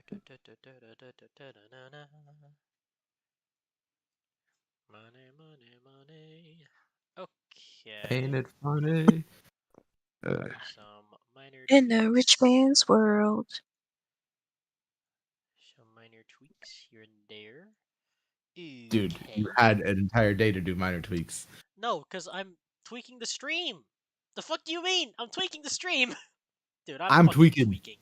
Money, money, money. Okay. Ain't it funny? Some minor In the tweaks. rich man's world. Some minor tweaks here and there. Dude, Okay. you had an entire day to do minor tweaks. No, because I'm tweaking the stream. The fuck do you mean? I'm tweaking the stream. Dude, I'm tweaking. tweaking.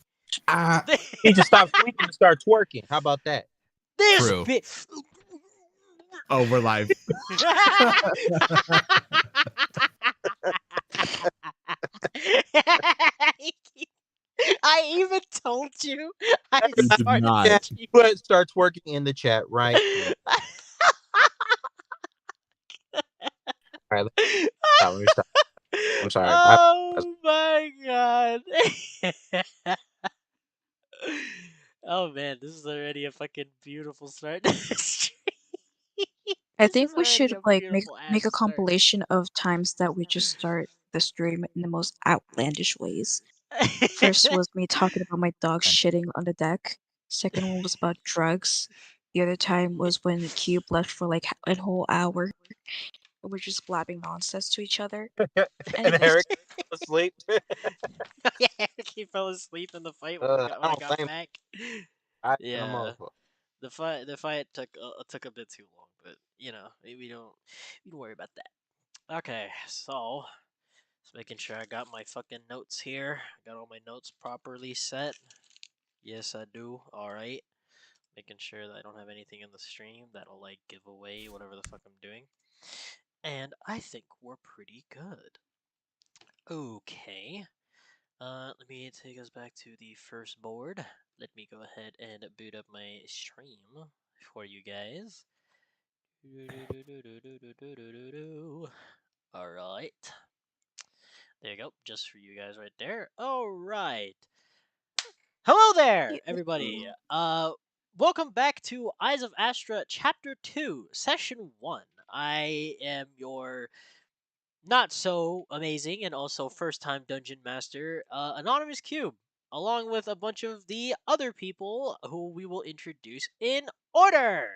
Ah, He just stopped tweaking and start twerking. How about that? This True. bit. Oh, we're live. I even told you. I You did started not. Yeah, tweaking. but start twerking in the chat right now. All right, let me stop. I'm sorry. Oh my god. Oh man, this is already a fucking beautiful start. I This think is we already should a like beautiful make a ass start. compilation of times that we just start the stream in the most outlandish ways. First was me talking about my dog shitting on the deck. Second one was about drugs. The other time was when the Cube left for like a whole hour. And we're just blabbing nonsense to each other. And Anyways. Eric fell asleep. Yeah, he fell asleep in the fight when I don't got blame back. I Yeah, the fight took a bit too long, but you know we don't worry about that. Okay, so just making sure I got my fucking notes here. I got all my notes properly set. Yes, I do. All right. Making sure that I don't have anything in the stream that'll like give away whatever the fuck I'm doing. And I think we're pretty good. Okay. Let me take us back to the first board. Let me go ahead and boot up my stream for you guys. Alright. There you go. Just for you guys right there. Alright. Hello there, everybody. Welcome back to Eyes of Astra Chapter 2, Session 1. I am your not so amazing and also first time dungeon master, Anonymous Cube, along with a bunch of the other people who we will introduce in order.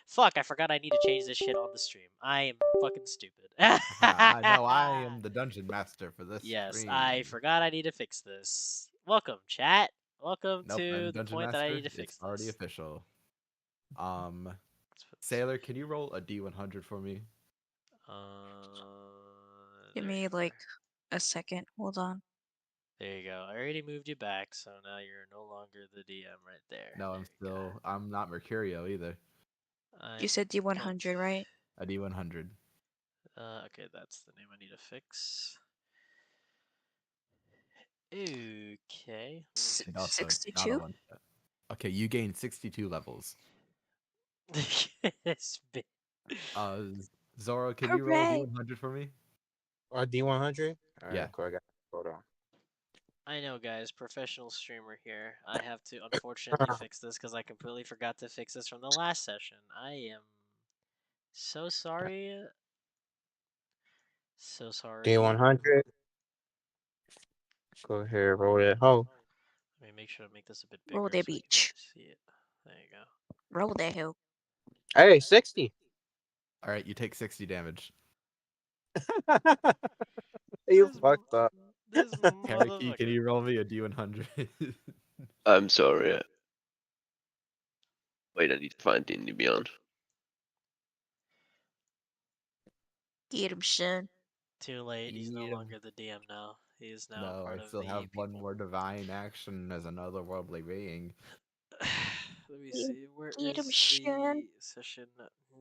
Fuck, I forgot I need to change this shit on the stream. I am fucking stupid. I know I am the dungeon master for this Yes, stream. I forgot I need to fix this. Welcome, chat. Welcome Nope, to I'm the dungeon point master. that I need to fix It's already this. official. Sailor, can you roll a D100 for me? Give me like a second. Hold on. There you go. I already moved you back, so now you're no longer the DM right there. No, I'm not Mercurio either. You said D100, right? A D100. Okay, that's the name I need to fix. Okay. And also, not 62? a one-shot. Okay, you gain 62 levels. This bit. Zoro, can you roll a Hooray! D100 for me? Or D100? All right, Yeah. cool. Hold on. I know, guys. Professional streamer here. I have to unfortunately fix this because I completely forgot to fix this from the last session. I am so sorry. So sorry. D100. Go ahead, roll that hoe. Let me make sure to make this a bit bigger Roll so that I can beach. see it. There you go. Roll that hill. Hey, 60. Alright, you take 60 damage. You This fucked up. This Hariki, can motherfucker. you roll me a D100? I'm sorry. Wait, I need to find D&D Beyond. Get him, son. Too late. He's no Yeah. longer the DM now. He is now No, part I of still the have people. one more divine action as another worldly being. Let me see. Where Get him, is son. the session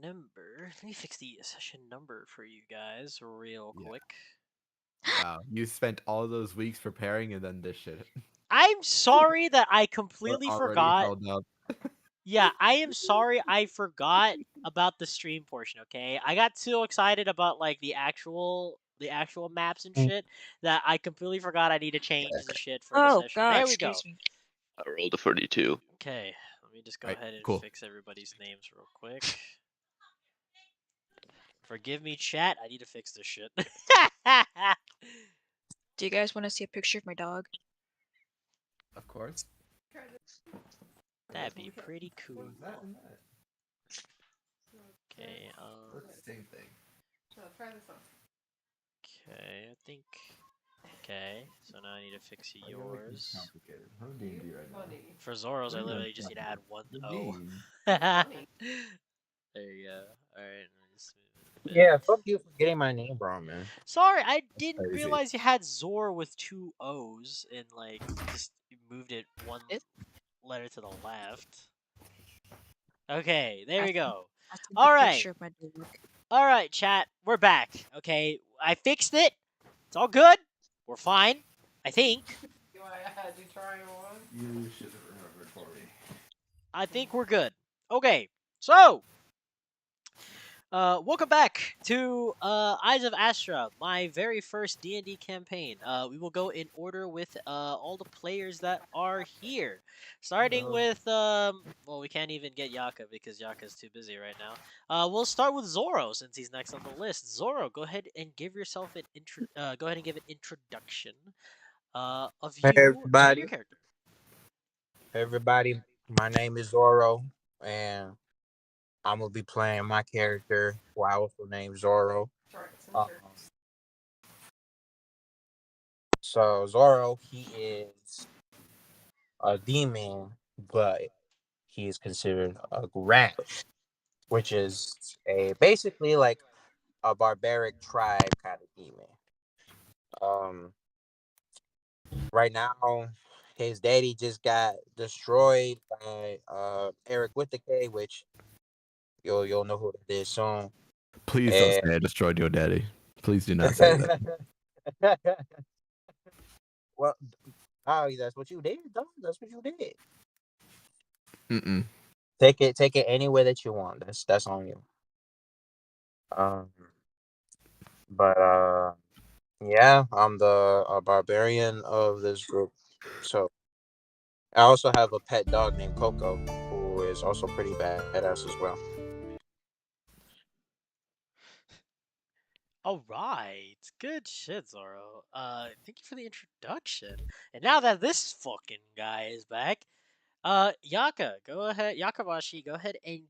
number? Let me fix the session number for you guys real Yeah. quick. Wow, you spent all those weeks preparing and then this shit. I'm sorry that I We're completely already forgot. held up. Yeah, I am sorry I forgot about the stream portion, okay? I got too excited about like the actual maps and shit that I completely forgot I need to change the shit for the Oh, session. God, There we go. excuse me. I rolled a 42. Okay, let me just go Right, ahead and cool. fix everybody's names real quick. Forgive me, chat. I need to fix this shit. Do you guys want to see a picture of my dog? Of course. That'd be pretty cool. What is that and that? Okay, That's the same thing. okay, I think. Okay, so now I need to fix Why you gotta make this yours. complicated? I'm on D&D right now. For Zoro's, I What do you literally mean just need to add one The O. game. There you go. Alright, let me just move it a bit. Yeah, fuck you for getting my name wrong, man. Sorry, I didn't crazy. realize you had Zoro with two O's and like just moved it one It- letter to the left. Okay, there we go. I sent All a right. picture of my dog. All right, chat. We're back. Okay, I fixed it. It's all good. We're fine. I think. You should have remembered for me. I think we're good. Okay, so welcome back to Eyes of Astra, my very first D&D campaign. We will go in order with all the players that are here, starting Hello. with well, we can't even get Yaka because Yaka's too busy right now. We'll start with Zoro since he's next on the list. Zoro, go ahead and give yourself an go ahead and give an introduction of Hey you and everybody. your character. Hey everybody. My name is Zoro, and I'm gonna be playing my character, who I also named Zoro. Um, so Zoro, he is a demon, but he is considered a Grant, which is a basically like a barbaric tribe kind of demon. Um, right now, his daddy just got destroyed by Eric Whittaker, which you'll know who that is soon. Please don't say I destroyed your daddy. Please do not say that. Well, oh, that's what you did, dog. That's what you did. Mm-mm. Take it any way that you want. That's on you. Um, but yeah, I'm the barbarian of this group. So I also have a pet dog named Coco, who is also pretty badass as well. All right, good shit, Zoro. Thank you for the introduction. And now that this fucking guy is back, Yaka, go ahead, Yakabashi, go ahead and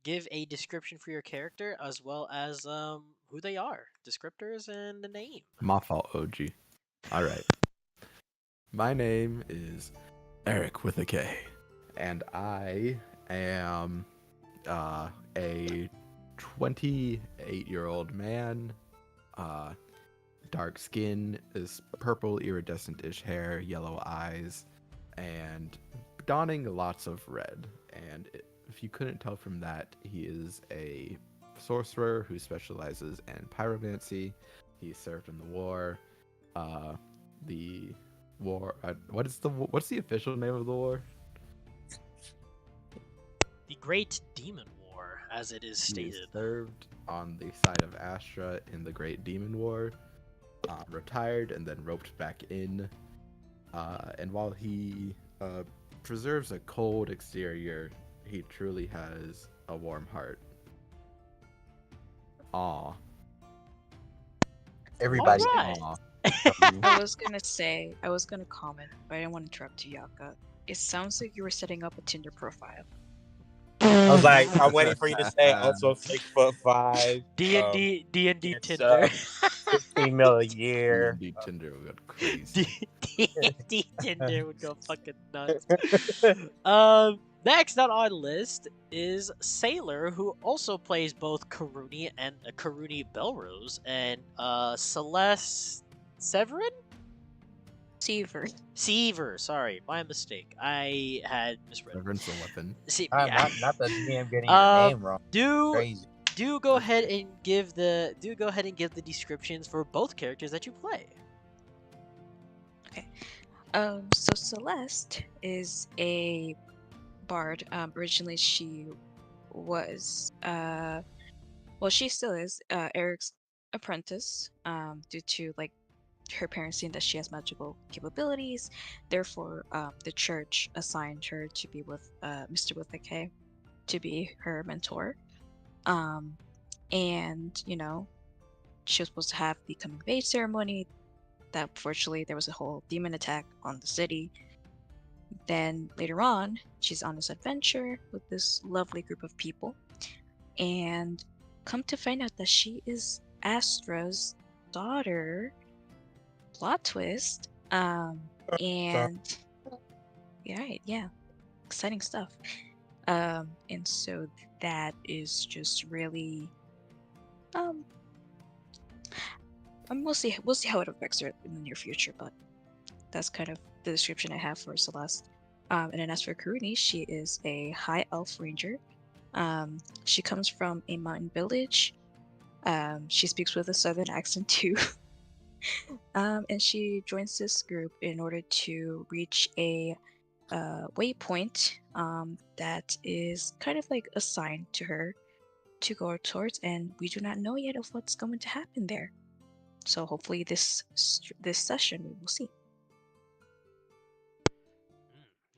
give a description for your character as well as who they are, descriptors and the name. My fault, OG. All right. My name is Eric with a K, and I am a 28-year-old man. Dark skin, is purple iridescent-ish hair, yellow eyes, and donning lots of red. And if you couldn't tell from that, he is a sorcerer who specializes in pyromancy. He served in the war. The war. What's the official name of the war? The Great Demon War, as it is He stated. served on the side of Astra in the Great Demon War. Retired and then roped back in. And while he preserves a cold exterior, he truly has a warm heart. Aw. Everybody's Alright. aw. I was gonna comment, but I didn't want to interrupt you, Yaka. It sounds like you were setting up a Tinder profile. I was like, I'm waiting for you to say also 6'5". D&D It's Tinder. 15 mil a year. D&D Tinder would go crazy. D&D Tinder would go fucking nuts. Next on our list is Sailor, who also plays both Karuni and Karuni Belrose, and Celeste Severin? Seaver, sorry, my mistake. I had misread. Reverence a weapon. See, Not the DM getting your name wrong. Crazy. do go ahead and give the descriptions for both characters that you play. Okay. So Celeste is a bard. Originally she was well, she still is Eric's apprentice. Due to like her parents seeing that she has magical capabilities, therefore the church assigned her to be with Mr. with a K to be her mentor. And she was supposed to have the coming of age ceremony. That unfortunately there was a whole demon attack on the city. Then later on, she's on this adventure with this lovely group of people, and come to find out that she is Astra's daughter. Plot twist. So, And yeah, exciting stuff. And so that is just really um. We'll see how it affects her in the near future, but that's kind of the description I have for Celeste. And then as for Karuni, she is a high elf ranger. She comes from a mountain village. She speaks with a southern accent too. And she joins this group in order to reach a waypoint that is kind of like assigned to her to go towards, and we do not know yet of what's going to happen there. So hopefully this session we will see.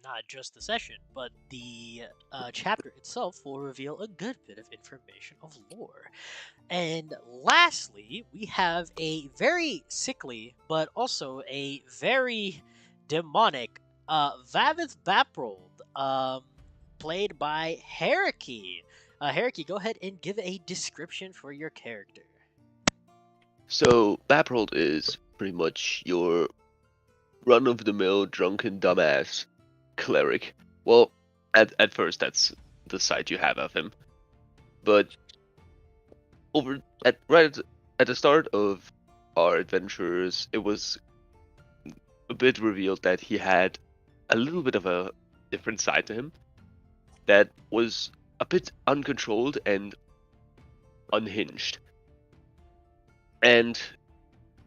Not just the session, but the chapter itself will reveal a good bit of information of lore. And lastly, we have a very sickly, but also a very demonic Vavith Baprold, played by Heraki. Heraki, go ahead and give a description for your character. So, Baprold is pretty much your run of the mill drunken dumbass cleric. Well, at first that's the sight you have of him. But at the start of our adventures, it was a bit revealed that he had a little bit of a different side to him that was a bit uncontrolled and unhinged. And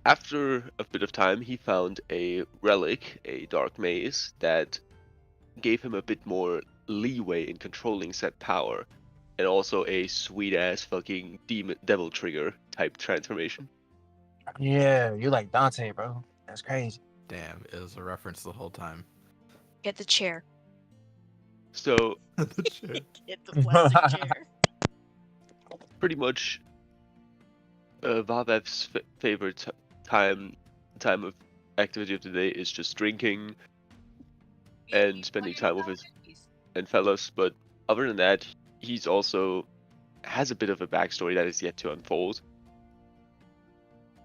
after a bit of time, he found a relic, a dark maze, that gave him a bit more leeway in controlling said power, and also a sweet ass fucking devil trigger type transformation. yeah, you like Dante, bro. That's crazy. Damn, it was a reference the whole time. Get the chair. So The chair. Get the plastic chair. pretty much, Vavev's favorite time of activity of the day is just drinking and spending time with his and fellows. But other than that, he's also has a bit of a backstory that is yet to unfold,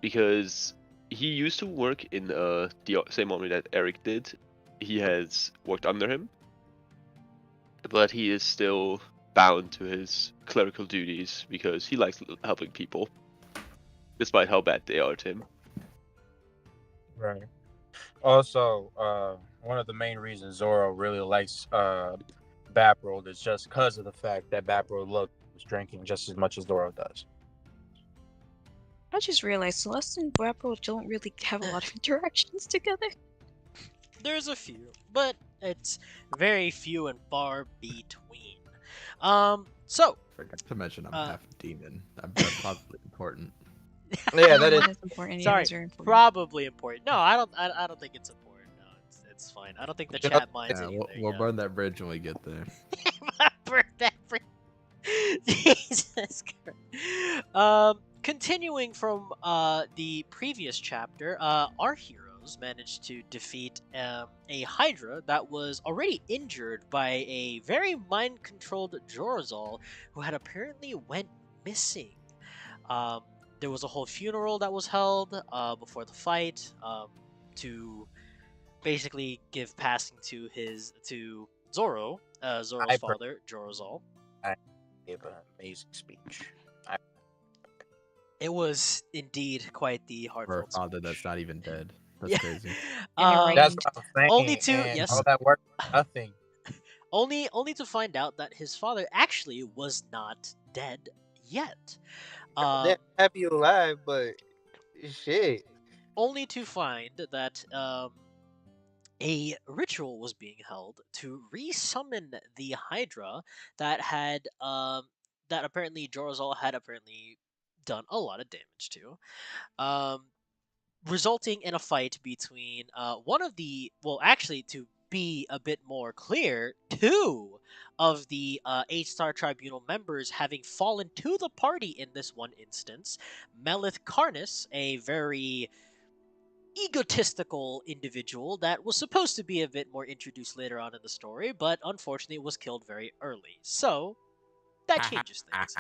because he used to work in the same army that Eric did. He has worked under him, but he is still bound to his clerical duties because he likes helping people, despite how bad they are to him. Right. Also, one of the main reasons Zoro really likes Baprold is just because of the fact that Baprold loves drinking just as much as Zoro does. I just realized Celeste and Brapro don't really have a lot of interactions together. There's a few, but it's very few and far between. So Forgot to mention I'm Uh, half demon. That's probably important. Yeah, that is. One is important. The other sorry, is very important. probably important. No, I don't. I don't think it's important. No, it's fine. I don't think the You know- chat minds Yeah, it we'll, either. we'll yeah. burn that bridge when we get there. Burn that bridge. Jesus Christ. Continuing from the previous chapter, our heroes managed to defeat a Hydra that was already injured by a very mind-controlled Jorazal who had apparently went missing. Um, there was a whole funeral that was held before the fight to basically give passing to Zoro, Zoro's I father, Jorazal. gave an amazing speech. I, It was indeed quite the For a heartfelt father speech. that's not even dead. That's Yeah. crazy. And it Um, that's rained. what I'm saying. only to And yes, all that work, for nothing. only to find out that his father actually was not dead yet. They're Um, happy alive, but shit. only to find that a ritual was being held to resummon the Hydra that had that apparently Jorazal had apparently done a lot of damage to. Um, Resulting in a fight between one of the well, actually, to be a bit more clear, two of the 8-star tribunal members having fallen to the party in this one instance. Melith Karnas, a very egotistical individual that was supposed to be a bit more introduced later on in the story, but unfortunately was killed very early. So that changes things.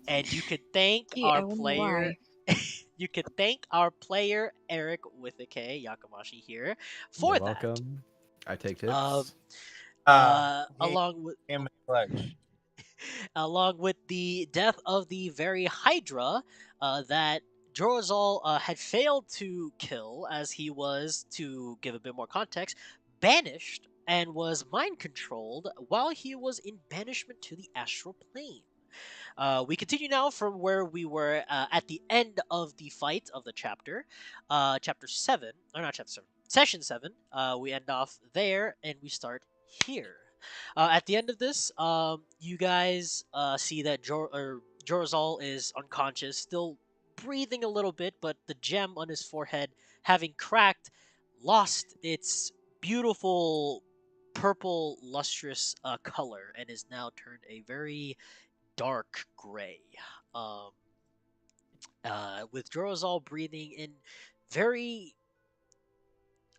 And you could thank Gee, our I wonder player. why. You could thank our player Eric with a K, Yakamashi here, You're for that. welcome. I take Um, tips. He along with him in the clutch. along with the death of the very Hydra that Jorozal had failed to kill, as he was, to give a bit more context, banished and was mind controlled while he was in banishment to the astral plane. We continue now from where we were at the end of the fight of the chapter, chapter 7, or not chapter 7, session 7. We end off there and we start here. At the end of this, you guys see that Jorazal is unconscious, still breathing a little bit, but the gem on his forehead, having cracked, lost its beautiful purple, lustrous color and is now turned a very dark gray. Um, with Jorazal breathing in very,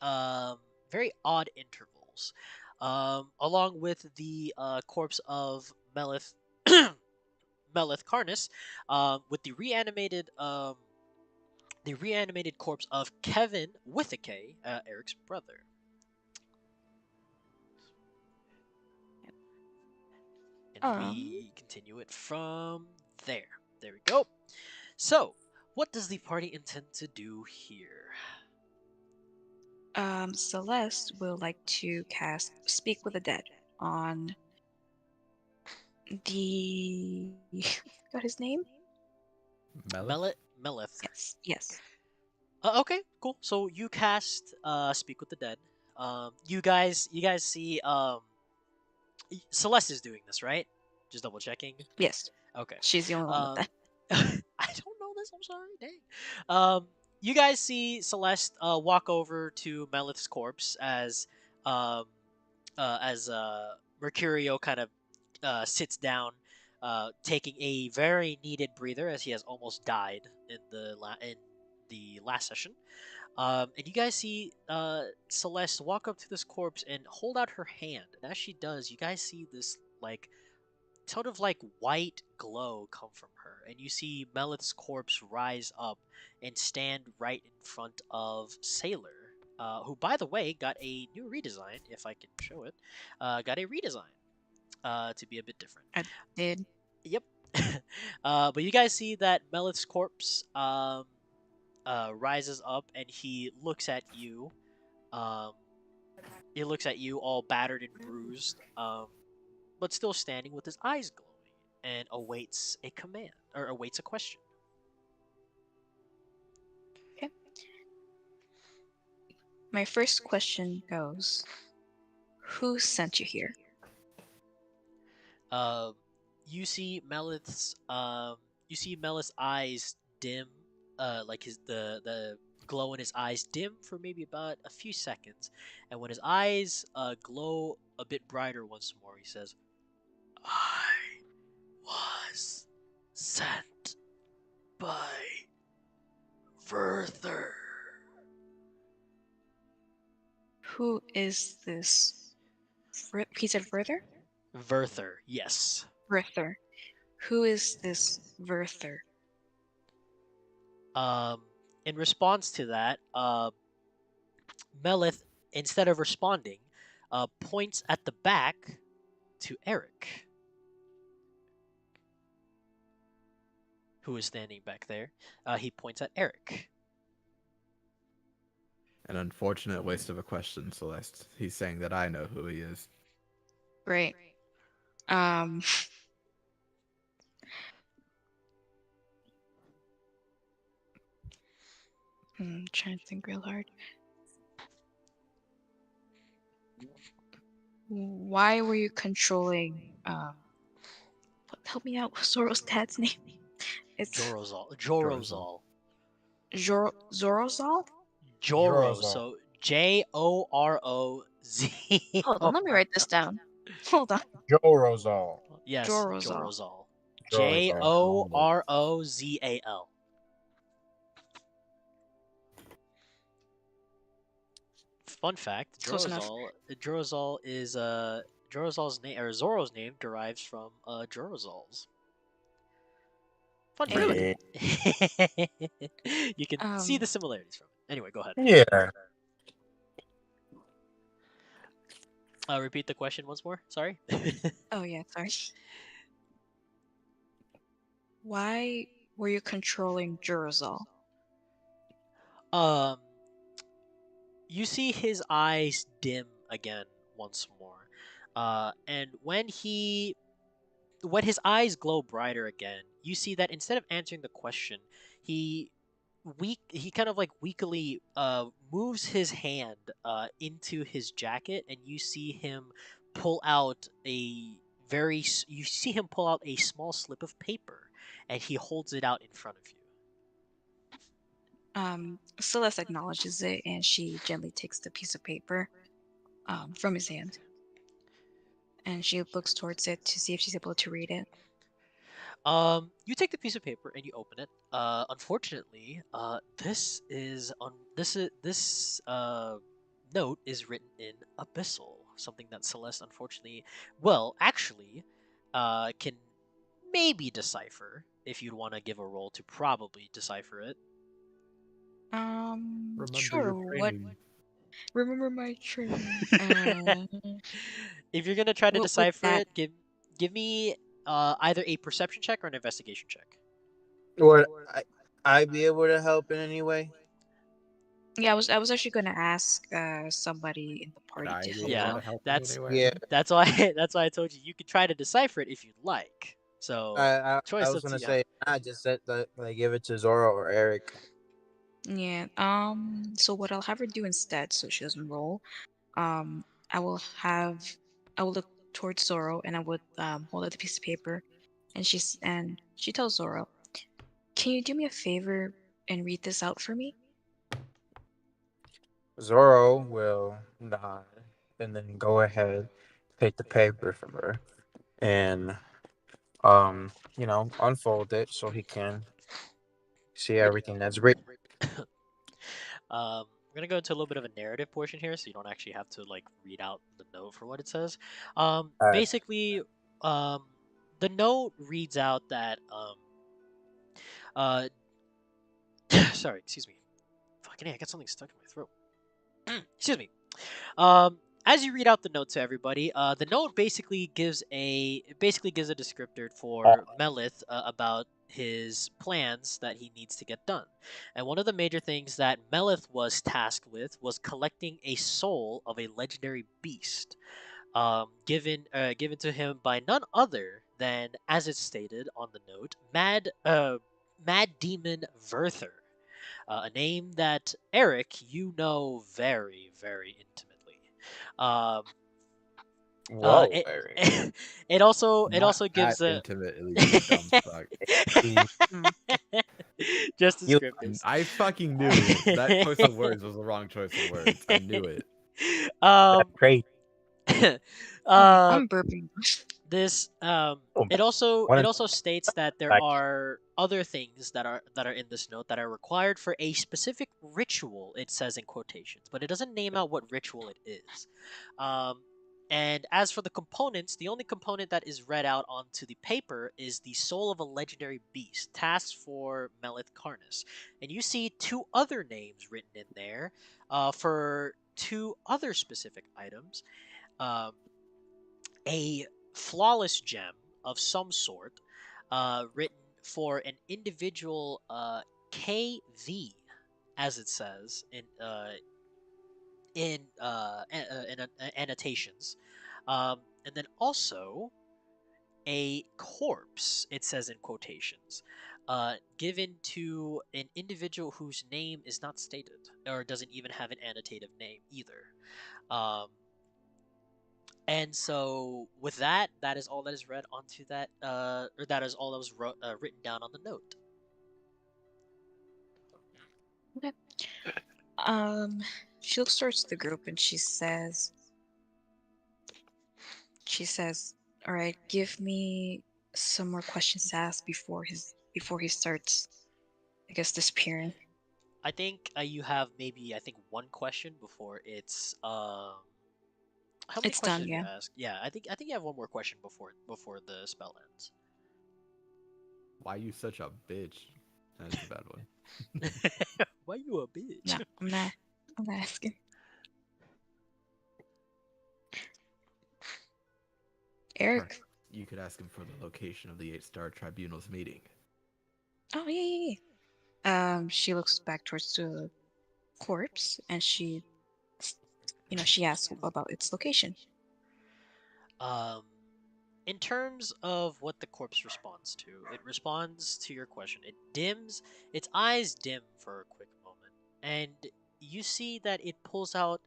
um, very odd intervals, along with the corpse of Melith, Melith Karnas, with the reanimated corpse of Kevin with a K, Eric's brother. And Um, we continue it from there. There we go. So, what does the party intend to do here? Celeste will like to cast Speak with the Dead on the. Got his name? Melith? Melith. Yes, yes. Okay, cool. So you cast Speak with the Dead. You guys see Celeste is doing this, right? Just double checking. Yes. Okay. She's the only one with Um, that. I don't know this. I'm sorry. Dang. You guys see Celeste walk over to Melith's corpse um, Mercurio kind of sits down, taking a very needed breather as he has almost died in the last session. And you guys see Celeste walk up to this corpse and hold out her hand. And as she does, you guys see this like sort of like white glow come from her, and you see Melith's corpse rise up and stand right in front of Sailor, who, by the way, got a new redesign. If I can show it, got a redesign to be a bit different. I did. Yep. But you guys see that Melith's corpse rises up, and he looks at you. Um, he looks at you, all battered and bruised, but still standing with his eyes glowing, and awaits a command or awaits a question. Okay. My first question goes: Who sent you here? Um, you see Melith's eyes dim, like the glow in his eyes dim for maybe about a few seconds, and when his eyes glow a bit brighter once more, he says, "I was sent by Werther." Who is this? He said Werther? Werther, yes. Werther. Who is this Werther? Um, in response to that, Melith, instead of responding, points at the back to Eric, who is standing back there. He points at Eric. An unfortunate waste of a question, Celeste. He's saying that I know who he is. Great. I'm trying to think real hard. Why were you controlling help me out, what's Zoro's dad's name? It's Jorozal. Zorozal? Joro. Jorozal. So Jorozal. Hold on, let me write this down. Hold on. Jorozal. Yes, Jorozal. Jorozal. Jorozal. Jorozal. Fun fact: Close enough. Jorozal's name, or Zoro's name, derives from Jorozal's. Fun fact. Really? Yeah. You can see the similarities from it. Anyway, go ahead. Yeah. Repeat the question once more. Sorry. Oh yeah, sorry. Why were you controlling Jurazol? um, you see his eyes dim again once more, and when his eyes glow brighter again, you see that instead of answering the question, he he kind of like weakly moves his hand into his jacket, and you see him pull out you see him pull out a small slip of paper, and he holds it out in front of you. Celeste acknowledges it and she gently takes the piece of paper from his hand. And she looks towards it to see if she's able to read it. You take the piece of paper and you open it. Unfortunately, this note is written in abyssal, something that Celeste unfortunately, well, actually, can maybe decipher if you'd want to give a roll to probably decipher it. Remember Sure. your What? training. Remember my training. If you're gonna try to What would decipher that? it, give me either a perception check or an investigation check. Would I be able to help in any way? Yeah, I was actually gonna ask somebody in the Would party I to be help able Yeah, to out. help in that's any way? Yeah. that's why that's why I told you you could try to decipher it if you'd like. So I choice was up to gonna you. say I just said that like give it to Zoro or Eric. Yeah. So what I'll have her do instead, so she doesn't roll, um, I will have I will look towards Zoro and I would hold out the piece of paper, and she tells Zoro, "Can you do me a favor and read this out for me?" Zoro will nod and then go ahead, take the paper from her, and unfold it so he can see everything that's written. I'm gonna go into a little bit of a narrative portion here, so you don't actually have to like read out the note for what it says. Alright. Basically, um, the note reads out that uh, sorry, excuse me. Fucking, I got something stuck in my throat. Excuse me. Um, as you read out the note to everybody, the note basically gives a descriptor for Melith about his plans that he needs to get done. And one of the major things that Melith was tasked with was collecting a soul of a legendary beast, given to him by none other than, as it's stated on the note, Mad Demon Verther, a name that Eric you know very very intimately. Um, Whoa, it Eric. it Not also that gives a intimately, you dumb fuck. You, Hmm. just you descriptors. I fucking knew it. That choice of words was the wrong choice of words. I knew it. that's um, crazy. uh, I'm burping. this Oh, it one also states that there like are other things that are in this note that are required for a specific ritual, it says in quotations, but it doesn't name out what ritual it is. um, and as for the components, the only component that is read out onto the paper is the soul of a legendary beast tasked for Melith Karnas, and you see two other names written in there for two other specific items. um, a flawless gem of some sort, written for an individual KV, as it says annotations, and then also a corpse. It says in quotations. Given to an individual whose name is not stated or doesn't even have an annotative name either. Um, And so, with that, that is all that is read onto that, or that is all that was written down on the note. Okay. Um, she looks towards the group and she says, "All right, give me some more questions to ask before he starts, I guess, disappearing." I think you have maybe one question before it's how many It's done, questions did you yeah. ask? Yeah, I think you have one more question before the spell ends. Why you such a bitch? That's a bad one. Why you a bitch? No, I'm not. I'm not asking. Eric. Perhaps you could ask him for the location of the 8-star tribunal's meeting. Oh yeah, yeah, yeah. She looks back towards the corpse and she asks about its location. Um, in terms of what the corpse responds to, it responds to your question. It dims, its eyes dim for a quick moment, and you see that it pulls out.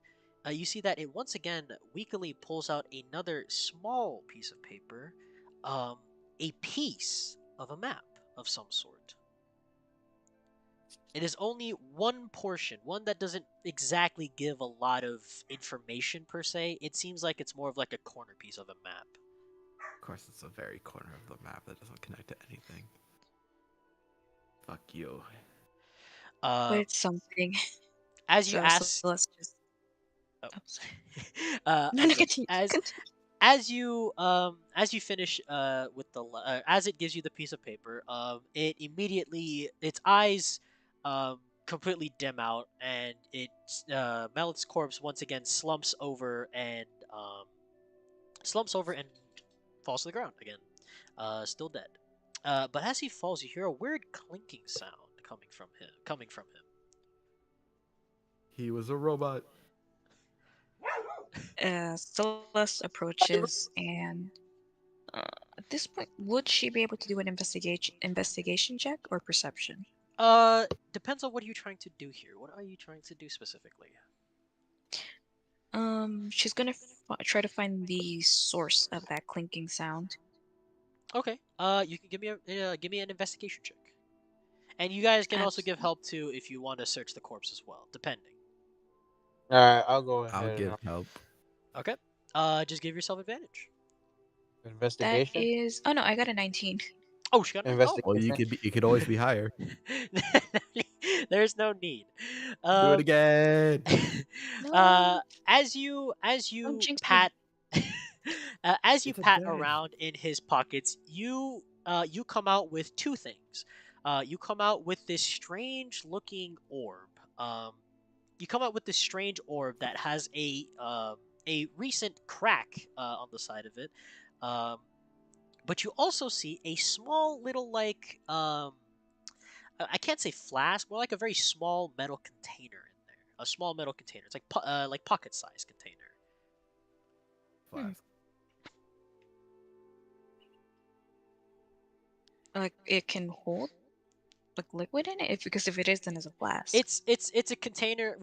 You see that it once again weakly pulls out another small piece of paper, a piece of a map of some sort. It is only one portion, one that doesn't exactly give a lot of information per se. It seems like it's more of like a corner piece of a map. Of course, it's a very corner of the map that doesn't connect to anything. Fuck you. But Um, it's something. as you So ask, let's just. oh, Oh, sorry. No, no, as continue. as Continue. as you finish with as it gives you the piece of paper, it immediately its eyes completely dim out, and Melit's corpse once again um slumps over and falls to the ground again, still dead. But as he falls, you hear a weird clinking sound coming from him. He was a robot. Celeste approaches, and at this point, would she be able to do an investigation check or perception? Depends on what you're trying to do here. What are you trying to do specifically? She's gonna try to find the source of that clinking sound. Okay. You can give me an investigation check, and you guys can also give Absolutely. help too if you want to search the corpse as well, depending. All right, I'll go I'll ahead. give help. Okay. Just give yourself advantage. That Investigation. is. Oh no, I got a 19. Oh, she got a oh. Well, Investigation. you could always be higher. There's no need. Do it again. No, As you don't jinx me. pat as you It's a pat dead. around in his pockets, you come out with two things. You come out with this strange looking orb. You come out with this strange orb that has a recent crack on the side of it. Um, but you also see a small little I can't say flask, more like a very small metal container in there. A small metal container. It's like pocket sized container. Hmm. Flask. Like it can hold like liquid in it. Because if it is, then it's a flask. It's a container,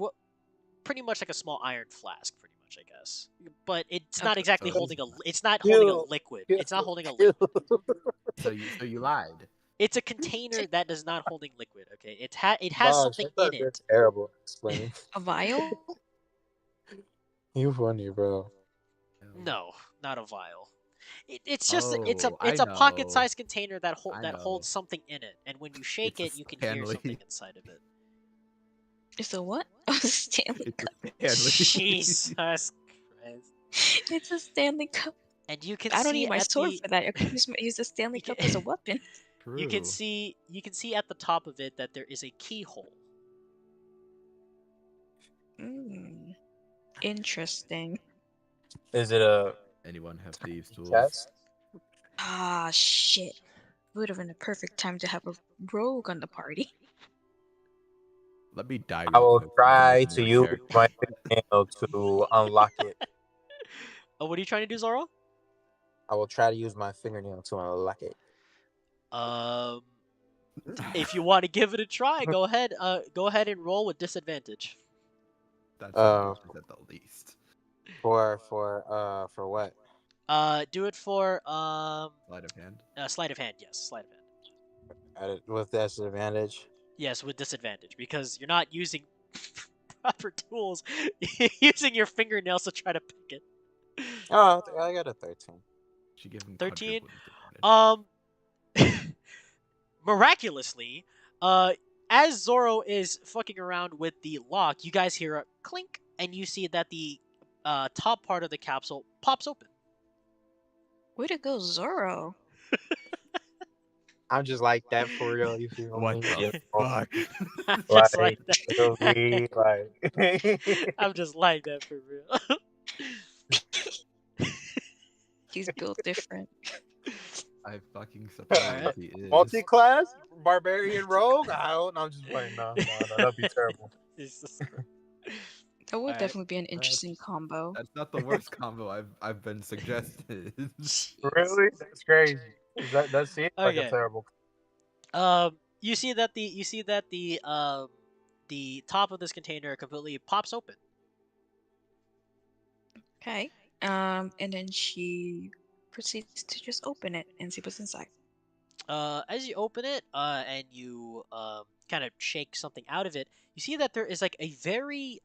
pretty much like a small iron flask, pretty much, I guess. But it's not Okay. exactly So, holding a. It's not holding a You, liquid. you, It's not holding a you. liquid. so you lied. It's a container that is not holding liquid. Okay, it has Boss, something I in thought you're it. terrible at explaining. A vial? You funny, bro. No, not a vial. It's just Oh, I it's a pocket know. sized container that I that holds know. something in it, and when you shake It's a it, you can hear Stanley. something inside of it. It's a what? Oh, Stanley It's Cup. a Stanley. Jesus Christ! It's a Stanley Cup. And you can I don't see need my at sword the for that. I can use the Stanley you Cup can, as a weapon. you can True. see at the top of it that there is a keyhole. Hmm. Interesting. Is it a Anyone have thieves' tools? chest? Ah, shit. Would have been a perfect time to have a rogue on the party. Let me die I real will quick. try to More use character. my fingernail to unlock it. Oh, what are you trying to do, Zoro? I will try to use my fingernail to unlock it. If you want to give it a try, go ahead. Go ahead and roll with disadvantage. That's Uh, ambitious at the least. for what? Do it for Sleight of hand. sleight of hand. Yes, sleight of hand. With disadvantage. Yes, with disadvantage because you're not using proper tools. You're using your fingernails to try to pick it. Oh, I got a 13. She gave him 13. quadruple disadvantage. Miraculously, uh, as Zoro is fucking around with the lock, you guys hear a clink, and you see that the top part of the capsule pops open. Way to go, Zoro. I'm just like that for real. You feel What me? the You know, fuck? Just like like that. feel me? Like I'm just like that for real. He's built different. I fucking suppose Alright. he is. multi-class barbarian rogue. I don't. I'm just playing. No, that'd be terrible. Jesus That would Alright. definitely be an interesting That's combo. that's not the worst combo I've been suggested. Really? That's crazy. That seems like a Okay. terrible. The top of this container completely pops open. Okay. And then she proceeds to just open it and see what's inside. As you open it, and you kind of shake something out of it, you see that there is like a very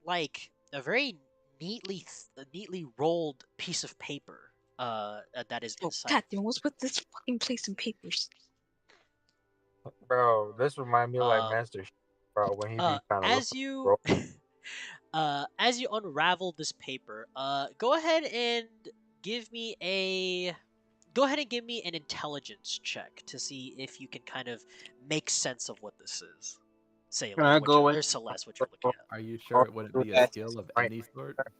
neatly rolled piece of paper that is Oh, inside God of damn, what's with this fucking place and papers? Bro, this remind me it. of like Master, bro, when he be trying to look As for you bro. as you unravel this paper, go ahead and give me an intelligence check to see if you can kind of make sense of what this is. Say Can like I what you're go in? or Celeste, what you're looking Are you Or sure it wouldn't do be a that skill of right any sort? now? at.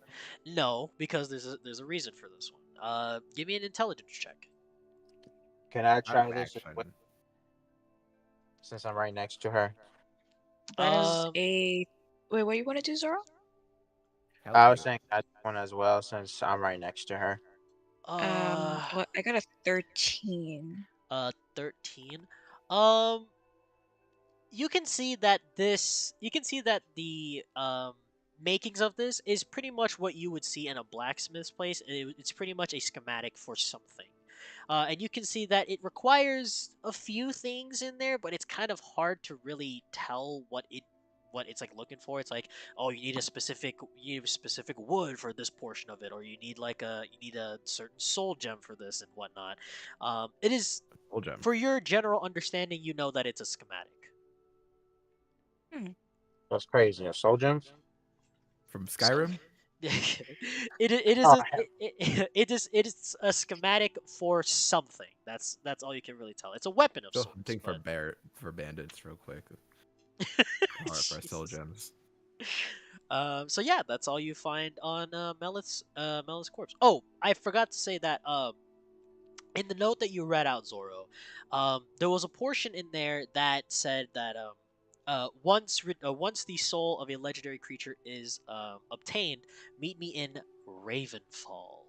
No, because there's a reason for this one. Give me an intelligence check. Can I Out try of this action. since I'm right next to her? That is Um, a. Wait, what you want to do, Zoro? Help I was you. saying that one as well since I'm right next to her. Well, I got a 13. 13. Um, you can see that the makings of this is pretty much what you would see in a blacksmith's place. It's pretty much a schematic for something. And you can see that it requires a few things in there, but it's kind of hard to really tell what it's like looking for. It's like, oh, you need a specific wood for this portion of it, or you need a certain soul gem for this and whatnot. It is Full gem. for your general understanding, you know that it's a schematic. That's crazy. A soul gems? From Skyrim? It is Oh, a it is a schematic for something. That's all you can really tell. It's a weapon of Go sorts, hunting but for bandits real quick. Or for soul Jesus. gems. So yeah, that's all you find on Melith's corpse. Oh, I forgot to say that in the note that you read out, Zoro, there was a portion in there that said that once the soul of a legendary creature is obtained, meet me in Ravenfall.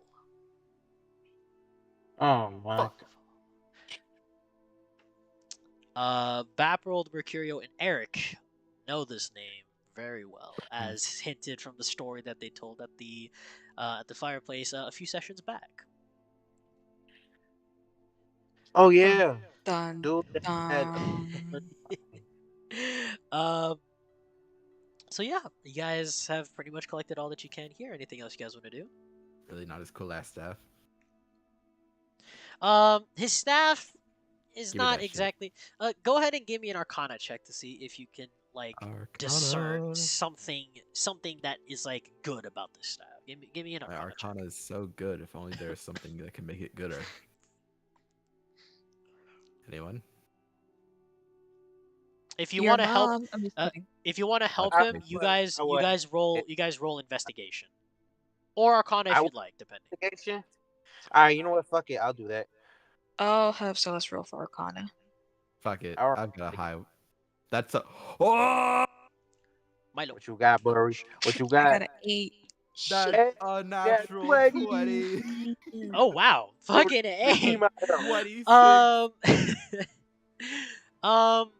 oh my. Fuck. Baprold, Mercurio, and Eric know this name very well, as hinted from the story that they told at the fireplace a few sessions back. Oh Dun, yeah, dun, dude. That dun. um. So yeah, you guys have pretty much collected all that you can here. Anything else you guys want to do? Really not his cool ass staff. His staff is Give me not that shit. exactly. Go ahead and give me an Arcana check to see if you can like discern Arcana. something that is like good about this staff. Give me an My Arcana check. Arcana is so good. If only there was something that can make it gooder. Anyone? If you Your want to help, mom. I'm just kidding. if you want to help That's him, me. I would. you guys roll investigation or Arcana I if would you'd like, depending. investigation. All right, you know what? Fuck it. I'll do that. I'll have Celeste roll for Arcana. Fuck it. All right. I've got a high. That's a. Oh! Milo. What you got, Blurry? What you I got? got an 8. That's Shit. a Yeah, natural 20. 20. Oh wow, fucking The A. team out there. 26. Um, um,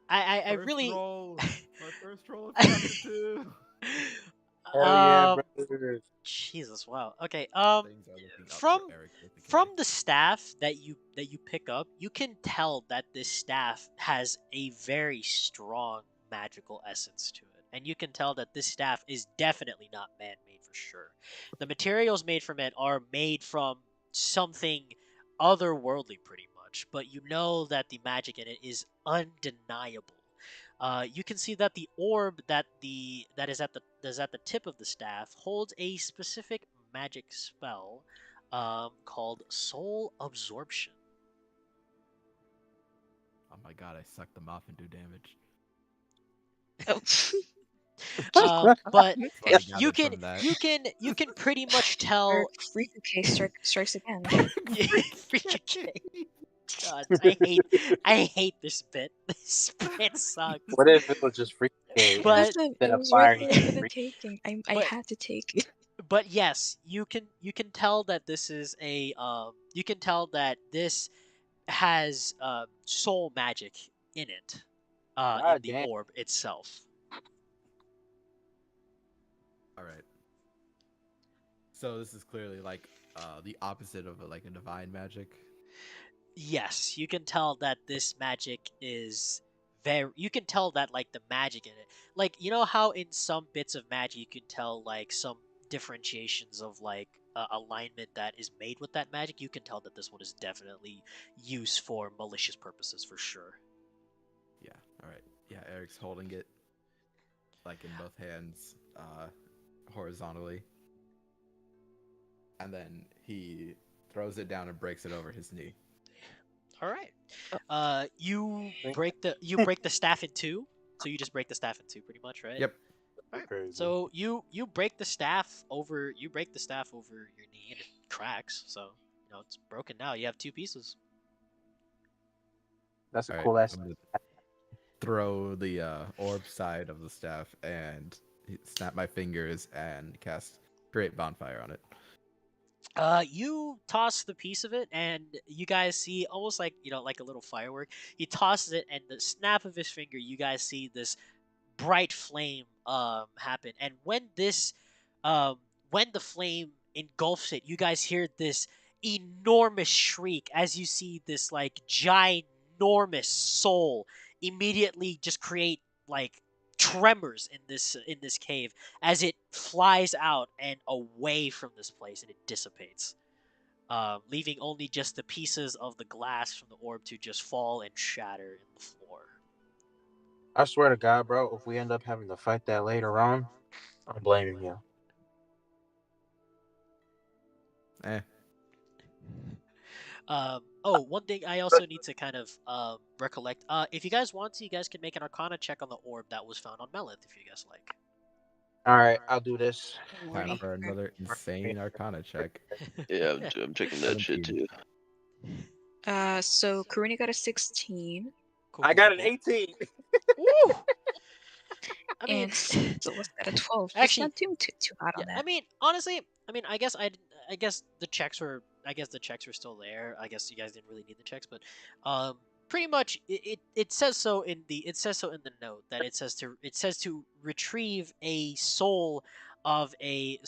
I First really, roll. My first roll of chapter 2. Hell yeah, um, brother. Jesus, wow. Okay, Things are looking up from for Eric with the K. from the staff that you pick up, you can tell that this staff has a very strong magical essence to it, and you can tell that this staff is definitely not man-made for sure. The materials made from it are made from something otherworldly, pretty much, but you know that the magic in it is undeniable. You can see that the orb that is at the tip of the staff holds a specific magic spell called Soul Absorption. Oh my god, I sucked them off and do damage. Oh, But That's what I okay. you gathered can from that. you can pretty much Our tell. freak case strikes again. God, I hate this bit. This bit sucks. What if it was just free K and But Listen, instead it of was right firing there for it, the free? taking. I but had to take it. but yes, you can tell that this is you can tell that this has soul magic in it, in God the damn. orb itself. All right. So this is clearly like the opposite of like a divine magic. Yes, you can tell that this magic is very. You can tell that like the magic in it, like you know how in some bits of magic you can tell like some differentiations of like alignment that is made with that magic. You can tell that this one is definitely used for malicious purposes for sure. Yeah. All right. Yeah, Eric's holding it like in both hands, horizontally, and then he throws it down and breaks it over his knee. All right. Oh. You break the staff in two. So you just break the staff in two, pretty much, right? Yep. Alright. Crazy. So you break the staff over your knee and it cracks. So it's broken now. You have two pieces. That's a All right. cool ass. I'm gonna throw the orb side of the staff and snap my fingers and cast create bonfire on it. You toss the piece of it, and you guys see almost like like a little firework. He tosses it, and the snap of his finger, you guys see this bright flame happen. And um when the flame engulfs it, you guys hear this enormous shriek as you see this like ginormous soul immediately just create like tremors in this cave as it flies out and away from this place, and it dissipates, leaving only just the pieces of the glass from the orb to just fall and shatter in the floor. I swear to God, bro, if we end up having to fight that later on, I'm blaming you. Eh. Oh, one thing I also need to kind of recollect. If you guys want to, you guys can make an Arcana check on the orb that was found on Melith, if you guys like. All right, I'll do this. Time Lordy. for another insane Arcana check. Yeah, I'm checking that shit 17. too. So Karuni got a 16, Cool, I cool, got cool, an 18. cool. Woo! I mean, and Celeste got a 12. She's actually, not doing too hot yeah. on that. I mean, honestly, I guess the checks were. I guess the checks were still there. I guess you guys didn't really need the checks, but pretty much it says so in the note that it says to retrieve a soul of a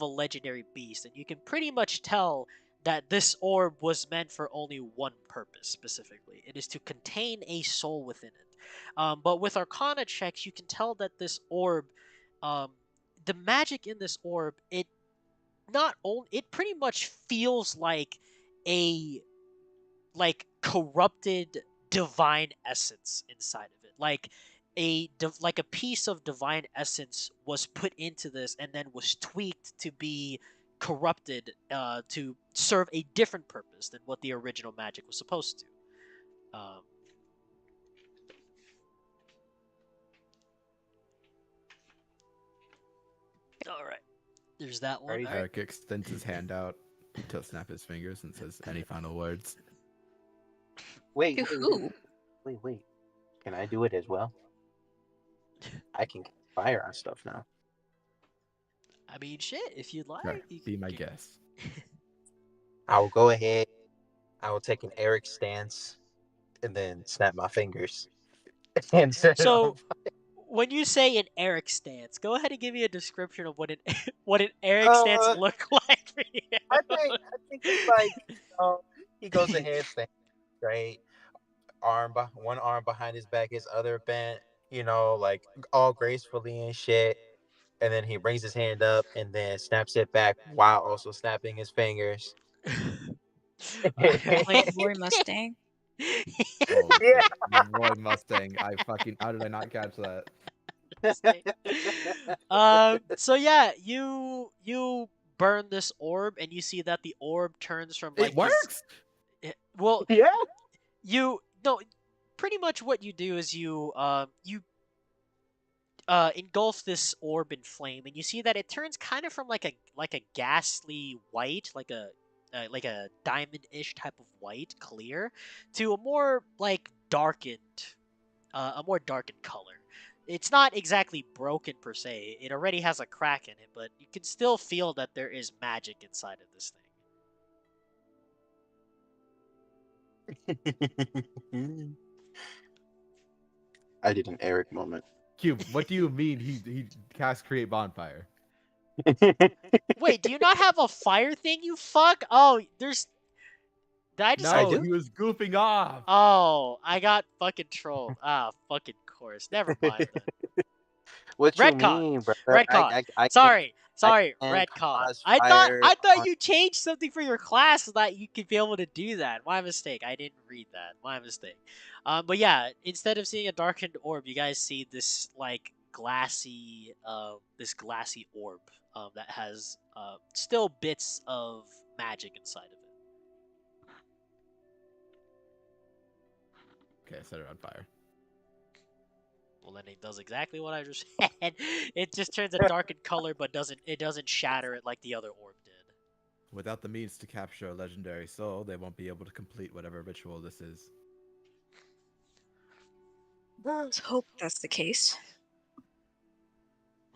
legendary beast, and you can pretty much tell that this orb was meant for only one purpose specifically. It is to contain a soul within it. But with Arcana checks, you can tell that this orb, um, the magic in this orb, it pretty much feels like a corrupted divine essence inside of it, like a piece of divine essence was put into this and then was tweaked to be corrupted to serve a different purpose than what the original magic was supposed to. Um, all right, there's that one. Crazy. All right. Eric extends his hand out to snap his fingers and says, "Any final words?" Wait, To wait, who? wait. Can I do it as well? I can fire on stuff now. I mean, shit. If you'd like, Sure, you be my can- guest. I will go ahead. I will take an Eric stance and then snap my fingers and set it So, on. when you say an Eric stance, go ahead and give me a description of what an what an Eric stance Uh, look like for you. I think it's like he goes ahead, stand straight, one arm behind his back, his other bent, like all gracefully and shit. And then he brings his hand up and then snaps it back while also snapping his fingers. Alright. Like Roy Mustang. Oh Yeah. shit. My boy Mustang. How did I not catch that? So yeah, you burn this orb, and you see that the orb turns from It like this. works! Well, Yeah. you no, pretty much what you do is you engulf this orb in flame, and you see that it turns kind of from like a ghastly white, like a diamond-ish type of white, clear, to a more like darkened, a more darkened color. It's not exactly broken per se. It already has a crack in it, but you can still feel that there is magic inside of this I did an Eric moment. Cube, what do you mean he cast create bonfire? thing. Wait, do you not have a fire thing, you fuck? Oh, there's. Did I just I No, do. he was goofing off. Oh, I got fucking trolled. Ah, fucking course. Never mind then. What you Redcon. mean, brother? Redcon. I can Sorry, I Redcon. cause I thought fire I thought on. you changed something for your class so that you could be able to do that. My mistake. I didn't read that. My mistake. But yeah, instead of seeing a darkened orb, you guys see this like glassy orb that has still bits of magic inside of it. Okay, I set it on fire. Well, then it does exactly what I just said. It just turns a darkened color, but doesn't shatter it like the other orb did. Without the means to capture a legendary soul, they won't be able to complete whatever ritual this is. Let's hope that's the case.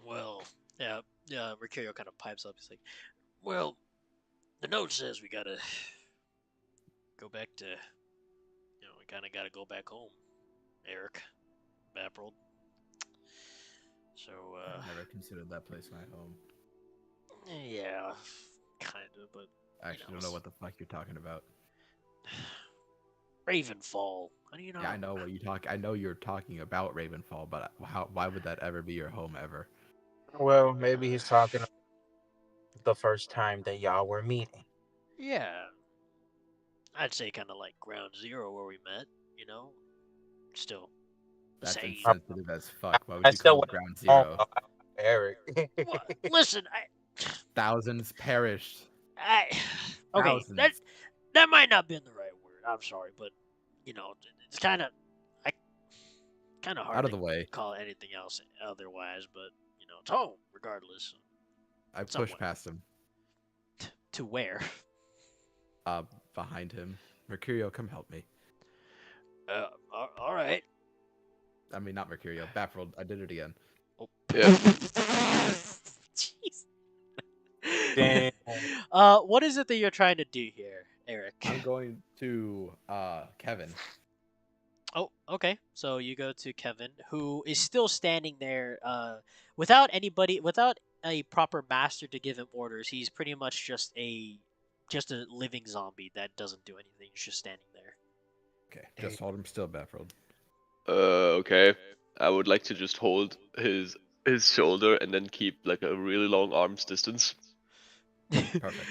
Well, yeah. Mercurio kind of pipes up. He's like, "Well, the note says we gotta go back to, we kind of gotta go back home, Eric, Baprold. So, I've never considered that place my home. yeah, kind of, but I actually don't know what the fuck you're talking about. Ravenfall. How do you know? Yeah, I know what you talk. I know you're talking about Ravenfall, but why would that ever be your home ever? Well, maybe he's talking the first time that y'all were meeting. Yeah, I'd say kind of like Ground Zero where we met. Still That's same. insensitive as fuck. Why would I you still call it want Ground home, Zero? though, Eric. What? Listen, Thousands perished. okay, Thousands. that might not be the right word. I'm sorry, but it's kind of hard Out of to the way. call it anything else otherwise. But it's home regardless. I pushed Somewhat. past him. To where? Behind him. Mercurio, come help me. All right. I mean, not Mercurio. Baffled. I did it again. Oh. Yeah. Jeez. Damn. What is it that you're trying to do here, Eric? I'm going to Kevin. Oh, okay. So you go to Kevin, who is still standing there, without a proper master to give him orders. He's pretty much just a living zombie that doesn't do anything. He's just standing there. Okay, just hold him still, Baffled. Okay. I would like to just hold his shoulder and then keep like a really long arm's distance. Perfect.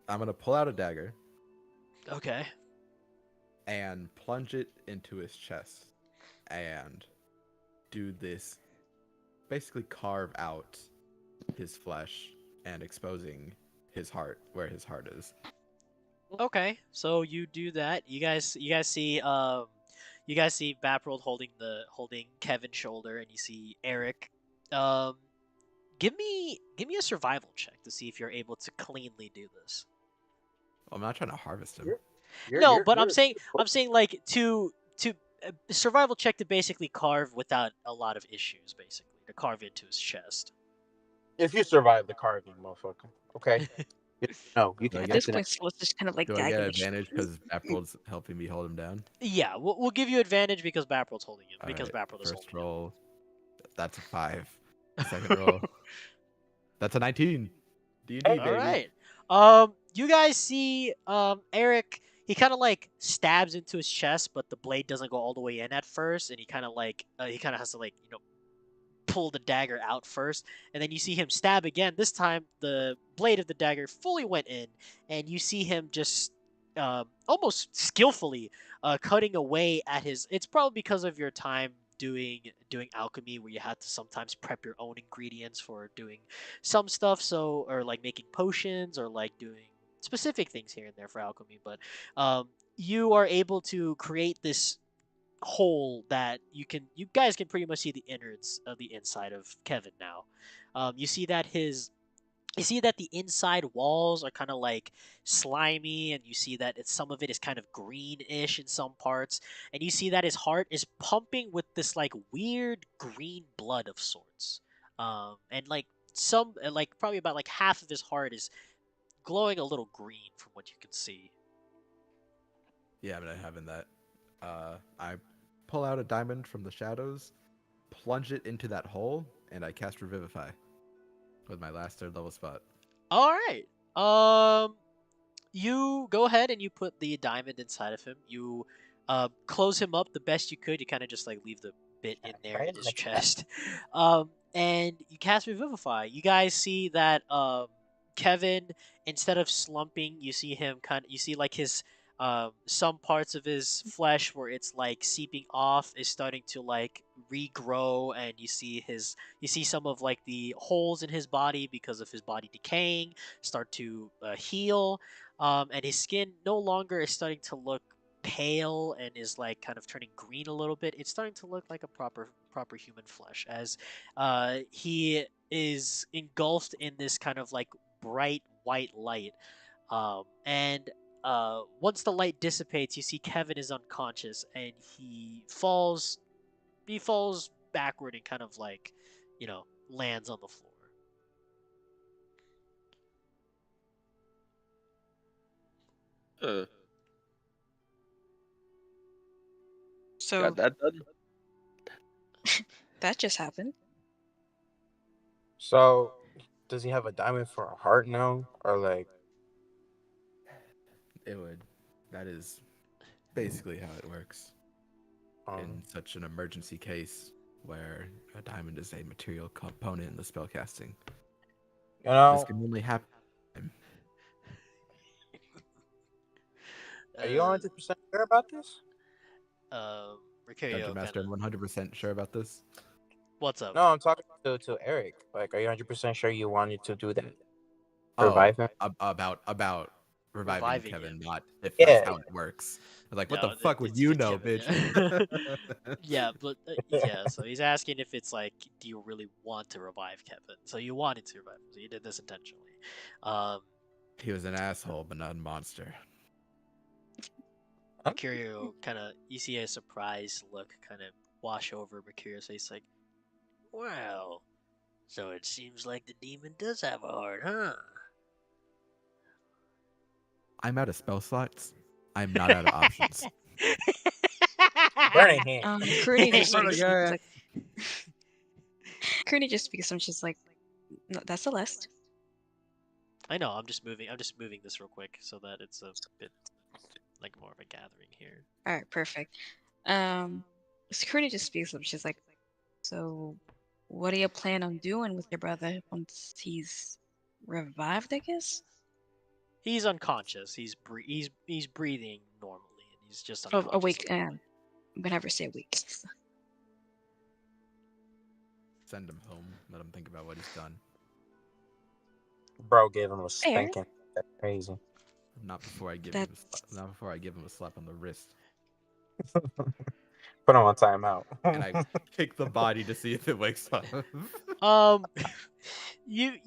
I'm gonna pull out a dagger Okay. and plunge it into his chest and do this. Basically, carve out his flesh and exposing his heart where his heart is. Okay. So you do that. You guys see Baprold holding Kevin's shoulder, and you see Eric. Give me a survival check to see if you're able to cleanly do this. Well, I'm not trying to harvest him. No, but I'm saying like to survival check to basically carve without a lot of issues, basically to carve into his chest. If you survive the carving, motherfucker. Okay. No, you Do can I At get this answer that. point, Celeste is kind of like Do I gagging. get and shit. advantage because Baffled's helping me hold him down? Yeah, we'll give you advantage because Baprold's holding him. Because Alright, Baprold is first holding him. roll. That's a 5. Second roll. That's a 19. D&D, baby. All right. You guys see Eric. He kind of like stabs into his chest, but the blade doesn't go all the way in at first, and he kind of has to pull the dagger out first, and then you see him stab again. This time, the blade of the dagger fully went in, and you see him just almost skillfully cutting away at his. It's probably because of your time doing alchemy, where you had to sometimes prep your own ingredients for doing some stuff. So, or like making potions, or like doing specific things here and there for alchemy. But you are able to create this hole that you guys can pretty much see the innards of the inside of Kevin now. You see that the inside walls are kind of like slimy, and you see that some of it is kind of greenish in some parts, and you see that his heart is pumping with this like weird green blood of sorts. And like like probably about like half of his heart is glowing a little green from what you can see. Yeah, I'm not having that. I pull out a diamond from the shadows, plunge it into that hole, and I cast Revivify with my last third level spot. All right. Um, you go ahead and you put the diamond inside of him. You close him up the best you could. You kind of just like leave the bit in there Right? in his Like chest. And you cast Revivify. You guys see that Kevin, instead of slumping, you see him you see like his some parts of his flesh where it's like seeping off is starting to like regrow, and you see some of like the holes in his body because of his body decaying start to heal, and his skin no longer is starting to look pale and is like kind of turning green a little bit. It's starting to look like a proper human flesh, as he is engulfed in this kind of like bright white light. And once the light dissipates, you see Kevin is unconscious, and he falls backward and kind of like, lands on the floor. Uh, So got that done. that just happened. so, does he have a diamond for a heart now, or like? It would. That is basically how it works in such an emergency case where a diamond is a material component in the spellcasting. You This know, can only happen. are you Uh, 100% sure about this? Dungeon Mercurio kind Master, of. I'm 100% sure about this. What's up? No, I'm talking to Eric. Like, are you 100% sure you wanted to do that? Oh, Revive him? about reviving Reviving him. Kevin, not if that's Yeah. how it works. I was like, what the No, fuck would it's you with know, Kevin. bitch? Yeah. Yeah, but yeah. So he's asking if it's like, do you really want to revive Kevin? So you wanted to revive him. So you did this intentionally. Um, He was an asshole, but not a monster. Mercurio kind of, you see a surprised look kind of wash over Mercurio's face, like, well, so it seems like the demon does have a heart, huh? I'm out of spell slots. I'm not out of options. Burning hand. Courtney just Brother, speaks. And she's yeah. like, Courtney just speaks, and she's like, no, that's Celeste. I know. I'm just moving this real quick so that it's a bit like more of a gathering here. All right, perfect. So Courtney just speaks up. She's like, so what do you plan on doing with your brother once he's revived? I guess. He's unconscious. He's breathing normally, and he's just Oh, unconscious. awake. I'm gonna have her say awake. Send him home. Let him think about what he's done. Bro gave him a Fair. spanking. That's crazy. Not before I give That- him. Not before I give him a slap on the wrist. Put him on timeout. And I kick the body to see if it wakes up. You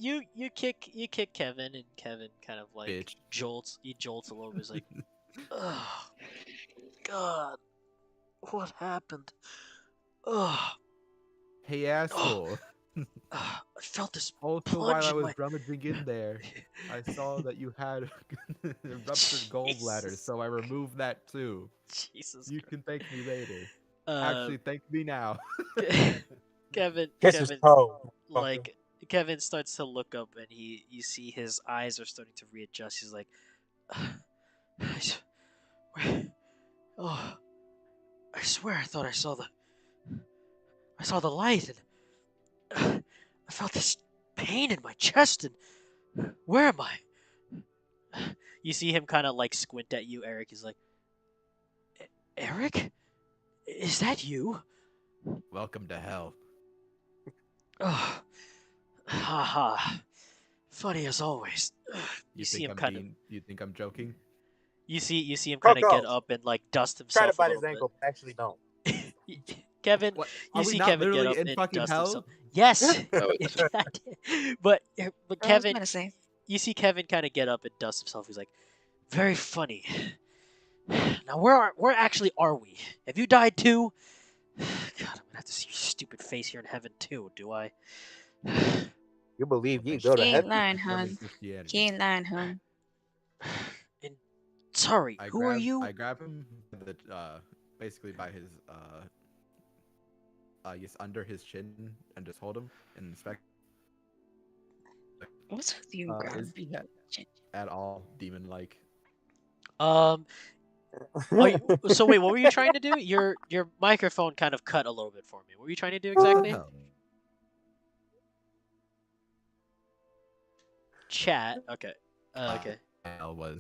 kick Kevin, and Kevin kind of like Bitch. jolts. He jolts a little bit. He's like, oh, God, what happened? Oh, Hey, asshole. I felt this Also, plunge while I in was my. rummaging in there, I saw that you had a ruptured gallbladder, Jesus. so I removed that too. Jesus You Christ. can thank me later. Uh, Actually, thank me now. Kevin, Kiss his Kevin, toe. like Kevin starts to look up, and you see his eyes are starting to readjust. He's like, oh, I swear I thought I saw the light, and I felt this pain in my chest, and where am I? You see him kind of like squint at you, Eric. He's like, Eric, is that you? Welcome to hell. Oh, haha. Funny as always. You see him kind of. You think I'm joking? You see him kind of get Coco, up and like dust try to himself a bite little his ankle, but actually don't. bit. Kevin, What? you Are we see not Kevin get literally up in and fucking dust hell? himself. Yes, Oh, but What I was Kevin, gonna say. you see Kevin kind of get up and dust himself. He's like, very funny. Now where actually are we? Have you died too? God, I'm gonna have to see your stupid face here in heaven too. Do I? You believe you Thank go He to ain't heaven? lying, Confirming hun. Christianity. He ain't lying, hun. And sorry, who are you? I grab him by basically by his yes, under his chin, and just hold him and inspect. What's with you, Is Graham? he at all demon-like? Um. So wait, what were you trying to do? Your microphone kind of cut a little bit for me. What were you trying to do exactly? Hell. Chat. Okay. Okay. Hell was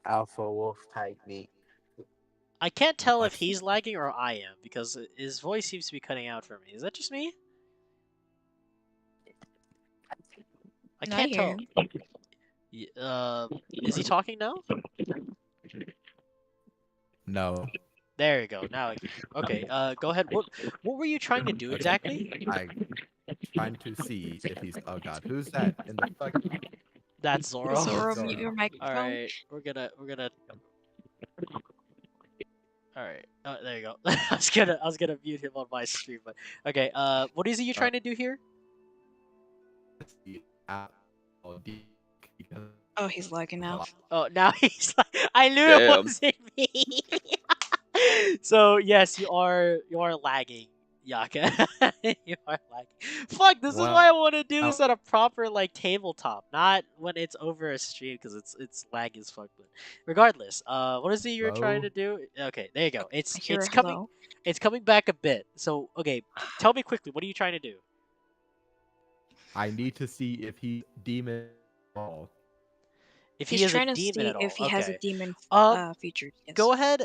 Alpha wolf type beat. I can't tell if What? he's lagging or I am because his voice seems to be cutting out for me. Is that just me? I No, I can't hear tell. him. Is he talking now? no. There you go. Now I can. Okay. Go ahead. What were you trying to do Okay. exactly? I trying to see if he's. Oh God, who's that in the fuck? That's Zoro. Zoro, Zoro. mute your All microphone. right. We're gonna. All right. There you go. I was gonna mute him on my stream, but okay. What is it you're trying to do here? Because Oh, he's lagging now. Oh, now he's like, I knew it Damn. wasn't me. So yes, you are lagging, Yaka. You are lagging. Fuck, this is why I want to do this at a proper like tabletop, not when it's over a stream because it's lag as fuck. But regardless, what is it you're trying to do? Okay, there you go. I It's hear it's a coming hello. it's coming back a bit. So okay, tell me quickly, what are you trying to do? I need to see if he demon at all. If He's he is a trying to demon see at all, if he has a okay. demon Um, features. Yes. Go ahead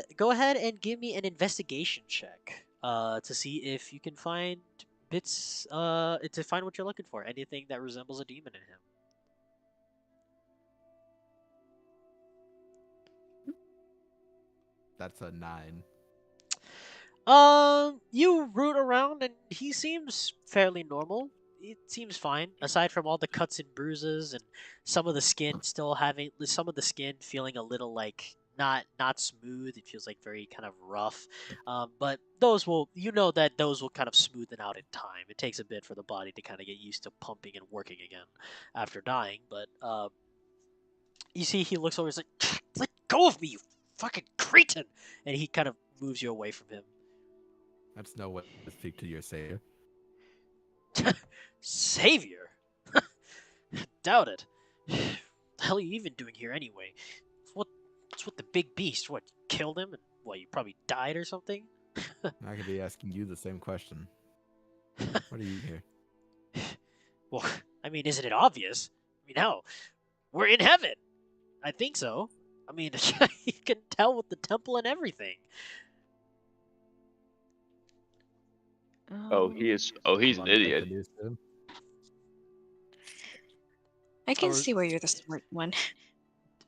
and give me an investigation check. To see if you can find bits. To find what you're looking for. Anything that resembles a demon in him. That's a 9. You root around and he seems fairly normal. It seems fine, aside from all the cuts and bruises and some of the skin feeling a little like not smooth. It feels like very kind of rough. But those will kind of smoothen out in time. It takes a bit for the body to kind of get used to pumping and working again after dying. But you see, he looks over. He's like, "Let go of me, you fucking cretin!" And he kind of moves you away from him. That's no way to speak to your savior. Savior? Doubt it. The hell are you even doing here anyway? What's with the big beast? What, killed him and what, you probably died or something? I could be asking you the same question. What are you here? Well, I mean, isn't it obvious? I mean, hell, we're in heaven. I think so. I mean, you can tell with the temple and everything. Oh, he's an Wanna break idiot. the news to him? I can Oh, see where you're the smart one.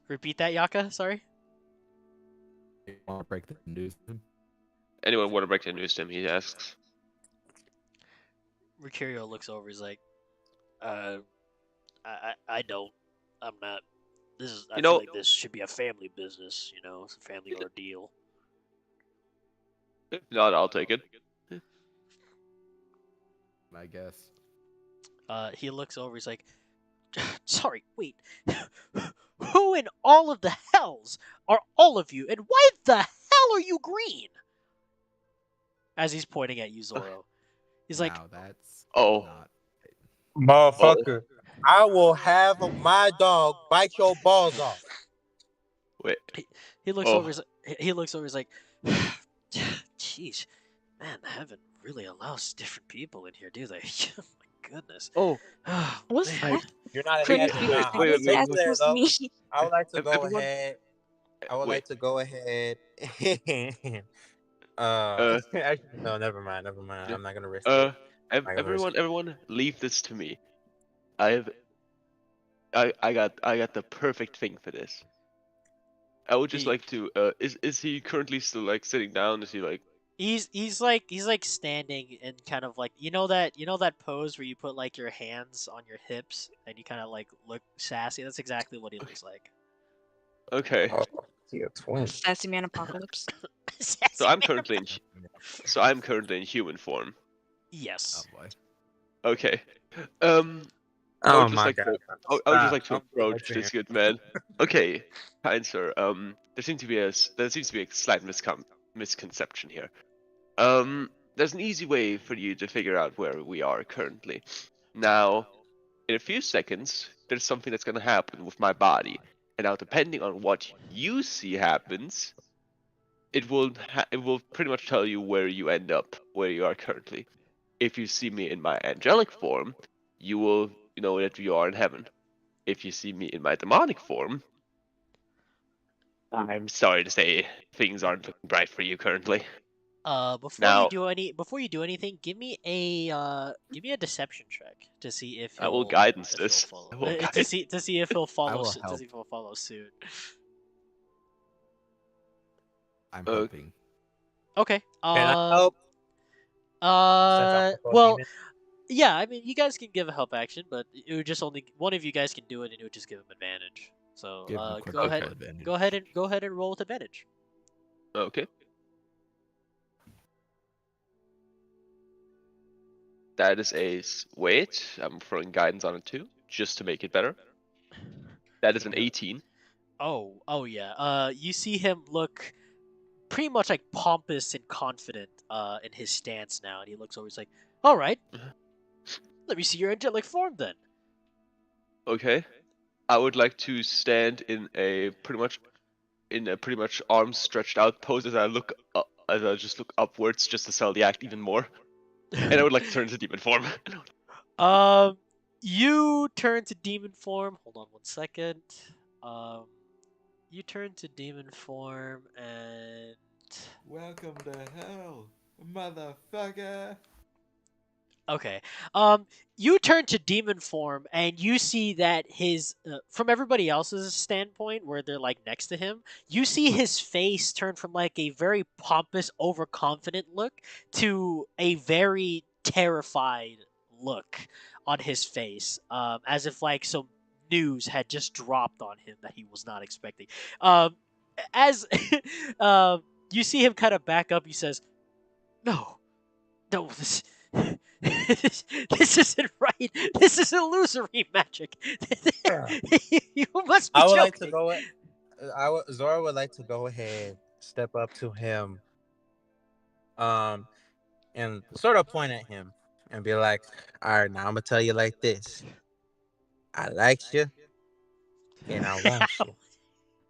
Repeat that, Yaka. Sorry. You want to break the news to him? Anyone want to break the news to him? He asks. Mercurio looks over. He's like, I don't. I'm not. This is. I You feel know- like this should be a family business. It's a family ordeal. If not, I'll take it. I guess. He looks over. He's like, sorry, wait. Who in all of the hells are all of you, and why the hell are you green? As he's pointing at you, Zoro. He's like, Now that's Oh. not. Motherfucker, I will have my dog bite your balls off. Wait. he looks Oh. over. He looks over. He's like, jeez, man, heaven really allows different people in here, do they? Oh my goodness. Oh. What's Man. that? You're not Pretty attacking. weird. Nah, Like, I'm wait, what gonna is wait, take that you wait. there supposed to though. mean? I would like to go Everyone, ahead. I would wait. like to go ahead. Uh, Actually, no, never mind. Never mind. j- I'm not gonna risk it. I'm not gonna risk it. everyone, leave this to me. I've, I got the perfect thing for this. I would just He- like to. Is he currently still like sitting down? Is he like? he's like standing and kind of like you know that pose where you put like your hands on your hips and you kind of like look sassy. That's exactly what he Okay. looks like. Okay. Oh, see a twin. Sassy man apocalypse. So Sassy I'm man. currently in. So I'm currently in human form. Yes. Oh boy. Okay. Um. I Oh would just my like god. to. I would just Stop. like to Don't do that approach to him. this good man. Okay, kind sir. There seems to be a slight misconception here. There's an easy way for you to figure out where we are currently. Now, in a few seconds, there's something that's gonna happen with my body, and now depending on what you see happens, it will pretty much tell you where you end up, where you are currently. If you see me in my angelic form, you will know that you are in heaven. If you see me in my demonic form, I'm sorry to say things aren't looking bright for you currently. Now, Before you do anything, give me a deception check to see if I will he'll guidance if he'll this. follow I will to guide. see if he'll I follow will to help. see if he'll follow suit. I'm Uh, helping. Okay. Can I help since I'm also a Well, demon? yeah. I mean, you guys can give a help action, but it would just only one of you guys can do it, and it would just give him advantage. So, Give him quick go ahead, roll advantage. go ahead and roll with advantage. Okay. That is wait. I'm throwing guidance on it too, just to make it better. That is an 18. Oh yeah. You see him look pretty much like pompous and confident in his stance now, and he looks over. He's like, "All right, let me see your angelic form then." Okay. I would like to stand in a pretty much arms stretched out pose as I look up, as I just look upwards just to sell the act even more. And I would like to turn into demon form. um, you turn to demon form. Hold on 1 second. Um, you turn to demon form and Welcome to hell, motherfucker. okay. You turn to demon form and you see that his from everybody else's standpoint where they're like next to him, you see his face turn from like a very pompous, overconfident look to a very terrified look on his face, as if like some news had just dropped on him that he was not expecting. Um, as you see him kind of back up, he says, "No, no, this isn't right. This is illusory magic. You must be I would like to joking." go. Zora would like to go ahead, step up to him, um, and sort of point at him and be like, "All right, now I'm gonna tell you like this. I like you, and I want you.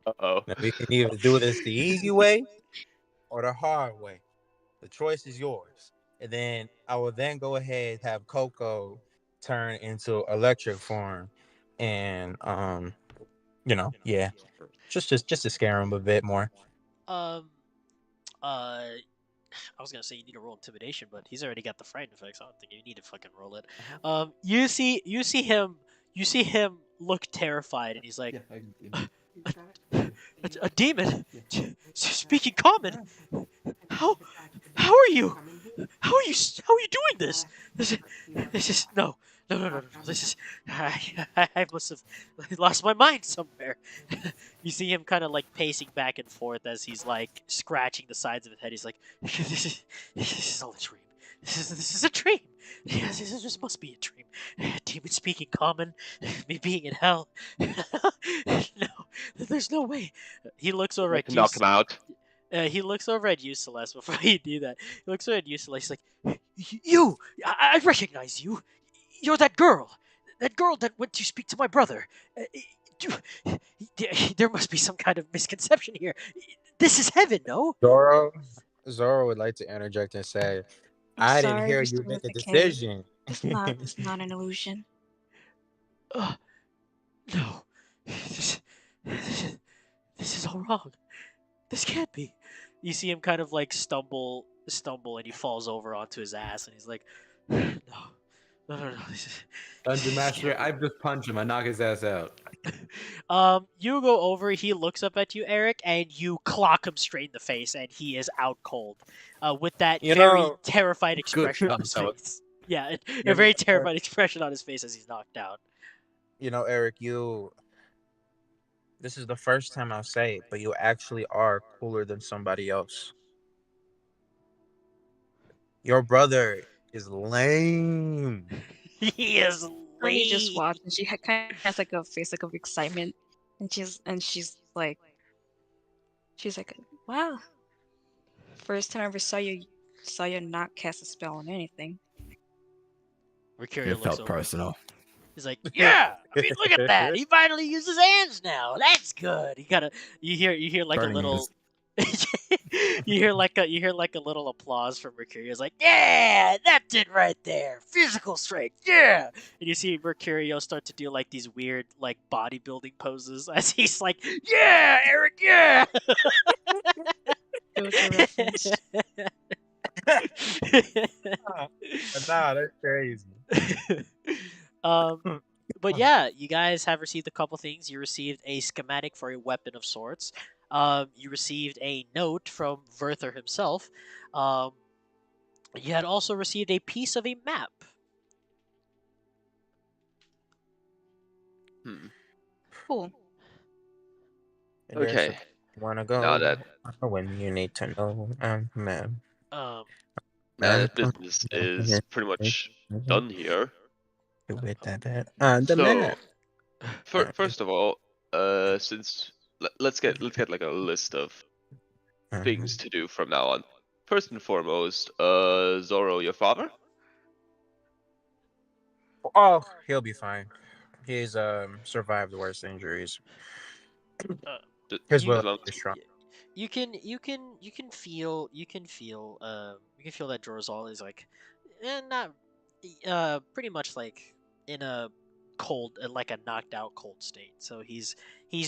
Uh-oh. Now we can either do this the easy way or the hard way. The choice is yours." And then I will then go ahead have Coco turn into electric form, and yeah, just to scare him a bit more. um, uh, I was gonna say you need to roll intimidation, but he's already got the frightened effect, so I don't think you need to fucking roll it. You see him look terrified, and he's like, a, a demon speaking common. How how are you? How are you doing this? This is no. This is I must have lost my mind somewhere. You see him kind of like pacing back and forth as he's like scratching the sides of his head. He's like, this is all a dream. This is a dream. Yes, this just must be a dream. Demon speaking common, me being in hell. No, there's no way. He looks I'd over like at to you. knock him out. He looks over at you, Celeste, before you do that. He looks over at you, Celeste. He's like, "You! I recognize you. You're that girl. That girl that went to speak to my brother. There must be some kind of misconception here. This is heaven, no?" Zoro, Zoro would like to interject and say, I'm "I didn't sorry, hear Mr. you make with a the K. decision." It's not an illusion. wrong? This can't be. You see him kind of like stumble, and he falls over onto his ass, and he's like, no, no. Dungeon This Master, can't be. I just punch him. I knock his ass out. You go over. He looks up at you, Eric, and you clock him straight in the face, and he is out cold. With that You very know, terrified Good expression on job, his fellas. face. Yeah, a you very know, terrified expression on his face as he's knocked down. Eric, this is the first time I'll say it, but you actually are cooler than somebody else. Your brother is lame. He is Ernie just lame. watched, and she kind of has like a face like of excitement, and she's like, wow, first time I ever saw you not cast a spell on anything. Mercurio It looks felt over. personal. He's like, yeah. I mean, look at that. He finally uses hands now. That's good. He kind of. You hear like a Burning little. his- You hear like a little applause from Mercurio. It's like, yeah, that's it right there. Physical strength, yeah. And you see Mercurio start to do like these weird like bodybuilding poses as he's like, yeah, Eric, yeah. JoJo reference. Nah, that's crazy. um, but yeah, you guys have received a couple things. You received a schematic for a weapon of sorts. You received a note from Werther himself. Um, you had also received a piece of a map. Hmm. Cool. There's a Okay. wanna Now go that when you need to know. Man. Um, business is pretty much done here. With that, the So, map. first of all, since let's get like a list of things to do from now on. First and foremost, Zoro, your father. Oh, he'll be fine. He's survived worse injuries. uh, His you will As long is strong. you can feel that Drorzal is like, not, pretty much like in a cold, like a knocked out cold state. So he's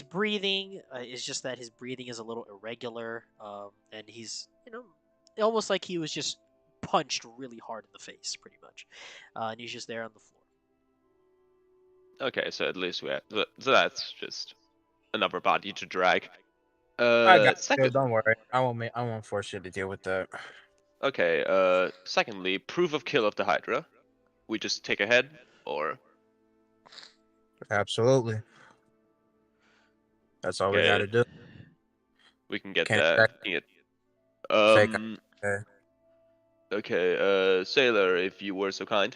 breathing. It's just that his breathing is a little irregular, and he's almost like he was just punched really hard in the face, pretty much, and he's just there on the floor. Okay, so at least we have. So that's just another body to drag. I got you. Second. Don't worry. I won't force you to deal with that. Okay. Secondly, proof of kill of the Hydra. We just take a head, or Absolutely. That's all we okay, gotta do. we can get Can't that. check. We can Check. get, okay. Sailor, if you were so kind.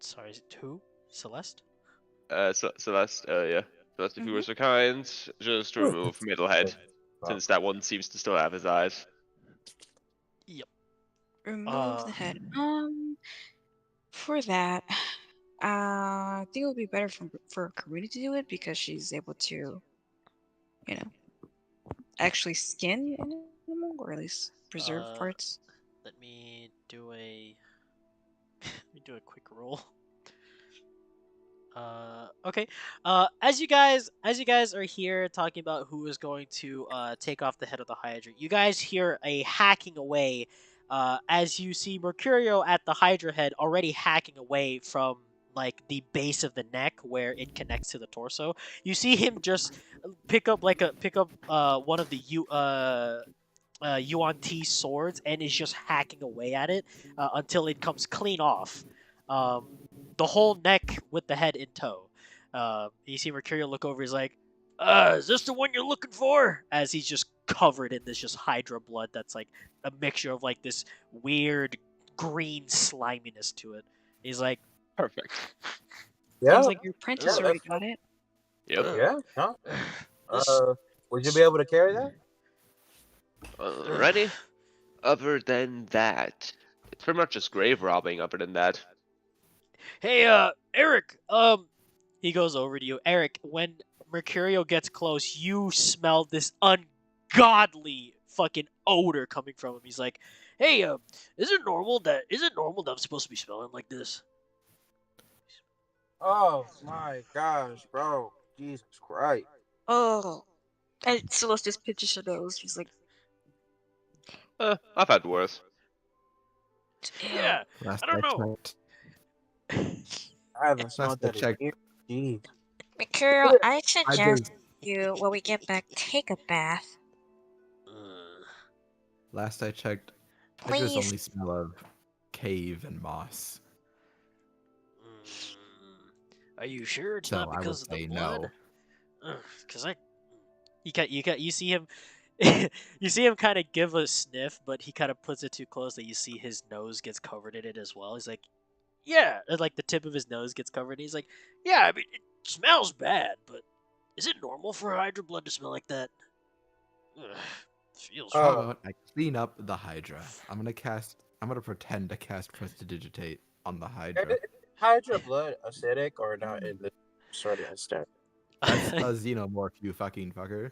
Sorry, who? Celeste? Celeste. Yeah. Celeste, if you were so kind, just remove middle head, since that one seems to still have his eyes. Yep. Remove the head. For that, I think it would be better for Karina to do it because she's able to, you know, actually skin an animal or at least preserve parts. Let me do a quick roll. Okay. As you guys are here talking about who is going to take off the head of the Hydra, you guys hear a hacking away. As you see Mercurio at the Hydra head already hacking away from like the base of the neck where it connects to the torso. You see him just pick up one of the Yuan T swords and is just hacking away at it until it comes clean off. Um, the whole neck with the head in tow. You see Mercurio look over. He's like, "Is this the one you're looking for?" As he's just covered in this just Hydra blood that's like a mixture of like this weird green sliminess to it. He's like, Perfect. Yeah. Seems like your apprentice already got it. Yep. Yeah. No. This- Would you be able to carry that? Alrighty. Other than that, it's pretty much just grave robbing. Other than that, "Hey, Eric." He goes over to you, Eric. When Mercurio gets close, you smell this ungodly fucking odor coming from him. He's like, "Hey, is it normal that I'm supposed to be smelling like this?" Oh my gosh, bro! Jesus Christ! Oh, And Celeste just pinches her nose. She's like, I've had worse. ew. Yeah, Last I don't know. checked, I haven't last smelled I that in checked, years. Jeez. Mikuro, I suggest Hydra's you, when we get back, take a bath. last I checked, Hydra's Please. only smell of cave and moss. Are you sure it's So not I would because of the say blood? no. Because you see him, you see him kind of give a sniff, but he kind of puts it too close that you see his nose gets covered in it as well. He's like, yeah, and like the tip of his nose gets covered. He's like, yeah, I mean, it smells bad, but is it normal for Hydra blood to smell like that? Ugh, feels How Uh, wrong. about I clean up the Hydra? I'm gonna pretend to cast Prestidigitate on the Hydra. Hydra blood acidic or not? Is it sort of instant? That's a Xenomorph, you fucking fucker.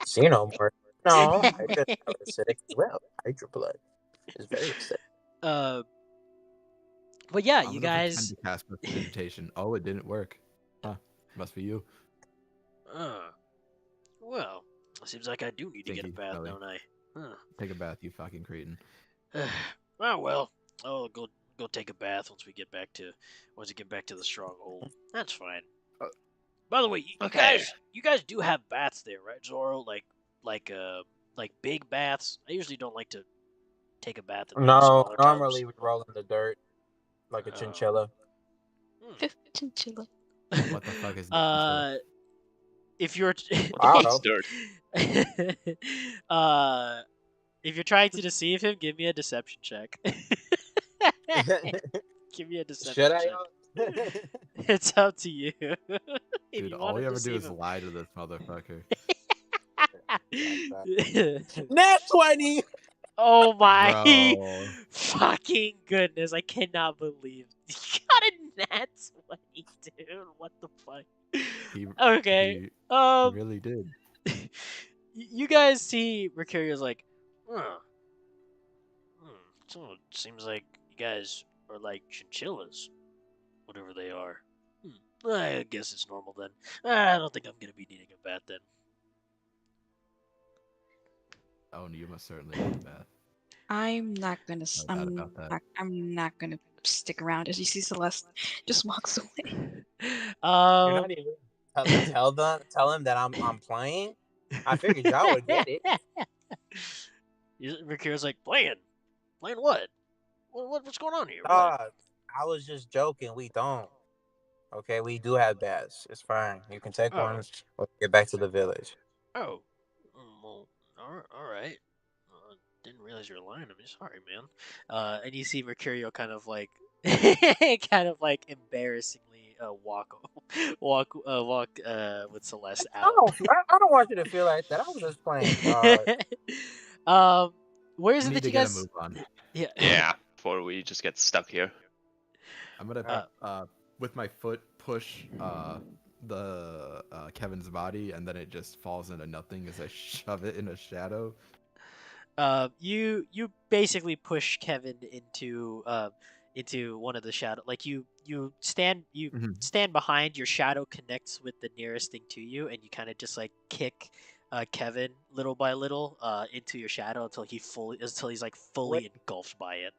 Xenomorph. No, Hydra is acidic as well. Hydra blood is very acidic. uh, but yeah, I'm you gonna pretend guys. to cast Prestidigitation. Oh, it didn't work. Huh. Must be you. Well, seems like I do need to get a Stinky bath, belly. don't I? Huh. Take a bath, you fucking cretin. Oh well, I'll go take a bath once we get back to the stronghold. That's fine. By the way, you Okay. guys do have baths there, right, Zoro? Like big baths. I usually don't like to take a bath in the No, smaller normally tubs. we roll in the dirt like a Oh. chinchilla. Chinchilla. What the fuck is If you're I It's don't dirt. if you're trying to deceive him, give me a deception check. know. Give me a deception Should I? check. It's up to you. If Dude, you all want we to ever do deceive is him. lie to this motherfucker. Nat 20! Oh my Bro. fucking goodness! I cannot believe you got a nat 20, dude. What the fuck? He, Okay. he really did. You guys see Mercurio's like, huh. So it seems like you guys are like chinchillas, whatever they are. I guess it's normal then. I don't think I'm gonna be needing a bath then. Oh, and you must certainly need a bath. I'm not gonna. No doubt about that. I'm not gonna stick around. As you see, Celeste just walks away. You're Um. not even tell him that I'm playing. I figured y'all would get it. Mercurio's like, playing what? What's going on here? What? I was just joking. We don't. Okay, we do have bats. It's fine. You can take Oh. one. We'll get back to the village. Oh, well, all right. Didn't realize you were lying to me. Sorry, man. And you see Mercurio kind of like, embarrassingly walk with Celeste out. I don't want you to feel like that. I was just playing. Where is We it need that to you get a guys? move on. Yeah. Yeah, before we just get stuck here. I'm gonna with my foot push the Kevin's body, and then it just falls into nothing as I shove it in a shadow. You basically push Kevin into one of the shadow. Like you stand stand behind. Your shadow connects with the nearest thing to you, and you kind of just like kick Kevin little by little into your shadow until he's like fully Wait. engulfed by it.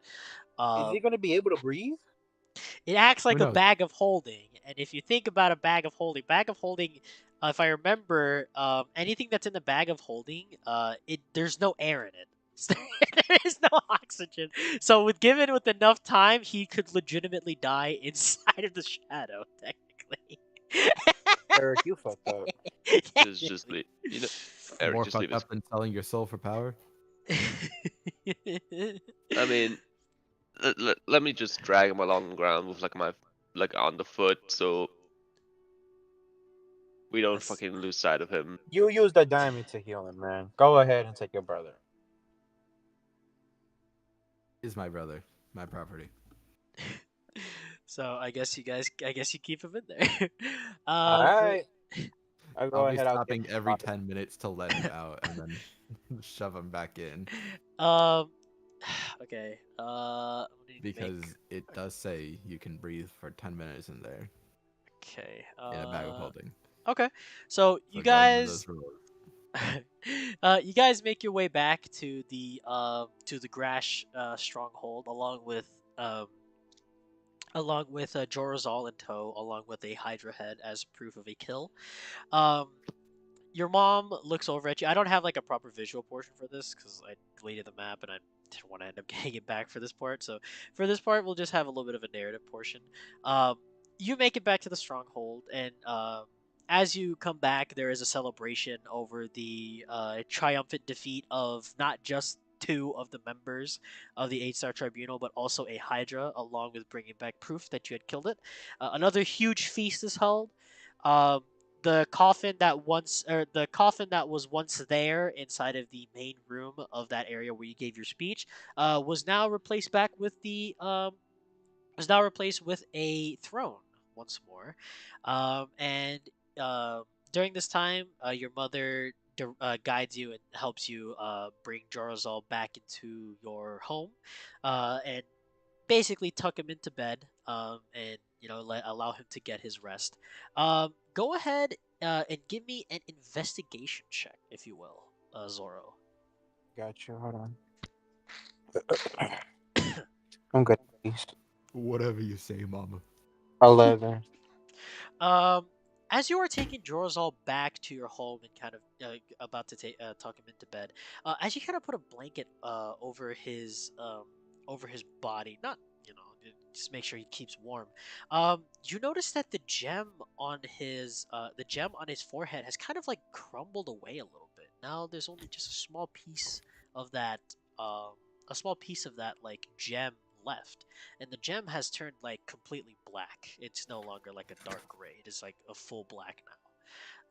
Is he gonna be able to breathe? It acts like Who a knows? bag of holding, and if you think about a bag of holding, if I remember, anything that's in the bag of holding, there's no air in it. There is no oxygen. So, given with enough time, he could legitimately die inside of the shadow, technically. Eric, you fucked up. Just leave, Eric, More just leave fucked us. up than selling your soul for power. I mean, let me just drag him along the ground with like on the foot, so we don't That's- fucking lose sight of him. You used the diamond to heal him, man. Go ahead and take your brother. Is my brother, my property. So I guess you keep him in there. All right. I'll go I'll be ahead. stopping every 10 minutes to let him out and then shove him back in. Okay. Because it does say you can breathe for 10 minutes in there Okay. in a bag of holding. Okay. So you Regardless of guys, those rules. You guys make your way back to the Grash stronghold um along with Jorazal in tow, along with a Hydra head as proof of a kill. Um, your mom looks over at you. I don't have like a proper visual portion for this because I deleted the map and I didn't want to end up getting it back for this part. So for this part, we'll just have a little bit of a narrative portion. Um, you make it back to the stronghold, and as you come back, there is a celebration over the triumphant defeat of not just two of the members of the Eight Star Tribunal, but also a Hydra, along with bringing back proof that you had killed it. Another huge feast is held. Um, the coffin that was once there inside of the main room of that area where you gave your speech was now replaced back with the was now replaced with a throne once more. And during this time, your mother guides you and helps you bring Jorazal back into your home, and basically tuck him into bed, and allow him to get his rest. Go ahead and give me an investigation check, if you will, Zoro. Got you. Hold on. I'm good. Please. Whatever you say, Mama. 11. Um, as you are taking Jorazal back to your home and kind of about to tuck him into bed, as you kind of put a blanket over his body, not just make sure he keeps warm. You notice that the gem on his forehead has kind of like crumbled away a little bit. Now there's only just of that um a small piece of that like gem left, and the gem has turned like completely black. It's no longer like a dark gray. It is like a full black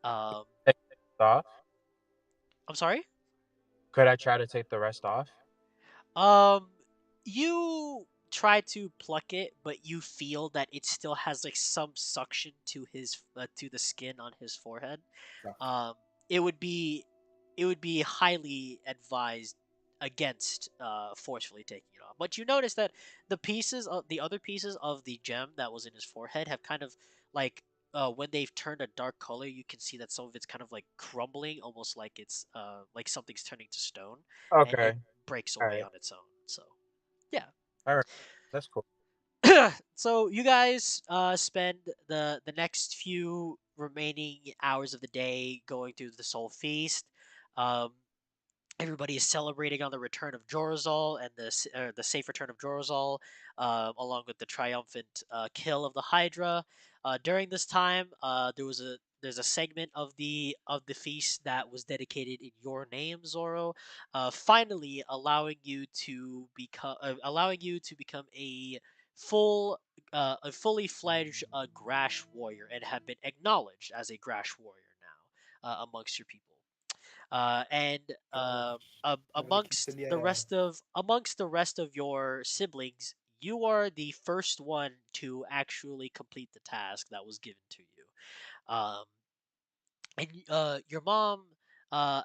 now. Take it off. I'm sorry. Could I try to take the rest off? Um, you try to pluck it, but you feel that it still has like some suction to the skin on his forehead. No. Um, it would be highly advised against forcefully taking it off. But you notice that the other pieces of the gem that was in his forehead have kind of like when they've turned a dark color, you can see that some of it's kind of like crumbling, almost like it's like something's turning to stone, and it Okay. breaks All away right. on its own. So yeah. All right. That's cool. So you guys spend the next few remaining hours of the day going through the Soul Feast. Um, Everybody is celebrating on the return of Jorazal and the safe return of Jorazal, along with the triumphant kill of the Hydra. During this time, there's a segment of the feast that was dedicated in your name, Zoro, finally allowing you to become a fully fledged Grash warrior and have been acknowledged as a Grash warrior now amongst your people. And amongst the rest of your siblings, you are the first one to actually complete the task that was given to you. And your mom, uh,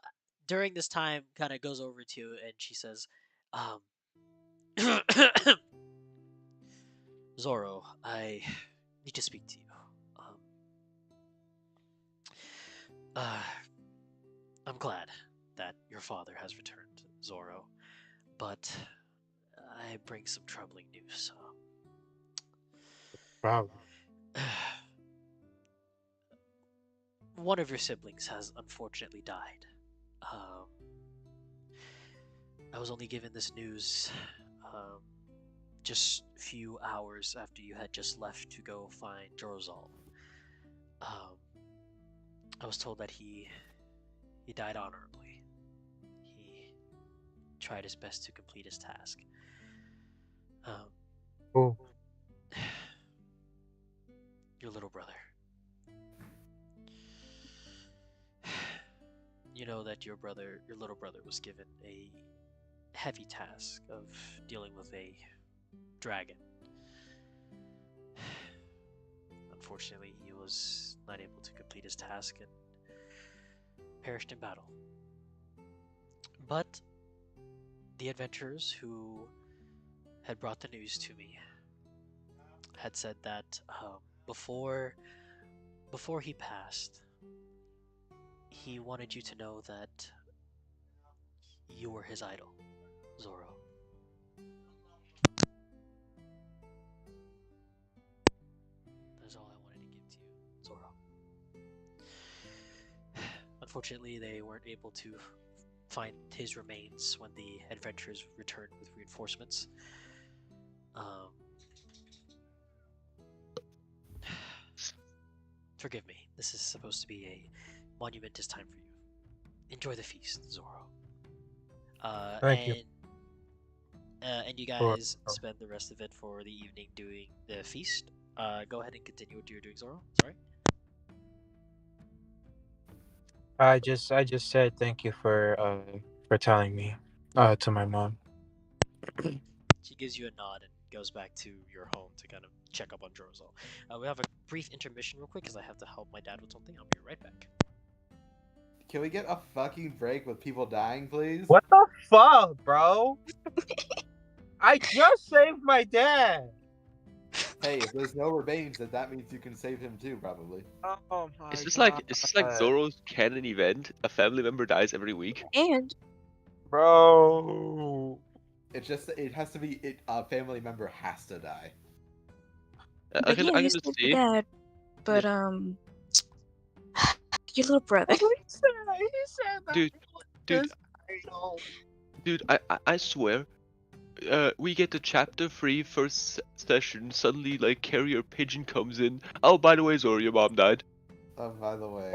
during this time, kind of goes over to you and she says, um, "Zoro, I need to speak to you. Um, uh, I'm glad that your father has returned, Zoro, but I bring some troubling news. Problem. One of your siblings has unfortunately died. Um, I was only given this news um, just a few hours after you had just left to go find Jorazal. Um, I was told that he died honorably. He tried his best to complete his task. Um, Cool. your little brother. You know that your little brother was given a heavy task of dealing with a dragon. Unfortunately, he was not able to complete his task and perished in battle. But the adventurers who had brought the news to me had said that before he passed, he wanted you to know that you were his idol, Zoro. That's all I wanted to give to you, Zoro. Unfortunately, they weren't able to find his remains when the adventurers returned with reinforcements. Um, forgive me. This is supposed to be a monumentous time for you. Enjoy the feast, Zoro. Thank you And you for. guys spend the rest of it for the evening doing the feast. Go ahead and continue what you're doing, Zoro. Sorry. I just said thank you for telling me to my mom. She gives you a nod and goes back to your home to kind of check up on Drozo. We have a brief intermission real quick because I have to help my dad with something. I'll be right back. Can we get a fucking break with people dying, please? What the fuck, bro? I just saved my dad. Hey, if there's no remains, then that means you can save him too, probably. Oh my Is this like god, Zoro's canon event? A family member dies every week. And bro. It has to be a family member has to die. I but can yeah, I you can just said see, your dad, but your little brother. He said that dude, dude, this idol. dude. I swear, we get to chapter 3 first session. Suddenly, like carrier pigeon comes in. Oh, by the way, Zoro, your mom died. Oh, by the way.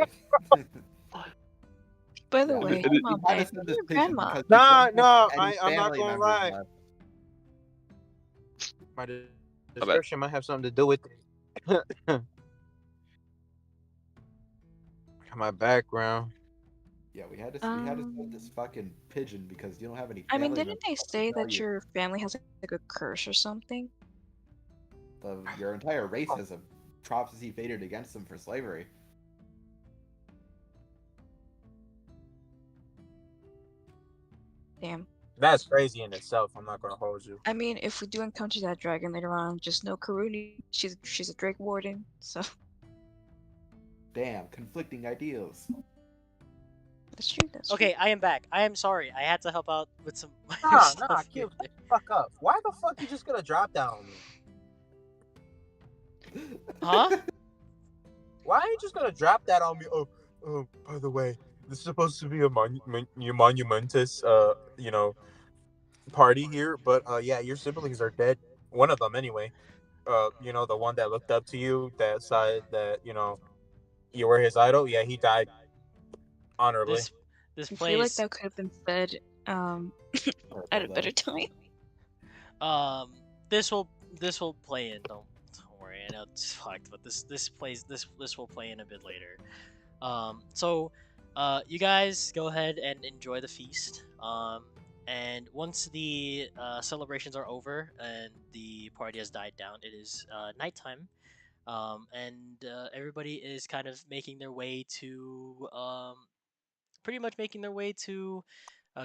By the Yeah, way, and your it- mom might died. have sent Your this pigeon grandma. because you Nah, don't have no, any I'm not family gonna members lie. left. My My bad. description might have something to do with it. My background. Yeah, we had to send this Um, fucking pigeon because you don't have any I mean, family didn't members they left to say tell that you. your family has like a curse or something? Your entire race has a prophecy fated against them for slavery. Damn. That's crazy in itself. I'm not gonna hold you. I mean, if we do encounter that dragon later on, just know Karuni. She's a Drake warden, so Damn, conflicting ideals. that's true. That's true. Okay, I am back. I am sorry. I had to help out with some minor Nah, stuff here. Cube, shut the fuck up. Why the fuck you just gonna drop that on me? Huh? Why are you just gonna drop that on me? Oh, by the way, this is supposed to be a monumentous, party here, but yeah, your siblings are dead. One of them, anyway. The one that looked up to you, that side that you were his idol. Yeah, he died honorably. This this I feel like plays that could have been said at a Purple, better though. time. um this will play in. Don't worry. I know it's fucked, but this will play in a bit later. So, you guys go ahead and enjoy the feast. And once the celebrations are over and the party has died down, it is nighttime. And everybody is kind of making their way to, pretty much making their way to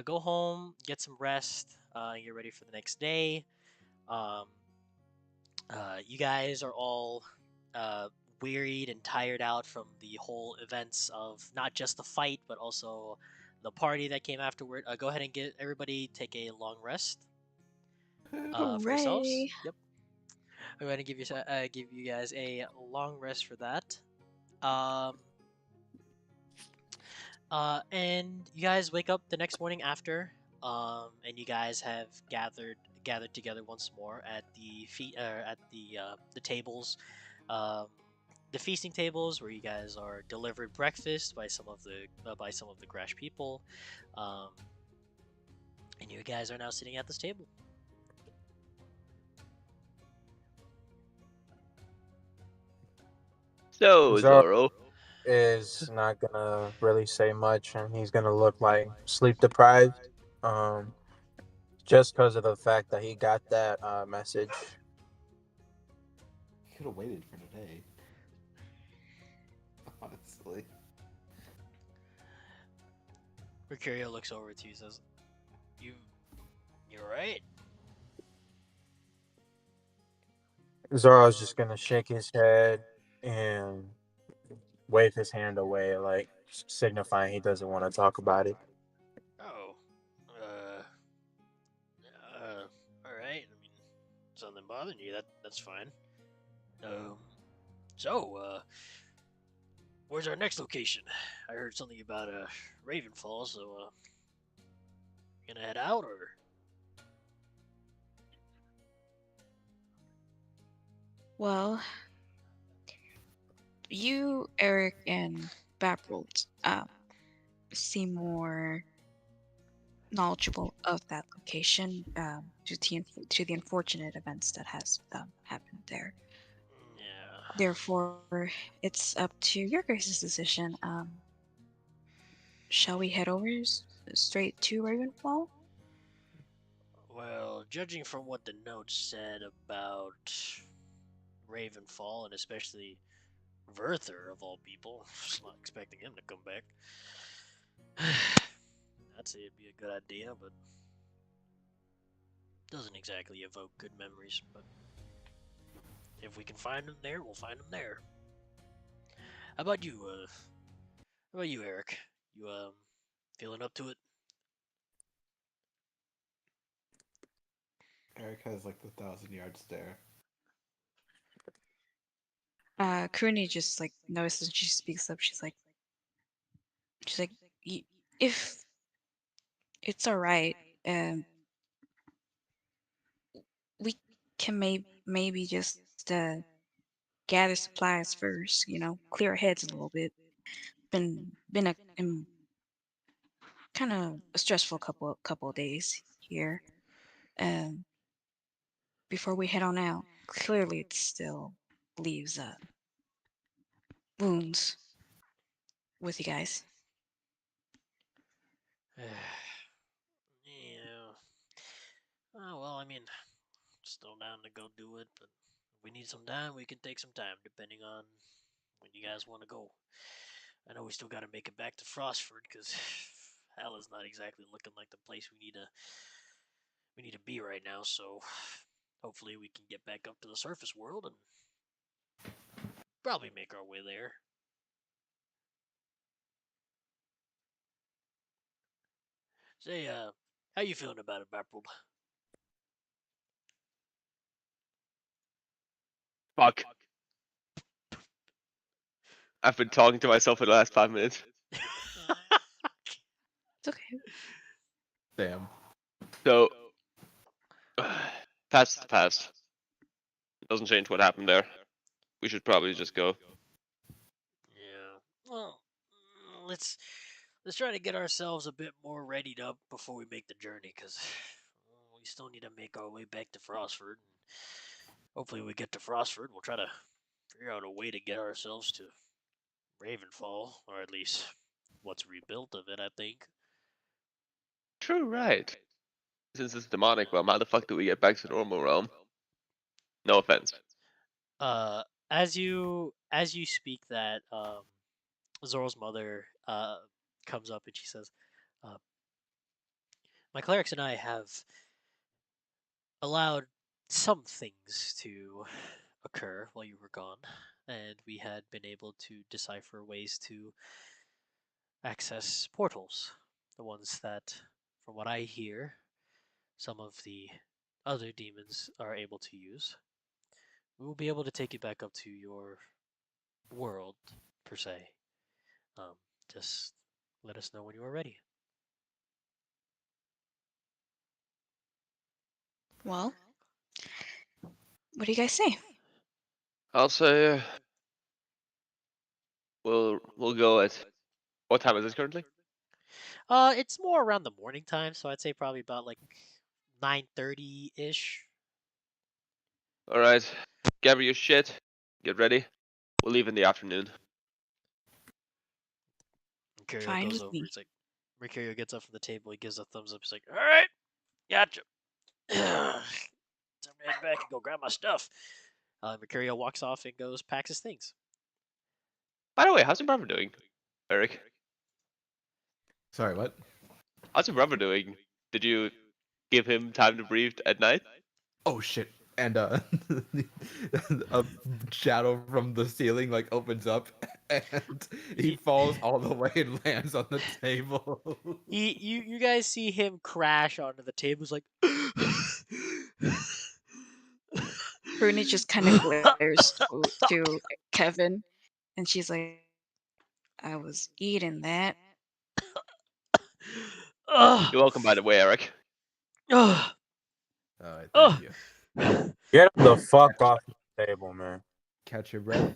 go home, get some rest, and get ready for the next day. Um, you guys are all uh, wearied and tired out from the whole events of not just the fight, but also the party that came afterward. Go ahead and get everybody take a long rest for yourselves. Hooray! Yep, I'm going to give you guys a long rest for that. Um, and you guys wake up the next morning after, and you guys have gathered together once more at the at the tables, um, the feasting tables where you guys are delivered breakfast by some of the Grash people, um, and you guys are now sitting at this table. So, Zoro Zoro, is not gonna really say much, and he's gonna look like sleep deprived, just because of the fact that he got that message. You could have waited for today. Honestly. Mercurio looks over to you and says, "You, you're right." Zoro's just gonna shake his head and wave his hand away, like signifying he doesn't want to talk about it. Oh, uh, all right. I mean, something bothering you? That's fine. Um, so, where's our next location? I heard something about Ravenfall. So, you gonna head out or? Well, you, Eric, and Baprold seem more knowledgeable of that location to the unfortunate events that has happened there. Yeah. Therefore, it's up to your guys' decision. Shall we head over straight to Ravenfall? Well, judging from what the notes said about Ravenfall and especially Werther of all people, just not expecting him to come back. I'd say it'd be a good idea, but doesn't exactly evoke good memories. But if we can find him there, we'll find him there. How about you? How about you, Eric? You feeling up to it? Eric has like the 1,000 yard stare. Cooney just like notices she speaks up. She's like, if it's all right, we can maybe just gather supplies first. You know, clear our heads a little bit. Been a kind of a stressful couple of days here. Um, before we head on out, clearly it still leaves wounds with you guys. Yeah. Oh well, I mean, still down to go do it, but if we need some time, we can take some time, depending on when you guys want to go. I know we still got to make it back to Frostford because hell is not exactly looking like the place we need to be right now. So hopefully we can get back up to the surface world and probably make our way there. Say, how you feeling about it, Baprold? Fuck. I've been talking to myself for the last 5 minutes. It's okay. Damn. So, past the past. It doesn't change what happened there. We should probably just go. Yeah. Well, let's try to get ourselves a bit more readied up before we make the journey, because we still need to make our way back to Frostford. And hopefully, when we get to Frostford, we'll try to figure out a way to get ourselves to Ravenfall, or at least what's rebuilt of it. I think. True, right. Since it's demonic realm, how the fuck do we get back to the normal realm? No offense. Uh, as you speak that, Zoro's mother comes up and she says, uh, "My clerics and I have allowed some things to occur while you were gone, and we had been able to decipher ways to access portals. The ones that, from what I hear, some of the other demons are able to use. We will be able to take you back up to your world, per se. Um, just let us know when you are ready." Well, what do you guys say? I'll say we'll go at what time is it currently? It's more around the morning time, so I'd say probably about like 9:30 ish. All right, gather your shit, get ready. We'll leave in the afternoon. Mercurio Fine goes with over. me. It's like Mercurio gets up from the table. He gives a thumbs up. He's like, "All right, gotcha. Time to head back and go grab my stuff." Mercurio walks off and goes packs his things. By the way, how's your brother doing, Eric? Sorry, what? How's your brother doing? Did you give him time to breathe at night? Oh shit. and a shadow from the ceiling like opens up, and he You, falls all the way and lands on the table. you guys see him crash onto the table. He's like, Bruni just kind of glares to Kevin, and she's like, I was eating that. ugh, You're welcome, by the way, Eric. ugh, All right, thank ugh. you. Get him the fuck off the table, man. Catch your breath.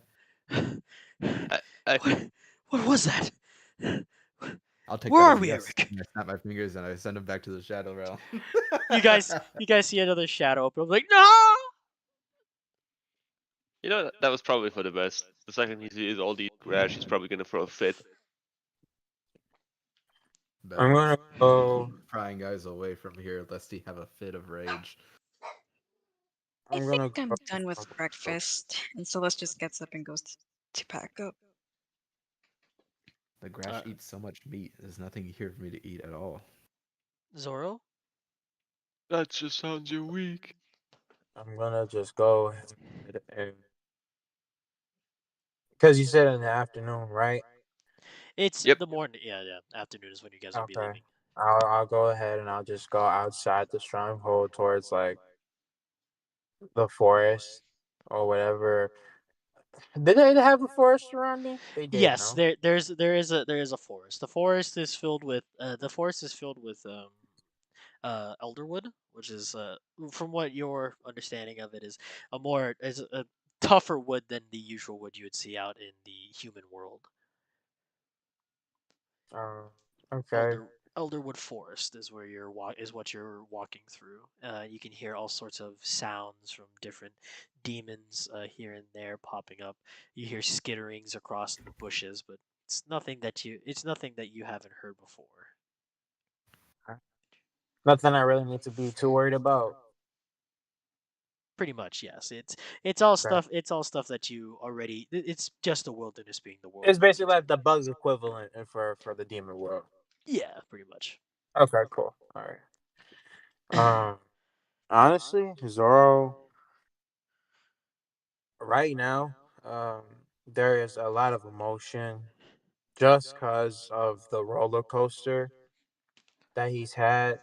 I, What, what was that? I'll take Where that are as a we, yes. Eric? And I snap my fingers and I send him back to the shadow realm. You guys see another shadow open. I'm like, no. you know, that was probably for the best. The second he sees all these crash, he's probably gonna throw a fit. Better I'm gonna go. keep prying guys away from here lest he have a fit of rage. I I'm think gonna I'm done with go. breakfast. And Celeste just gets up and goes to pack up. The Grash eats so much meat. There's nothing here for me to eat at all. Zoro? That just sounds you're weak. I'm gonna just go ahead and because you said in the afternoon, right? It's Yep. the morning. Yeah, yeah. Afternoon is when you guys would be Okay. leaving. I'll go ahead and I'll just go outside the stronghold towards like the forest or whatever. Did they have a forest around me? They did, Yes, no? there is a forest. The forest is filled with elderwood, which is from what your understanding of it is a tougher wood than the usual wood you would see out in the human world. Um, okay. Elderwood forest is where is what you're walking through. You can hear all sorts of sounds from different demons here and there popping up. You hear skitterings across the bushes, but it's nothing that you haven't heard before. Nothing I really need to be too worried about. Pretty much, yes. It's all Okay. stuff that you already. It's just the wilderness being the It's wilderness. basically like the bugs equivalent for the demon world. Yeah, pretty much. Okay, cool. All right. Honestly, Zoro, right now, um, there is a lot of emotion just because of the roller coaster that he's had.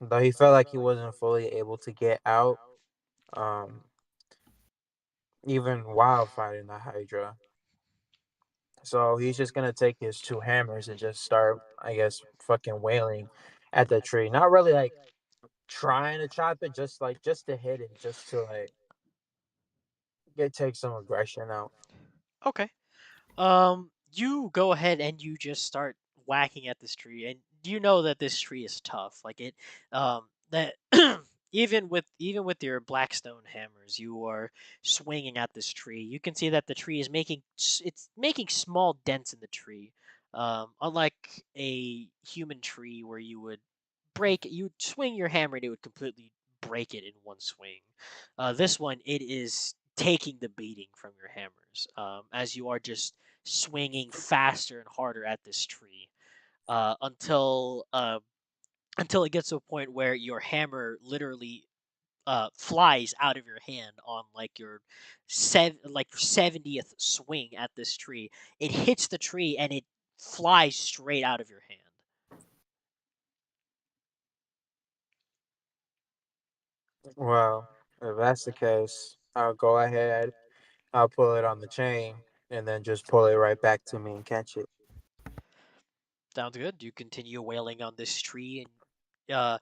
Though he felt like he wasn't fully able to get out, um, even while fighting the Hydra. So he's just gonna take his two hammers and just start, I guess, fucking wailing at the tree. Not really like trying to chop it, just to hit it, just to like get take some aggression out. Okay. You go ahead and you just start whacking at this tree, and you know that this tree is tough. That even with your blackstone hammers, you are swinging at this tree. You can see that the tree is it's making small dents in the tree. Unlike a human tree where you'd swing your hammer and it would completely break it in one swing. This one, it is taking the beating from your hammers as you are just swinging faster and harder at this tree uh, until uh, until it gets to a point where your hammer literally flies out of your hand on like your 70th swing at this tree. It hits the tree and it flies straight out of your hand. Well, if that's the case, I'll go ahead. I'll pull it on the chain and then just pull it right back to me and catch it. Sounds good. You continue wailing on this tree, and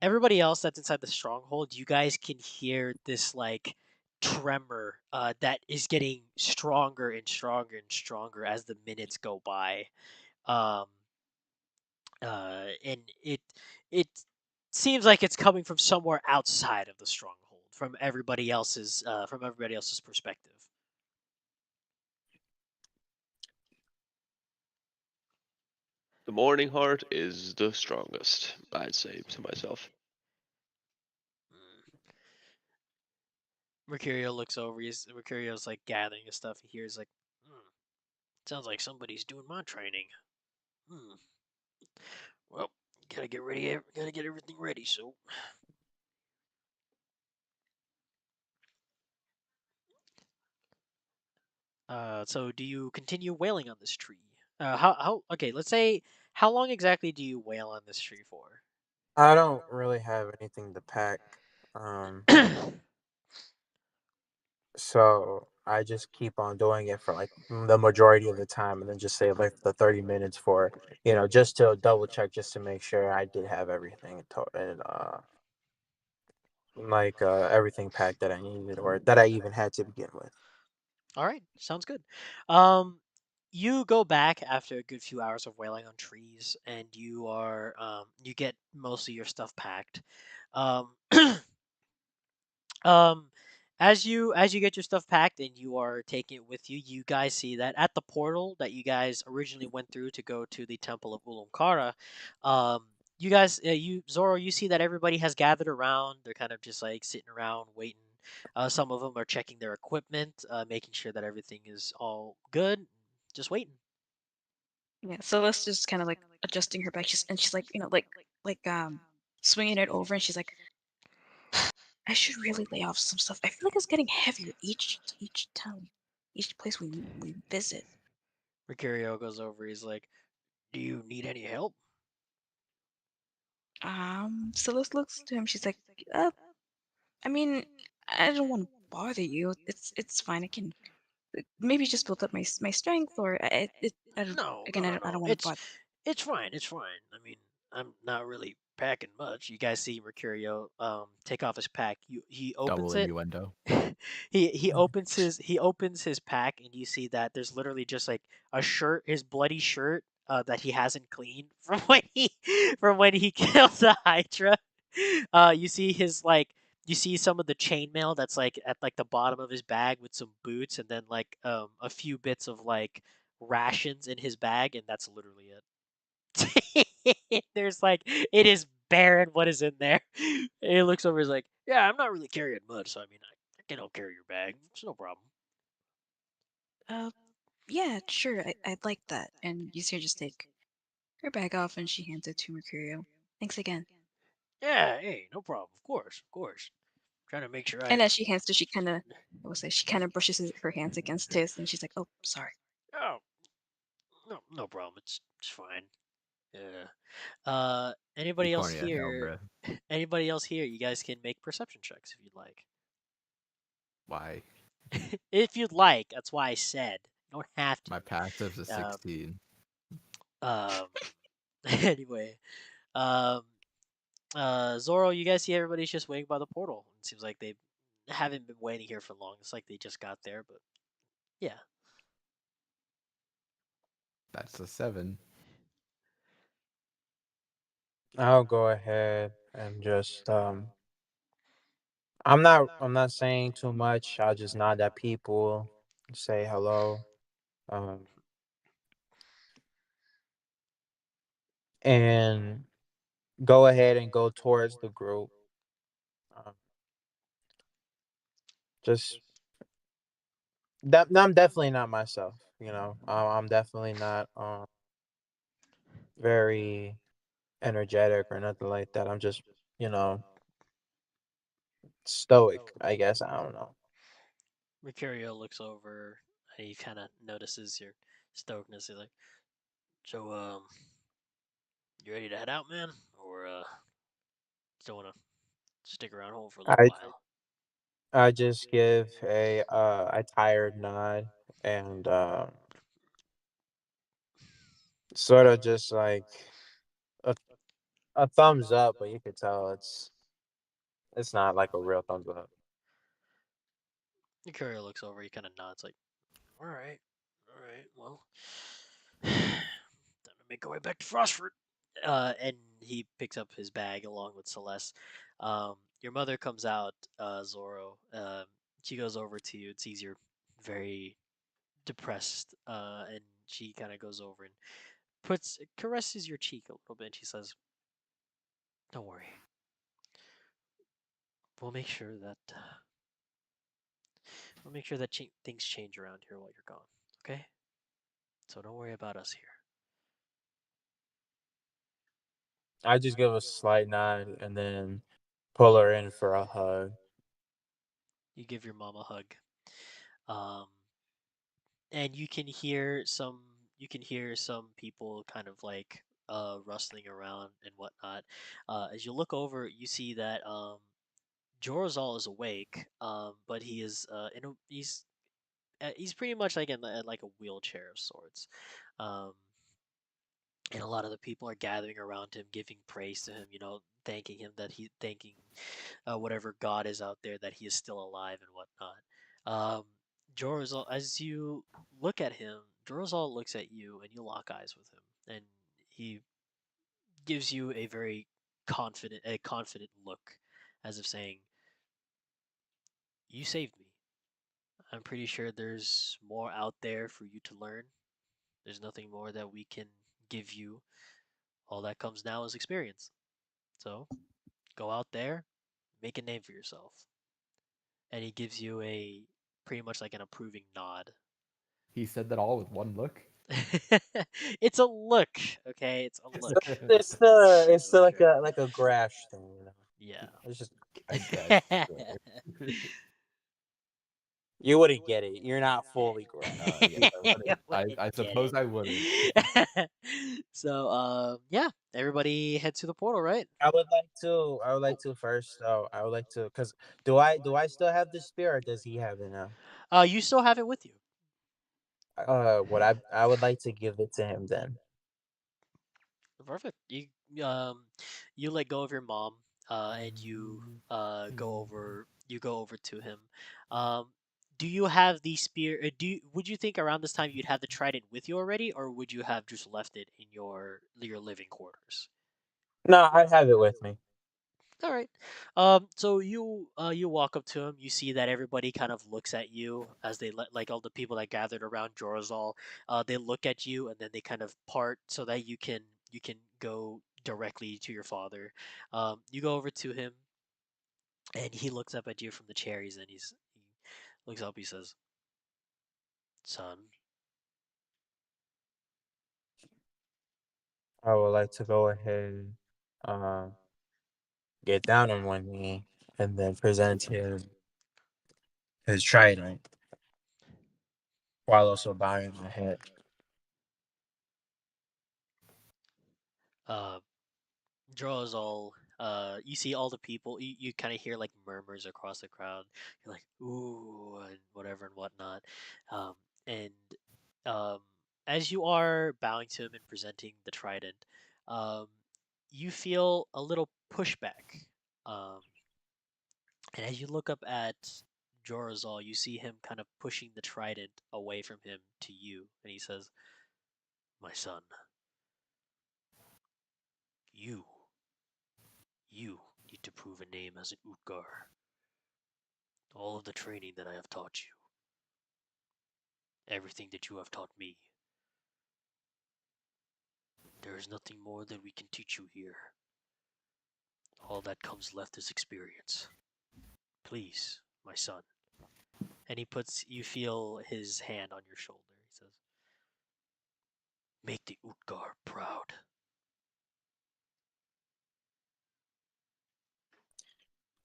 everybody else that's inside the stronghold, you guys can hear this like tremor that is getting stronger and stronger and stronger as the minutes go by. Um, and it seems like it's coming from somewhere outside of the stronghold, from everybody else's perspective. The morning heart is the strongest, I'd say to myself. Mm. Mercurio looks over. Mercurio's like gathering his stuff. He hears like, hmm, sounds like somebody's doing my training. Hmm. Well, gotta get ready. Gotta get everything ready. So So do you continue wailing on this tree? How? Okay, let's say how long exactly do you wail on this tree for? I don't really have anything to pack. Um, so I just keep on doing it for like the majority of the time, and then just save like the 30 minutes for just to double check, just to make sure I did have everything and like everything packed that I needed or that I even had to begin with. All right, sounds good. Um, you go back after a good few hours of wailing on trees, and you get most of your stuff packed. Um, Um, as you get your stuff packed and you are taking it with you, you guys see that at the portal that you guys originally went through to go to the Temple of Ulumkara, you guys, you Zoro, you see that everybody has gathered around. They're kind of just like sitting around waiting. Some of them are checking their equipment, making sure that everything is all good. Just waiting. Yeah, Celeste just kind of like adjusting her back. She's like, swinging it over, and she's like, I should really lay off some stuff. I feel like it's getting heavier each town, each place we visit. Mercurio goes over. He's like, "Do you need any help?" Celeste looks to him. She's like, I mean, I don't want to bother you. It's fine. I can maybe just build up my strength, or I don't. No, no, Again, no, I no. don't want to It's bother. it's fine. It's fine. I mean, I'm not really packing much. You guys see Mercurio take off his pack. He Double opens it. innuendo. He opens his pack and you see that there's literally just like a shirt, his bloody shirt that he hasn't cleaned from when he killed the Hydra. You see his like you see some of the chainmail that's like at like the bottom of his bag with some boots and then like a few bits of like rations in his bag and that's literally it. There's like it is barren what is in there. He looks over, he's like, "Yeah, I'm not really carrying much, so I mean, I can help carry your bag. It's no problem." Uh, yeah, sure. I'd like that. And you see her just take her bag off, and she hands it to Mercurio. Thanks again. Yeah, hey, no problem. Of course, of course. Trying to make sure I. And as she hands to, I will say, she kind of brushes her hands against his, and she's like, "Oh, sorry." Oh, no problem. It's fine. Yeah. You Anybody else corny as hell, here? bruh. Anybody else here? You guys can make perception checks if you'd like. Why? If you'd like, that's why I said you don't have to. My passive's a Um, 16. um. Anyway, um, Zoro, you guys see everybody's just waiting by the portal. It seems like they haven't been waiting here for long. It's like they just got there, but yeah. That's a 7. I'll go ahead and just I'm not saying too much. I'll just nod at people, say hello, um, and go ahead and go towards the group. Um, just that I'm definitely not myself. I'm definitely not very energetic or nothing like that. I'm just you know stoic, I guess. I don't know. Mercurio looks over and he kind of notices your stokedness. He's like, "So, you ready to head out, man, or still want to stick around home for a little I while?" I just give a tired nod and sort of just like a, a thumbs up, but you could tell it's not like a real thumbs up. Mercurio looks over. He kind of nods, like, all right, well, time to make our way back to Frostford." And he picks up his bag along with Celeste. Your mother comes out, Zoro. She goes over to you and sees you're very depressed, and she kind of goes over and caresses your cheek a little bit. And she says, "Don't worry, we'll make sure that things change around here while you're gone. Okay? So don't worry about us here." I just give a slight nod and then pull her in for a hug. You give your mom a hug. Um, and you can hear some people kind of like rustling around and whatnot. As you look over, you see that Jorazal is awake, but he is he's pretty much like in like a wheelchair of sorts. Um, and a lot of the people are gathering around him, giving praise to him, thanking him that thanking whatever god is out there that he is still alive and whatnot. Um, Jorazal, as you look at him, Jorazal looks at you and you lock eyes with him, and he gives you a confident look, as if saying, "You saved me. I'm pretty sure there's more out there for you to learn. There's nothing more that we can give you. All that comes now is experience. So go out there, make a name for yourself." And he gives you a pretty much like an approving nod. He said that all with one look. It's a look, okay? It's a It's look. it's So the sure. like a grash thing, you know. Yeah. It's just I guess. Sure. you wouldn't get it. You're not fully Yeah, grash. I wouldn't. You wouldn't I get suppose I wouldn't. it. So, yeah, everybody head to the portal, right? I would like Oh, to first. So I would like to, cause do I still have the spear, or does he have it now? you still have it with you. What I would like to give it to him then. Perfect. Um you let go of your mom, and you go over to him. Um, do you have the spear? Would you think around this time you'd have the trident with you already, or would you have just left it in your living quarters? No, I have it with me. All right. So you walk up to him. You see that everybody kind of looks at you as like all the people that gathered around Jorazal. They look at you and then they kind of part so that you can go directly to your father. You go over to him and he looks up at you from the cherries and he looks up. He says, "Son, I would like to go ahead, um, get down on one knee and then present him his trident while also bowing my head. uh, draws all you see all the people you kind of hear like murmurs across the crowd. You're like ooh and whatever and whatnot. And um as you are bowing to him and presenting the trident, um you feel a little pushback. um and as you look up at Jorazal, you see him kind of pushing the trident away from him to you, and he says, "My son, you you need to prove a name as an Utgar. All of the training that I have taught you, everything that you have taught me, there is nothing more that we can teach you here. All that comes left is experience. Please, my son." And you feel his hand on your shoulder. He says, "Make the Utgar proud."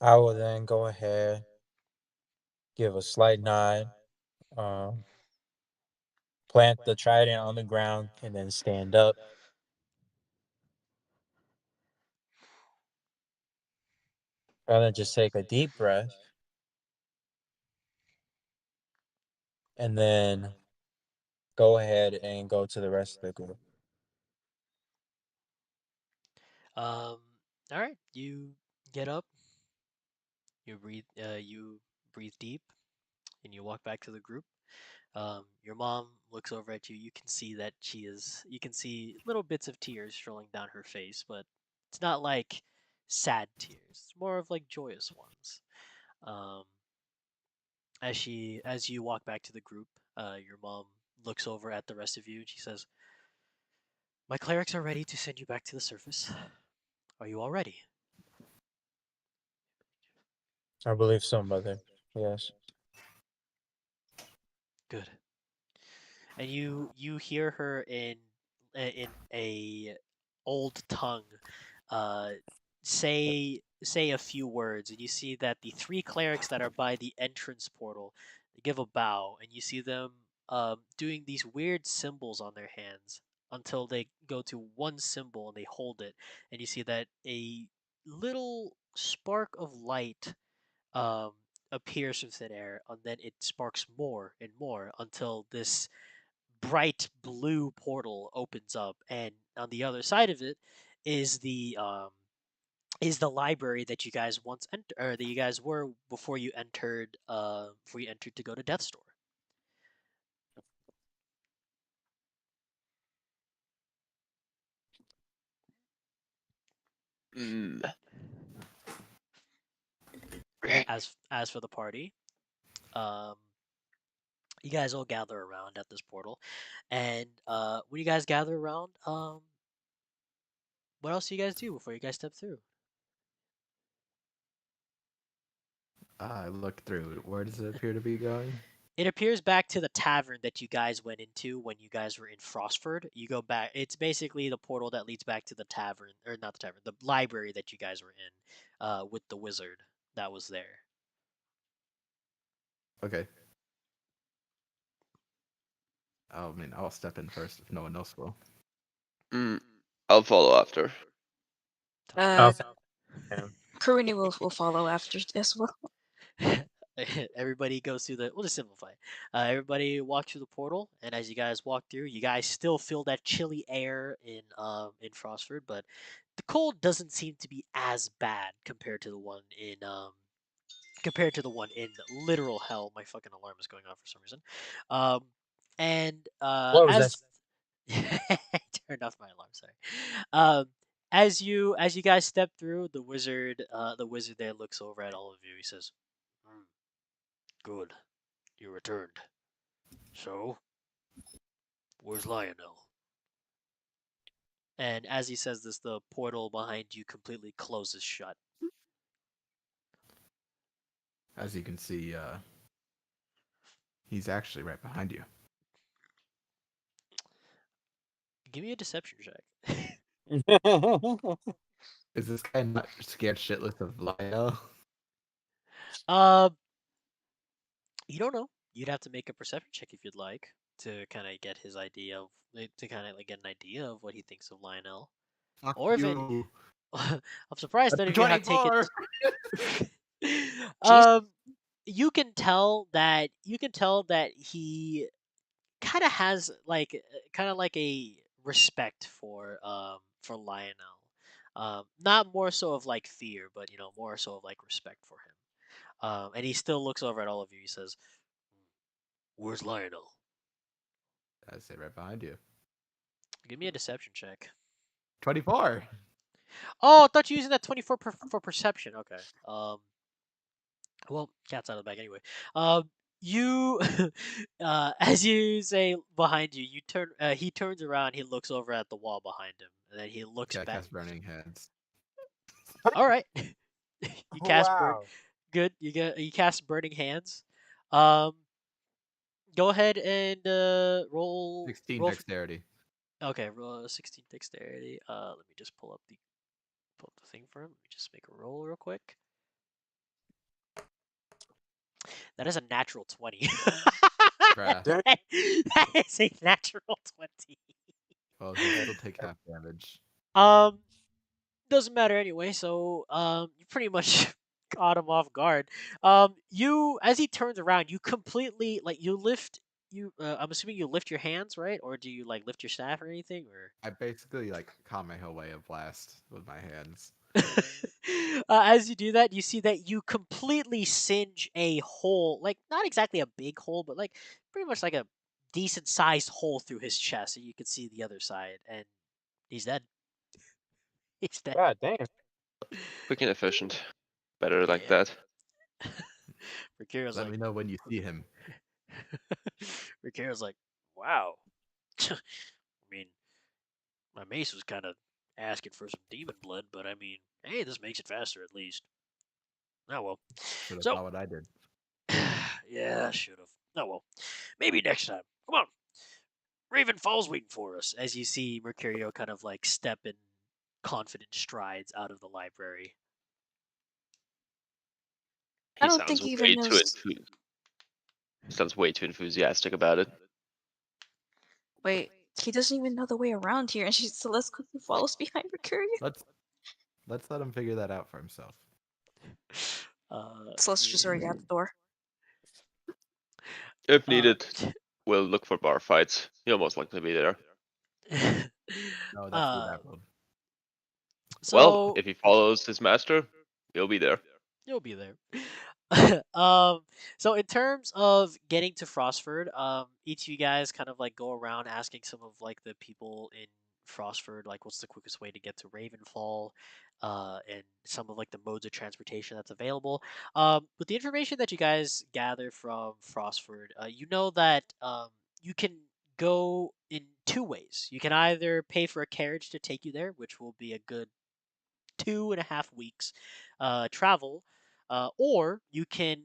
I will then go ahead, give a slight nod, um, plant the trident on the ground, and then stand up. And then just take a deep breath, and then go ahead and go to the rest of the group. Um, all right, you get up, you breathe deep, and you walk back to the group. Your mom looks over at you. You can see that you can see little bits of tears strolling down her face, but it's not like sad tears. It's more of like joyous ones. Um, as you walk back to the group, your mom looks over at the rest of you and she says, "My clerics are ready to send you back to the surface. Are you all ready?" I believe so, mother. Yes. Good. And you hear her in a old tongue uh say a few words, and you see that the three clerics that are by the entrance portal, they give a bow, and you see them doing these weird symbols on their hands until they go to one symbol and they hold it, and you see that a little spark of light um, appears from thin air, and then it sparks more and more until this bright blue portal opens up, and on the other side of it is the library that you guys once entered, or that you guys were before you entered to go to Death's Door. Mm. As for the party, um, you guys all gather around at this portal, and when you guys gather around, what else do you guys do before you guys step through? I look through. Where does it appear to be going? It appears back to the tavern that you guys went into when you guys were in Frostford. You go back. It's basically the portal that leads back to the tavern, or not the tavern, the library that you guys were in, with the wizard that was there. Okay. I mean, I'll step in first if no one else will. Mm. I'll follow after. Uh, Yeah. Karuni will follow after as well. Everybody goes through the. We'll just simplify it. Everybody walks through the portal, and as you guys walk through, you guys still feel that chilly air in Frostford, but the cold doesn't seem to be as bad compared to the one in literal hell. My fucking alarm is going off for some reason. And What was that? as I turned off my alarm, sorry. Um, as you guys step through, the wizard there looks over at all of you. He says, "Hmm, good, you returned. So, where's Lionel?" And as he says this, the portal behind you completely closes shut. As you can see, he's actually right behind you. Give me a deception check. Is this guy not scared shitless of Lionel? uh, you don't know. You'd have to make a perception check if you'd like to kind of get his idea of to kind of like get an idea of what he thinks of Lionel. Fuck Or if it, you. I'm surprised none of you have taken. 24. Jeez. um, you can tell that he kind of has like a respect for Lionel. Not more so of like fear, but more so of like respect for him. And he still looks over at all of you. He says, "Where's Lionel?" I say right behind you. Give me a deception check. 24. Oh, I thought you were using that 24 for perception. Okay. Well, cat's out of the bag anyway. You, as you say behind you, you turn. He turns around. He looks over at the wall behind him, and then he looks Okay, I back. cast Burning Hands. All right. You cast burn. Wow. Good. You cast burning hands. Um, go ahead and roll 16 roll. dexterity. Okay, roll 16 dexterity. Let me just pull up the thing for him. Let me just make a roll real quick. That is a natural 20. Bruh. that is a natural 20. Well, he'll still take half damage. Um, doesn't matter anyway. So, you pretty much caught him off guard. You as he turns around, you completely like you lift you. I'm assuming you lift your hands, right? Or do you like lift your staff or anything? Or I basically like Kamehameha a blast with my hands. as you do that, you see that you completely singe a hole, like not exactly a big hole, but like pretty much like a decent sized hole through his chest, and you can see the other side, and he's dead. He's dead. God damn. Quick and efficient. Better like Yeah. that. Rikira's Let like, me know when you see him. Rikira's like, wow. I mean, my mace was kind of asking for some demon blood, but I mean, hey, this makes it faster at least. Oh well. Should have So, thought what I did. yeah, should have. Oh well. Maybe next time. Come on. Raven Fall's waiting for us, as you see Mercurio kind of like step in confident strides out of the library. I He don't think sounds he even way too knows. sounds way too enthusiastic about it. Wait, he doesn't even know the way around here, and Celeste quickly follows behind Mercurian. Let's let him figure that out for himself. Celeste just already out the door. If needed, we'll look for bar fights. He'll most likely be there. No, that's the apple. Well, So if he follows his master, he'll be there. you'll be there. So in terms of getting to Frostford, each of you guys kind of like go around asking some of like the people in Frostford, like what's the quickest way to get to Ravenfall, and some of like the modes of transportation that's available. With the information that you guys gather from Frostford, you know that you can go in two ways. You can either pay for a carriage to take you there, which will be a good 2.5 weeks travel, or you can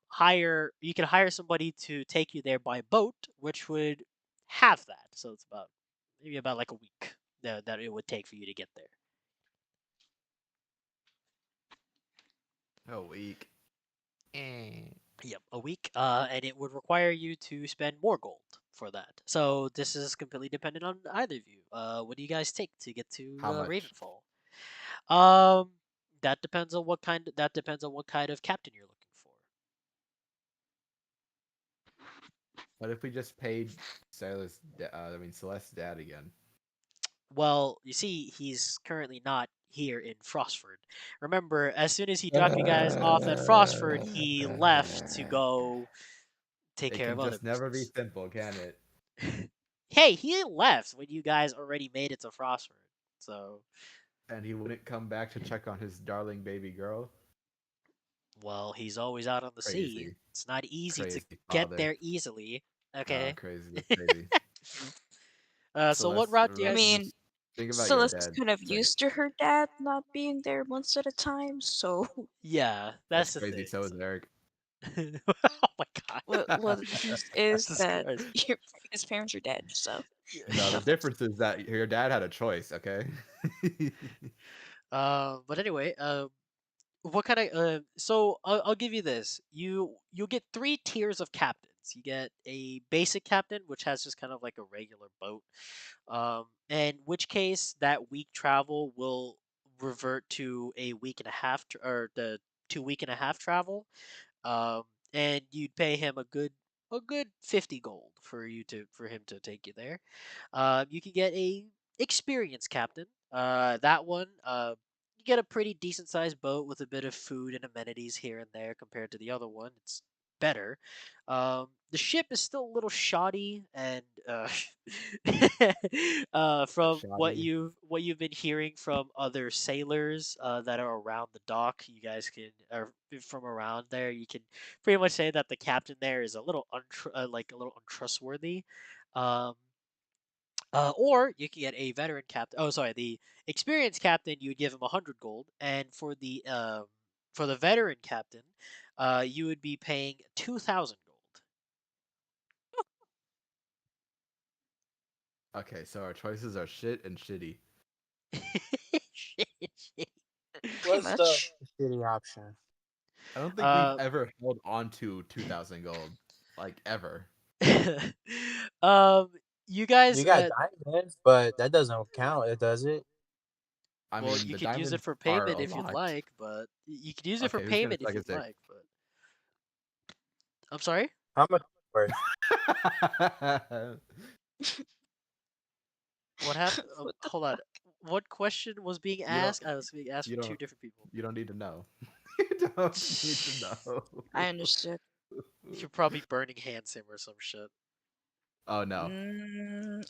hire somebody to take you there by boat, which would have that. So it's about maybe about like a week that it would take for you to get there. A week. Yep, a week, and it would require you to spend more gold for that. So this is completely dependent on either of you. What do you guys take to get to How much? Ravenfall? Um, that depends on what kind. That depends on what kind of captain you're looking for. What if we just paid Celeste's dad again? Well, you see, he's currently not here in Frostford. Remember, as soon as he dropped you guys off at Frostford, he left to go take It care of can other just never be business. simple, can it? Hey, he left when you guys already made it to Frostford. So, And he wouldn't come back to check on his darling baby girl? well, he's always out on the sea. Crazy. It's not easy to Crazy get father. there easily. Okay. Crazy. That's crazy. So what Celeste, route do you I remember, guys? mean, just think about your Celeste is dad kind of a second. used to her dad not being there months at a time, so Yeah, That's that's the crazy. thing. So is Eric. Oh my what god. the difference is Jesus that Christ. his parents are dead, so. No, the difference is that your dad had a choice, okay? But anyway, what kind of so I'll give you this. You'll get three tiers of captains. You get a basic captain, which has just kind of like a regular boat. In which case that week travel will revert to a week and a half or the 2 week and a half travel. Um, and you'd pay him a good 50 gold for him to take you there. You can get a experienced captain. That one, you get a pretty decent sized boat with a bit of food and amenities here and there compared to the other one. It's better. The ship is still a little shoddy, and from Shoddy. what you've been hearing from other sailors that are around the dock, you guys can, or from around there, you can pretty much say that the captain there is a little like a little untrustworthy. Um, or you can get a veteran captain. Oh, sorry, the experienced captain, you would give him 100 gold, and for the veteran captain, you would be paying 2,000 Okay, so our choices are shit and shitty. gold. Shit, shit. Pretty What's the much. shitty option? I don't think we've Uh, ever held on to 2,000 gold. Like, ever. um, you You guys, got diamonds, but that doesn't count. It does it? I well, mean, you the could use it diamonds for are payment a if you'd lot. like, but you could use it for Okay, who's gonna payment suck if his you'd dick? like, but I'm sorry. How much worth? What happened? What the Hold on. What question was being you don't asked? I was being asked you from two don't different people. you don't need to know. You don't need to know. I understood. You're probably burning hand sim or some shit. Oh no.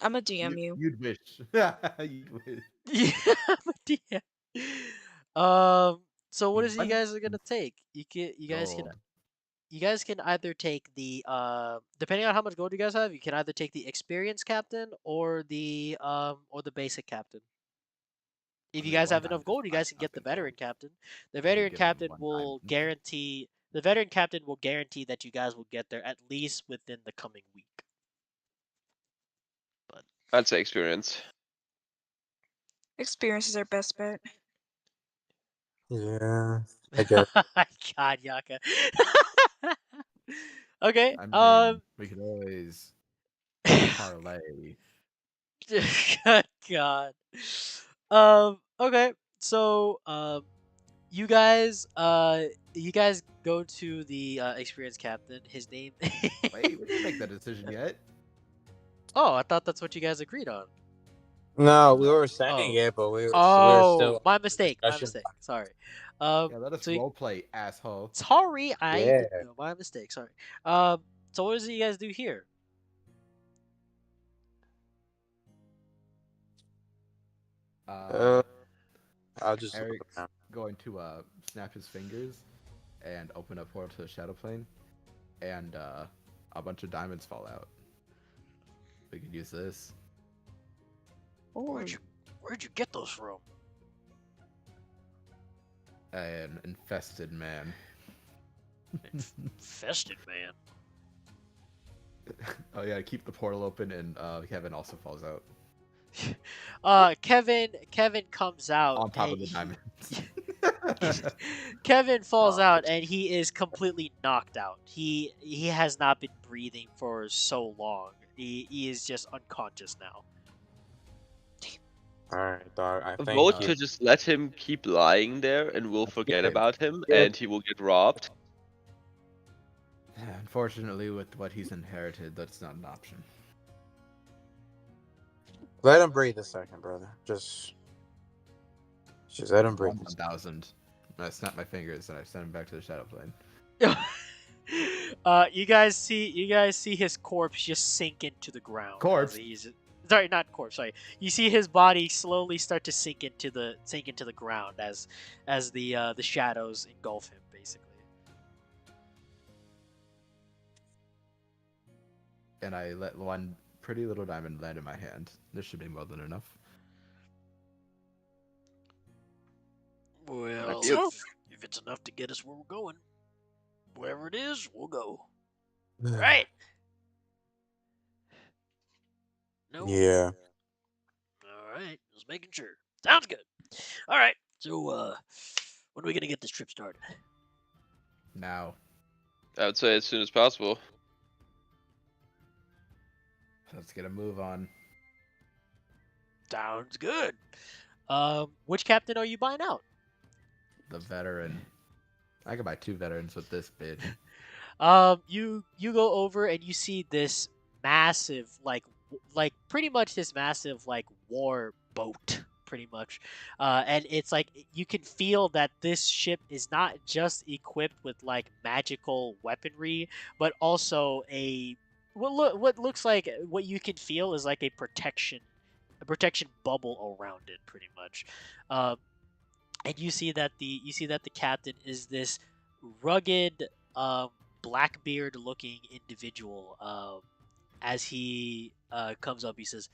I'm a DM you. You'd wish. You'd wish. Yeah, but yeah. Um. So what is it you One guys are gonna take? gold. You guys can either take the depending on how much gold you guys have, you can either take the experienced captain or the basic captain. If I you mean, guys one have enough diamond is gold, you fine guys can get the enough in veteran gold. captain. The I could veteran give him captain one will diamond. guarantee the veteran captain will guarantee that you guys will get there at least within the coming week. But I'd say experience. Experience is our best bet. Yeah, I guess. my God, Yaka. Okay. I mean, we could always parlay. God. Okay. So you guys go to the experienced captain. His name. Wait, we didn't make that decision yet. Oh, I thought that's what you guys agreed on. No, we were saying Oh. it, but we were Oh, still my on the mistake. My discussion. mistake. Sorry. Yeah, let us So roleplay, asshole. sorry, Yeah. my mistake. Sorry. So what does you guys do here? Uh, I'll just look Eric's around. going to snap his fingers and open a portal to the shadow plane, and a bunch of diamonds fall out. We could use this. Oh, Where'd you get those from? An infested man. Infested man. Oh yeah, keep the portal open, and Kevin also falls out Kevin comes out on top and of the diamonds. Kevin falls Oh, out and he is completely knocked out. He has not been breathing for so long. He is just unconscious now. all right, dog. I think Vote to just let him keep lying there, and we'll forget Yeah. about him, Yeah. and he will get robbed. Unfortunately, with what he's inherited, that's not an option. let him breathe a second, brother. Just let him breathe. 1,000. I snap my fingers and I send him back to the shadow plane. You guys see his corpse just sink into the ground. Corpse? Sorry, not corpse. Sorry. You see his body slowly start to sink into the ground as the shadows engulf him, basically. And I let one pretty little diamond land in my hand. This should be more than enough. Well, Let's hope. if it's enough to get us where we're going, wherever it is, we'll go. Right? No. Yeah. All right, just making sure. Sounds good. All right. So, when are we gonna get this trip started? Now, I would say as soon as possible. let's get a move on. Sounds good. Which captain are you buying out? The veteran. I could buy 2 veterans with this bitch. You go over and you see this massive, like pretty much this massive like war boat, pretty much, and it's like you can feel that this ship is not just equipped with like magical weaponry, but also what looks like what you can feel is like a protection bubble around it, pretty much. Um, and you see that the captain is this rugged blackbeard looking individual. As he comes up, he says,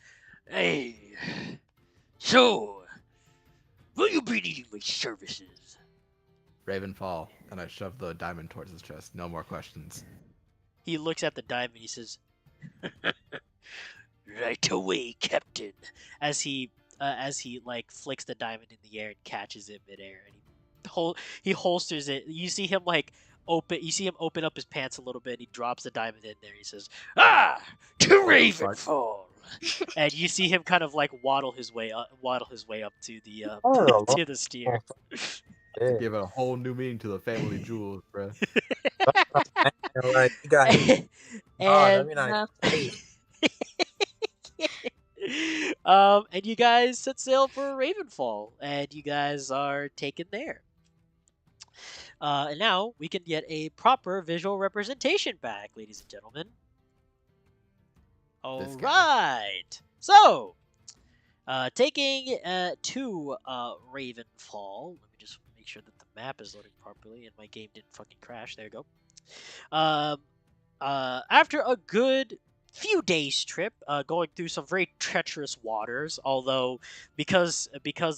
"Hey, so will you be needing my services?" Ravenfall. And I shove the diamond towards his chest. No more questions. He looks at the diamond. He says, "Right away, Captain." As he like flicks the diamond in the air and catches it midair, and he holsters it. You see him like open up his pants a little bit. And he drops the diamond in there. He says, "Ah, to Ravenfall." And you see him kind of like waddle his way up to the Oh, to the steer. yeah. Give it a whole new meaning to the family jewels, bruh. Like you got him. Oh, I and mean, I. and you guys set sail for Ravenfall, and you guys are taken there. And now we can get a proper visual representation back, ladies and gentlemen. All This guy. right. So, taking to Ravenfall. Let me just make sure that the map is loading properly and my game didn't fucking crash. There you go. After a good few days trip, going through some very treacherous waters, although because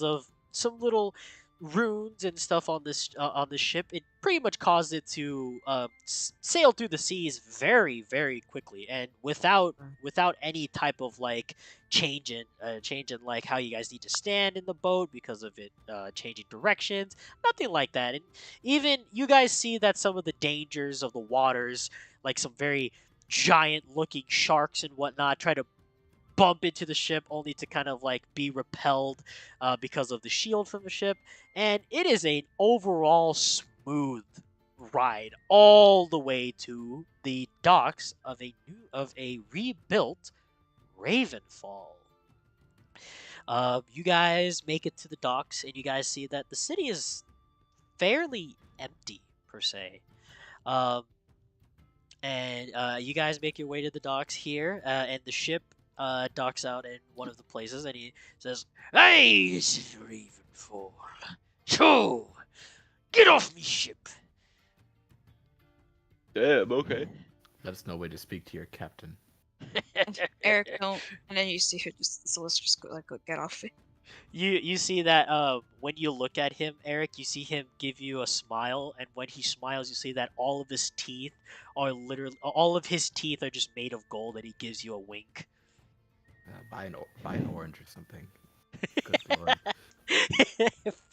of some little runes and stuff on this ship, it pretty much caused it to sail through the seas very very quickly and without any type of like change in like how you guys need to stand in the boat because of it changing directions, nothing like that. And even you guys see that some of the dangers of the waters, like some very giant-looking sharks and whatnot try to bump into the ship, only to kind of like be repelled because of the shield from the ship. And it is an overall smooth ride all the way to the docks of a rebuilt Ravenfall. You guys make it to the docks, and you guys see that the city is fairly empty per se. Um, and you guys make your way to the docks here, and the ship docks out in one of the places, and he says, "Hey, this is Ravenfall. So, get off me ship." Damn, okay. That's no way to speak to your captain. Eric, don't. And then you see her just, Celeste just go, like, go, get off it. You see that when you look at him, Eric, you see him give you a smile, and when he smiles, you see that all of his teeth are just made of gold, and he gives you a wink. Buy an orange or something. Good lord.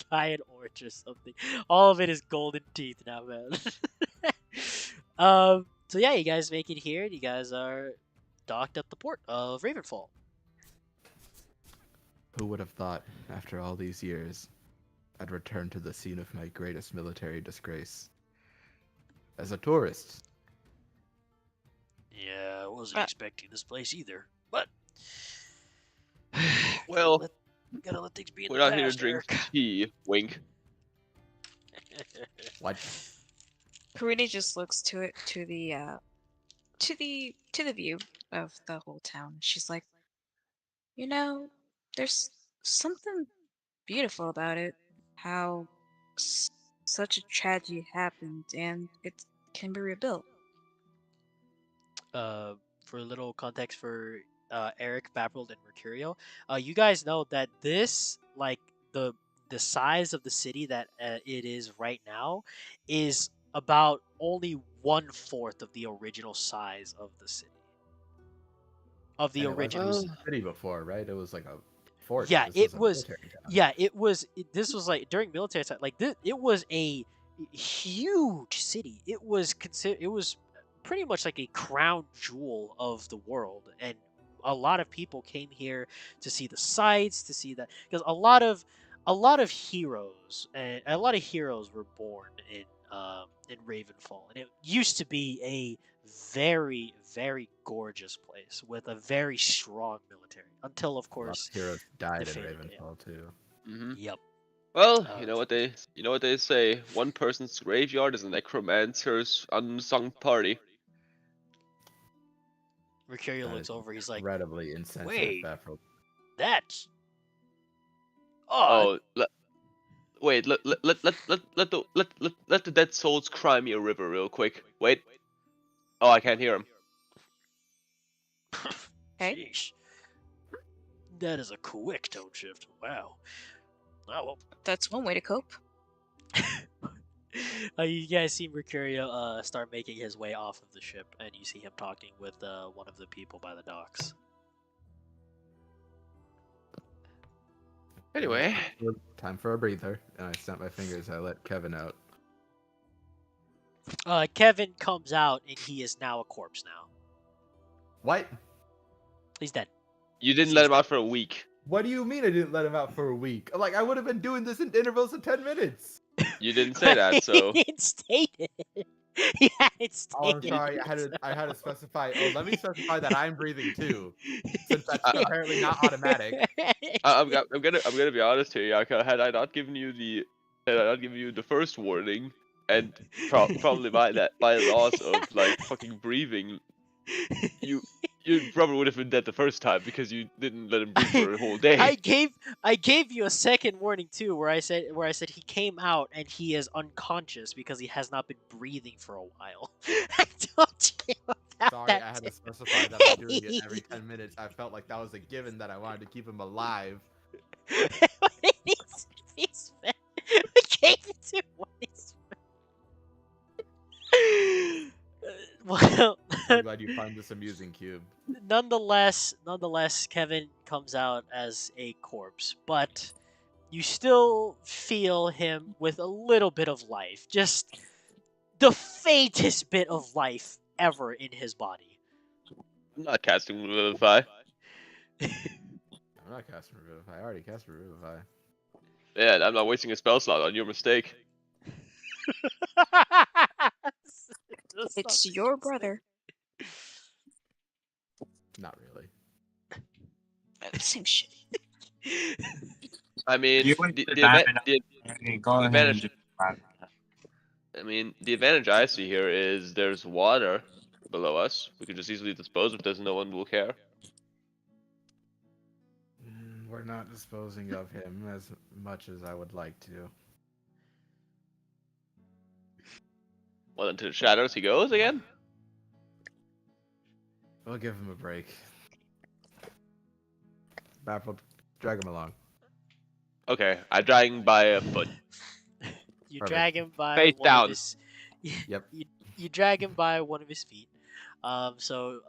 Buy an orange or something. All of it is golden teeth now, man. So yeah, you guys make it here, and you guys are docked at the port of Ravenfall. Who would have thought, after all these years, I'd return to the scene of my greatest military disgrace? As a tourist. Yeah, I wasn't expecting this place either, but Well, gotta let things be in we're the not here to past, drink Eric. tea. Wink. What? Karina just looks to it, to the view of the whole town. She's like, you know, there's something beautiful about it. How such a tragedy happened, and it can be rebuilt. For a little context for Eric, Baffled, and Mercurio, you guys know that this, like the size of the city that it is right now, is about only 1/4 of the original size of the city. Of the And it wasn't original. even Well, a city before, right? It was like a fort. Yeah, This it was a was. military town. Yeah, it was. This was like during military time. Like this, it was a huge city. It was It was pretty much like a crown jewel of the world, and a lot of people came here to see the sights, to see that because a lot of heroes and a lot of heroes were born in Ravenfall, and it used to be a very, very gorgeous place with a very strong military. Until, of A lot course, of heroes died in defeated it. Ravenfall too. hmm Yep. well, Uh, you know what they say. One person's graveyard is a necromancer's unsung party. Mercurio That looks is over. He's like, incredibly insensitive, "Wait, Baffled. that's odd." Oh, wait. Let the dead souls cry me a river real quick. Wait. Oh, I can't hear him. Okay. Sheesh. That is a quick tone shift. Wow. Oh, That's one way to cope. well. You guys see Mercurio start making his way off of the ship, and you see him talking with one of the people by the docks. Anyway, Time for a breather, and I snap my fingers. I let Kevin out. Kevin comes out, and he is now a corpse now. What? He's dead. you didn't He's let him dead. out for a week. What do you mean I didn't let him out for a week? Like, I would have been doing this in intervals of 10 minutes. You didn't say that, so He didn't state it. He hadn't stated Oh, I'm sorry. it. I had to specify. Oh, let me specify that I'm breathing too, since that's apparently not automatic. I'm gonna be honest here, Yaka. Had I not given you the first warning, and probably by loss of like fucking breathing, you probably would have been dead the first time because you didn't let him breathe for a whole day. I gave you a second warning too, where I said he came out and he is unconscious because he has not been breathing for a while. I told you about Sorry, that. I had to too. specify that I'm doing it every 10 minutes. I felt like that was a given that I wanted to keep him alive. He's fed. We gave it to him when he's fed. Well, I'm glad you find this amusing, Cube. nonetheless, Kevin comes out as a corpse, but you still feel him with a little bit of life, just the faintest bit of life ever in his body. I'm not casting Revivify. I'm not casting Revivify. I already cast Revivify. Yeah, I'm not wasting a spell slot on your mistake. It's your brother. Not really. Same shit. I mean, You went the, to the, dive adva- the, and go the ahead and advantage. just dive. I mean, the advantage I see here is there's water below us. We could just easily dispose of this, and no one will care. We're not disposing of him as much as I would like to. Well, into the shadows he goes again. We'll give him a break. Baffled, drag him along. Okay, I drag him by a foot. You Perfect. drag him by Face one down. of his. Yep. You drag him by one of his feet. Baprold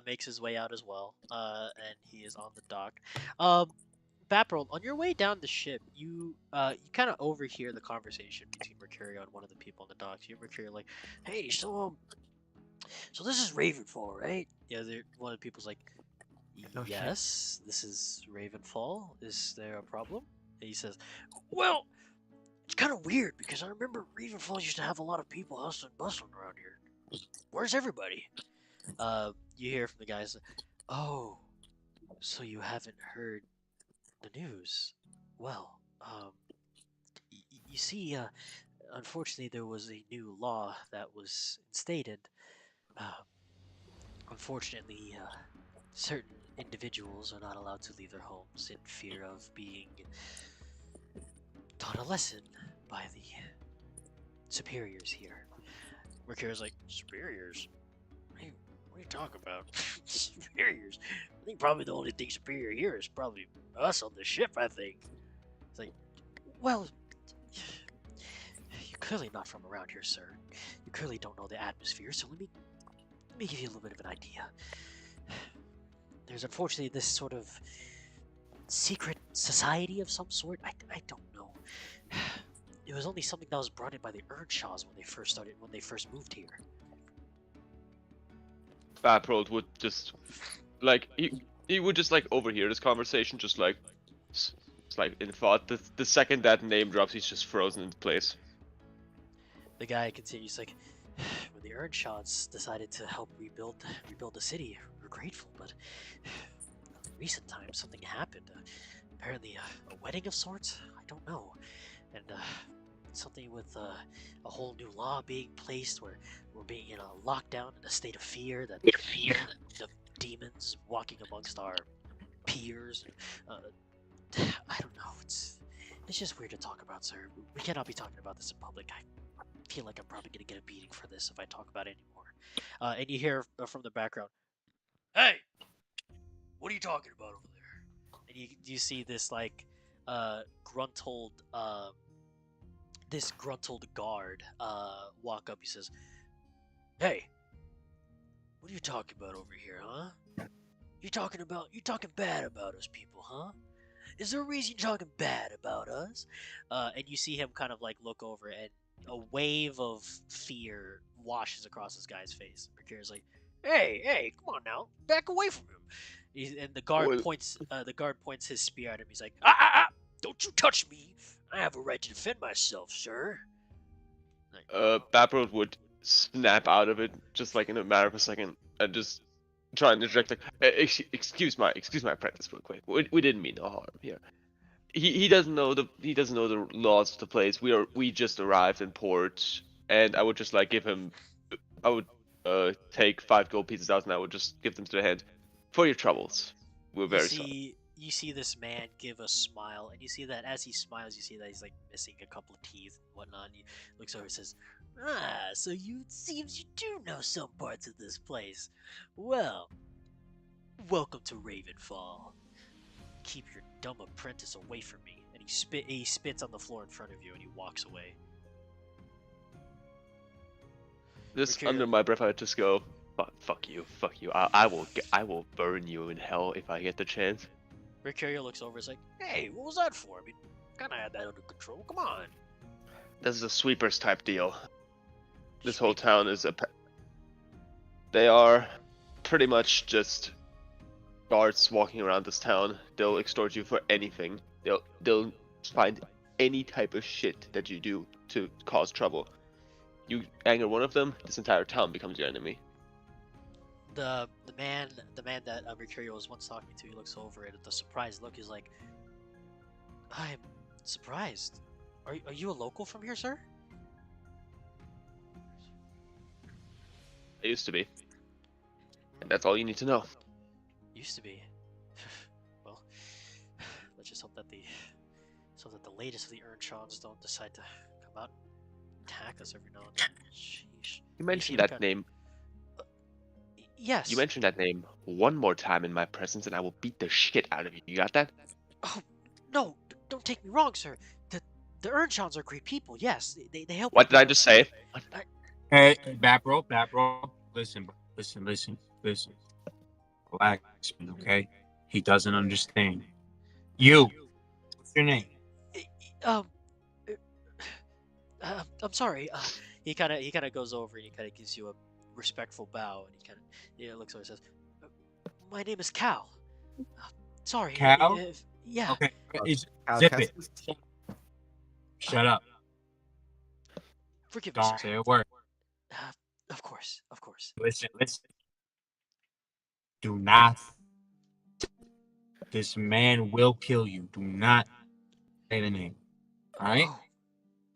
makes his way out as well. And he is on the dock. Baprold, on your way down the ship, you kind of overhear the conversation between Mercurio and one of the people on the docks. You hear Mercurio like, "Hey, so this is Ravenfall, right?" Yeah, one of the people's like, No shit. "Yes, this is Ravenfall. Is there a problem?" And he says, "Well, it's kind of weird because I remember Ravenfall used to have a lot of people hustling, bustling around here. Where's everybody?" You hear from the guys, "Oh, so you haven't heard the news? Well, you see, unfortunately, there was a new law that was instated. Uh, Unfortunately, certain individuals are not allowed to leave their homes in fear of being taught a lesson by the superiors here." Mercurio's like, "Superiors? What are you talking about? Superiors? I think probably the only thing superior here is probably us on the ship, I think." It's like, "Well, you're clearly not from around here, sir. You clearly don't know the atmosphere, so let me give you a little bit of an idea. There's unfortunately this sort of secret society of some sort. I don't know. It was only something that was brought in by the Earnshaws when they first moved here." Baprold would just like he would just like overhear this conversation, just like it's like in thought. The second that name drops, he's just frozen in place. The guy continues like, "When the Earnshaws decided to help rebuild the city, we're grateful, but in recent times something happened. Apparently a wedding of sorts? I don't know. And something with a whole new law being placed where we're being in a lockdown in a state of fear that the demons walking amongst our peers. I don't know. It's just weird to talk about, sir. We cannot be talking about this in public. I feel like I'm probably gonna get a beating for this if I talk about it anymore." And you hear from the background, "Hey, what are you talking about over there?" And you see this like gruntled guard walk up. He says, "Hey, what are you talking about over here, huh? You talking bad about us people, huh? Is there a reason you're talking bad about us?" And you see him kind of like look over, and a wave of fear washes across this guy's face. Mercurio's like, "Hey, come on now, back away from him." And the guard Well- points. The guard points his spear at him. He's like, "Ah! Don't you touch me! I have a right to defend myself, sir." Like, Baprold would snap out of it just like in a matter of a second and just try and interject like, excuse my apprentice real quick. We didn't mean no harm here. He doesn't know the laws of the place. We just arrived in port, and I would just like give him, I would take 5 gold pieces out and I would just give them to the hand for your troubles. We're very sorry. You see this man give a smile, and you see that as he smiles, you see that he's like missing a couple of teeth and whatnot. And he looks over and says, "Ah, so it seems you do know some parts of this place. Well, welcome to Ravenfall. Keep your dumb apprentice away from me." And he spits on the floor in front of you, and he walks away. Just Mercurio- under my breath, I just go, fuck you. I will burn you in hell if I get the chance. Mercurio looks over and is like, "Hey, what was that for? I mean, kind of had that under control. Come on." This is a sweepers type deal. This whole town is They are pretty much just guards walking around this town. They'll extort you for anything. They'll find any type of shit that you do to cause trouble. You anger one of them, this entire town becomes your enemy. The man that Mercurio was once talking to, he looks over and the surprised look is like, I'm surprised. Are you a local from here, sir? It used to be. And that's all you need to know. Used to be. Well, let's just hope that the latest of the Earnshawns don't decide to come out and attack us every now and then. Sheesh. You mentioned that name. Yes. You mentioned that name one more time in my presence and I will beat the shit out of you. You got that? Oh, no, don't take me wrong, sir. The Earnshawns are great people, yes. They help. What did I just say? Hey, back bro. Listen, bro. Listen. Relax, okay? He doesn't understand. You. What's your name? I'm sorry. He kind of goes over and he kind of gives you a respectful bow and he kind of looks over and says, "My name is Cal. Sorry." Cal? Yeah. Okay. Cal Zip it. Kestis? Shut up. Forgive me, Don't sir. say a word. Of course. Listen. Do not. This man will kill you. Do not say the name. All right?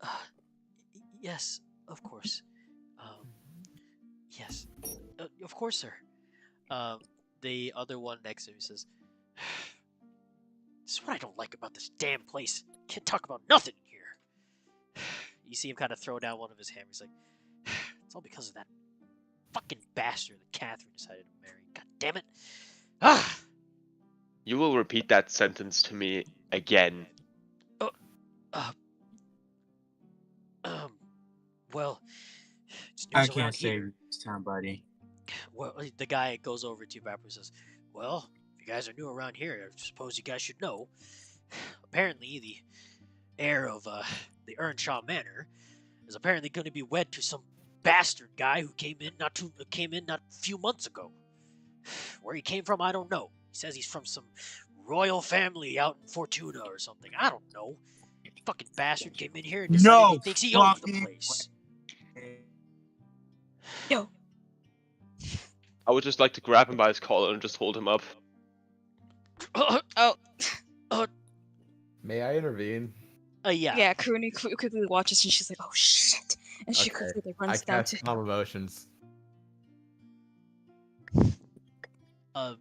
Oh, yes, of course. Yes, of course, sir. The other one next to him says, "This is what I don't like about this damn place. Can't talk about nothing in here." You see him kind of throw down one of his hammers. He's like, "It's all because of that fucking bastard that Catherine decided to marry. God damn it!" Ah. You will repeat that sentence to me again. Well, it's I news can't around say here. this time, buddy. Well, the guy goes over to Vapor and says, "Well, if you guys are new around here, I suppose you guys should know. Apparently, the heir of the Earnshaw Manor is apparently going to be wed to some bastard guy who came in not a few months ago. Where he came from, I don't know. He says he's from some royal family out in Fortuna or something. I don't know. Fucking bastard came in here and decided he thinks he owns the place." Yo, I would just like to grab him by his collar and just hold him up. oh, May I intervene? Yeah. yeah. Kuruni quickly watches and she's like, "Oh shit!" And she Okay. quickly like, I runs down cast to. calm emotions.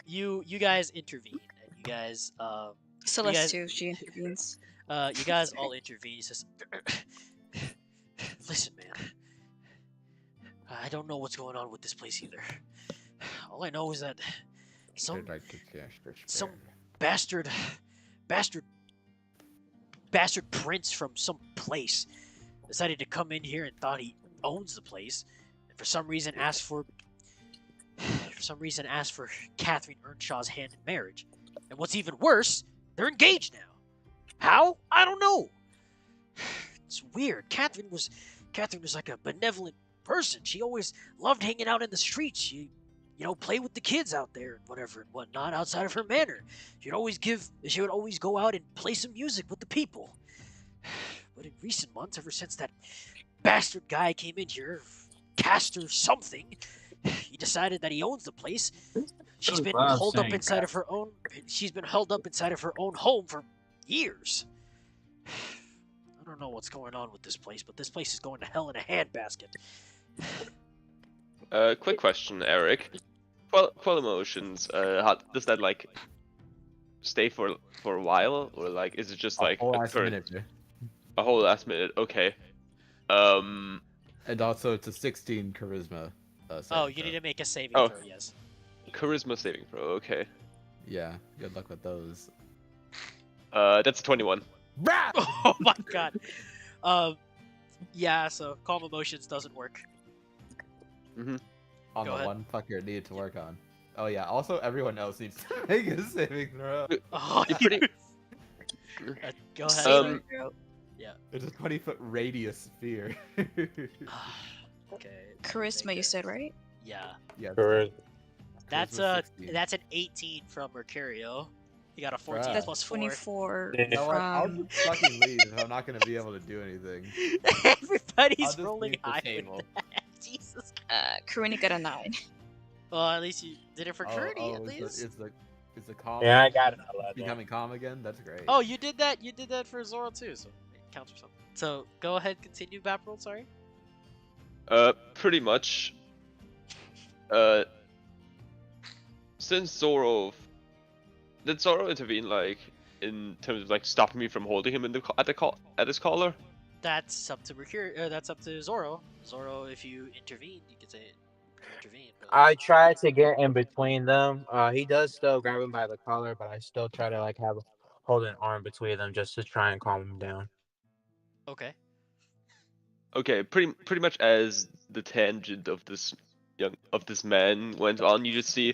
You guys intervene. And you guys Celeste guys- too. She intervenes. you guys all intervene. He says, "Listen, man. I don't know what's going on with this place either. All I know is that some I'd like to cast this some spell. bastard prince from some place decided to come in here and thought he owns the place, and for some reason asked for Catherine Earnshaw's hand in marriage. And what's even worse, they're engaged now. How? I don't know. It's weird. Catherine was like a benevolent person. She always loved hanging out in the streets. She, play with the kids out there and whatever and whatnot outside of her manor. She would always go out and play some music with the people. But in recent months, ever since that bastard guy came in here, Castor something, he decided that he owns the place. She's been held up inside of her own. She's been held up inside of her own home for years. I don't know what's going on with this place, but this place is going to hell in a handbasket." Quick question, Eric. Quell emotions. How does that stay for a while, or is it just A whole a last current minute, dude. a whole last minute? Okay. And also it's a 16 charisma. Oh, saving you throw. need to make a saving Oh. throw. Yes. Charisma saving throw. Okay. Yeah, good luck with those. That's a 21. Oh my god. Yeah. So calm emotions doesn't work. Mm-hmm. On Go the ahead. one fucker it needed to work on. Oh yeah, also everyone else needs to make a saving throw. Oh, It pretty. go ahead. Um, It's a 20-foot radius sphere. Okay. Charisma, you said, right? Yeah. Yeah, it's Charisma. That's charisma 16. that's an 18 from Mercurio. You got a 14 Bruh. That's plus 4. 24 Yeah. You know what? I'll from. just fucking leave if I'm not gonna be able to do anything. I'll Everybody's just rolling leave the high table. with that. Jesus. Karina got a 9. Well, at least you did it for Curdy, at Is least. the calm Yeah, I got an it's 11. becoming calm again? That's great. Oh, you did that. You did that for Zoro too, so it counts for something. So go ahead, continue, Baproll. Sorry. Pretty much. Uh, since Zoro, did Zoro intervene like in terms of like stopping me from holding him in the at his collar? That's up to Mercurio. That's up to Zoro. Zoro, if you intervene, you could say you intervene. But I tried to get in between them. He does still grab him by the collar, but I still try to like hold an arm between them just to try and calm him down. okay. Okay, pretty much as the tangent of this man went on, you just see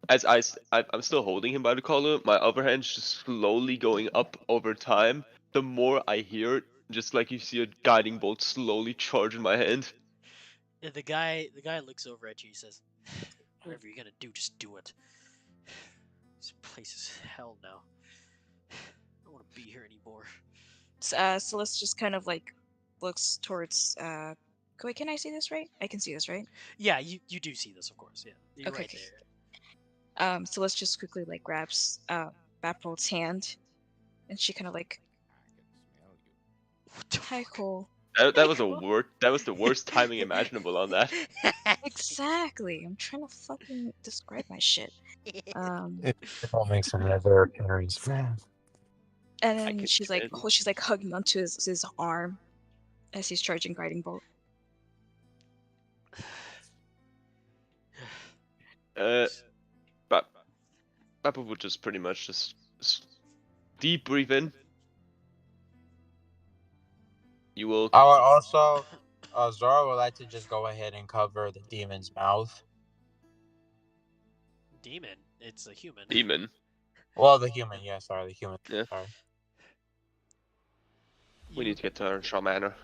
as I'm still holding him by the collar, my other hand's just slowly going up over time. The more I hear it, just like you see a guiding bolt slowly charge in my hand. Yeah, the guy looks over at you. He says, "Whatever you're gonna do, just do it. This place is hell now. I don't want to be here anymore." Celeste just kind of like looks towards. Wait, can I see this right? I can see this, right? Yeah, you do see this, of course. Yeah, you're Okay, right okay. there. Celeste just quickly like grabs Baprold's hand, and she kind of like, What the "Hi, fuck? Cole." That was that was the worst timing imaginable on that. Exactly. I'm trying to fucking describe my shit. It don't make some other appearance, man. And I then can imagine. she's like hugging onto his arm as he's charging guiding bolt. But Papa would just pretty much just deep breathe in. You will I would also, Zoro would like to just go ahead and cover the demon's mouth. Demon. It's a human. demon. Well, the human, yeah, sorry, the human. Yeah. Sorry. We You, need to get to our Shaw Manor.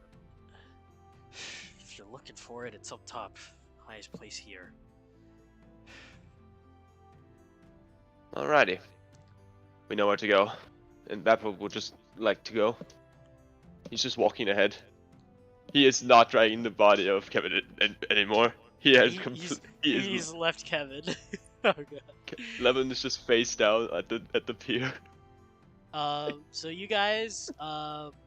if you're looking for it, it's up top, highest place here. Alrighty. We know where to go. And Papa would just like to go. He's just walking ahead. He is not dragging the body of Kevin anymore. He has He's left Kevin. Oh god. Lemon is just face down at the pier. So you guys,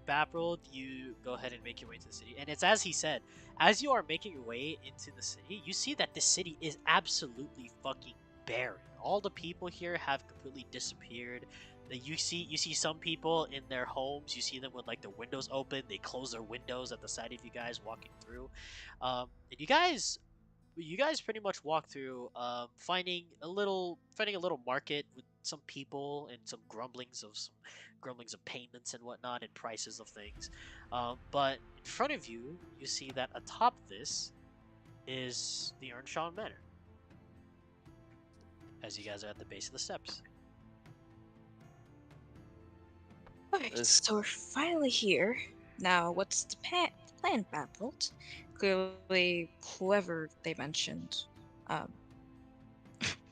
Baprold, you go ahead and make your way to the city. And it's as he said, as you are making your way into the city, you see that the city is absolutely fucking barren. All the people here have completely disappeared. You see some people in their homes. You see them with like the windows open. They close their windows at the sight of you guys walking through. And you guys pretty much walk through, finding a little market with some people and some grumblings of payments and whatnot and prices of things. But in front of you, you see that atop this is the Earnshaw Manor. As you guys are at the base of the steps. Alright, so we're finally here. Now, what's the plan, Baprold? Clearly, whoever they mentioned, um,